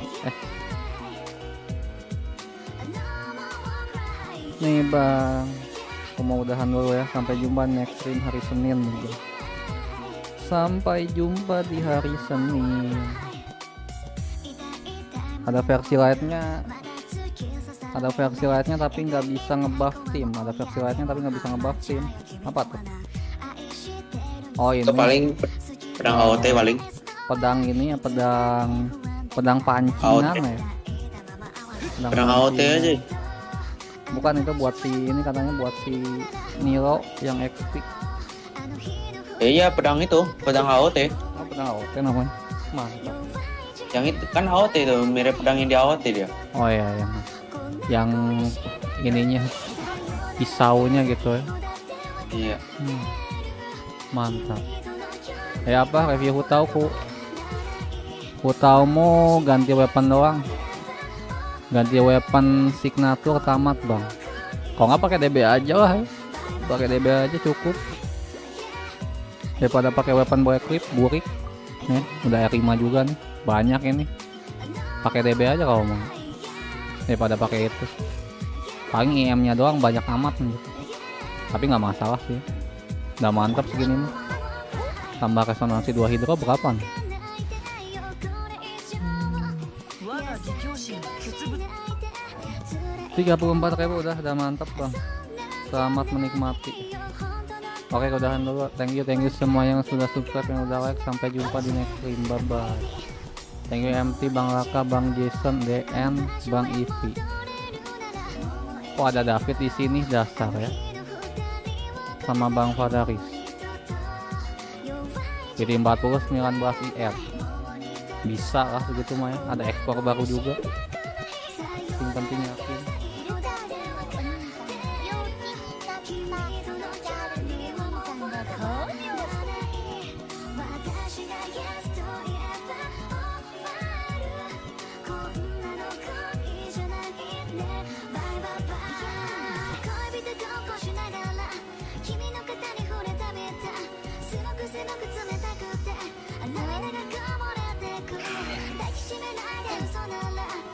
Speaker 11: Nih bang, aku mau udahan dulu ya. Sampai jumpa next stream hari Senin nih. Sampai jumpa di hari Senin. Ada versi lightnya tapi nggak bisa ngebuff tim. Ada versi lightnya tapi nggak bisa ngebuff tim. Apa tuh? Oh ini.
Speaker 17: Itu paling pedang AOT paling.
Speaker 11: Pedang ini ya, pedang pancingan ya.
Speaker 17: Pedang AOT aja.
Speaker 11: Bukan, itu buat si ini katanya buat si Nilo yang XP.
Speaker 17: Iya pedang itu, pedang AOT.
Speaker 11: Oh, pedang AOT namanya. Mantap.
Speaker 17: Yang itu kan AOT itu, mirip pedang yang di AOT dia.
Speaker 11: Oh iya, yang ininya pisaunya gitu ya.
Speaker 17: Iya.
Speaker 11: Mantap. Ya apa review Hutaumu ganti weapon doang. Ganti weapon signature tamat bang. Kalau nggak pakai DB aja lah. Pakai DB aja cukup. Daripada pakai weapon boy clip burik. Nih, udah R5 juga nih. Banyak ini. Pakai DB aja kalau mau. Daripada pakai itu. Paling IM-nya doang banyak amat nih. Tapi nggak masalah sih. Udah mantap segini nih. Tambah resonansi 2 hidro berapa nih? 34.000 udah mantap bang. Selamat menikmati. Oke, udahan dulu. Thank you semua yang sudah subscribe, yang udah like. Sampai jumpa di next stream. Bye bye. Thank you MT, Bang Laka, Bang Jason, DN, Bang Ivi. Oh ada David di sini dasar ya. Sama Bang Fadaris. Jadi 49 IR. Bisa lah segitu mah ya. Ada ekspor baru juga. Yang penting yakin.
Speaker 12: Let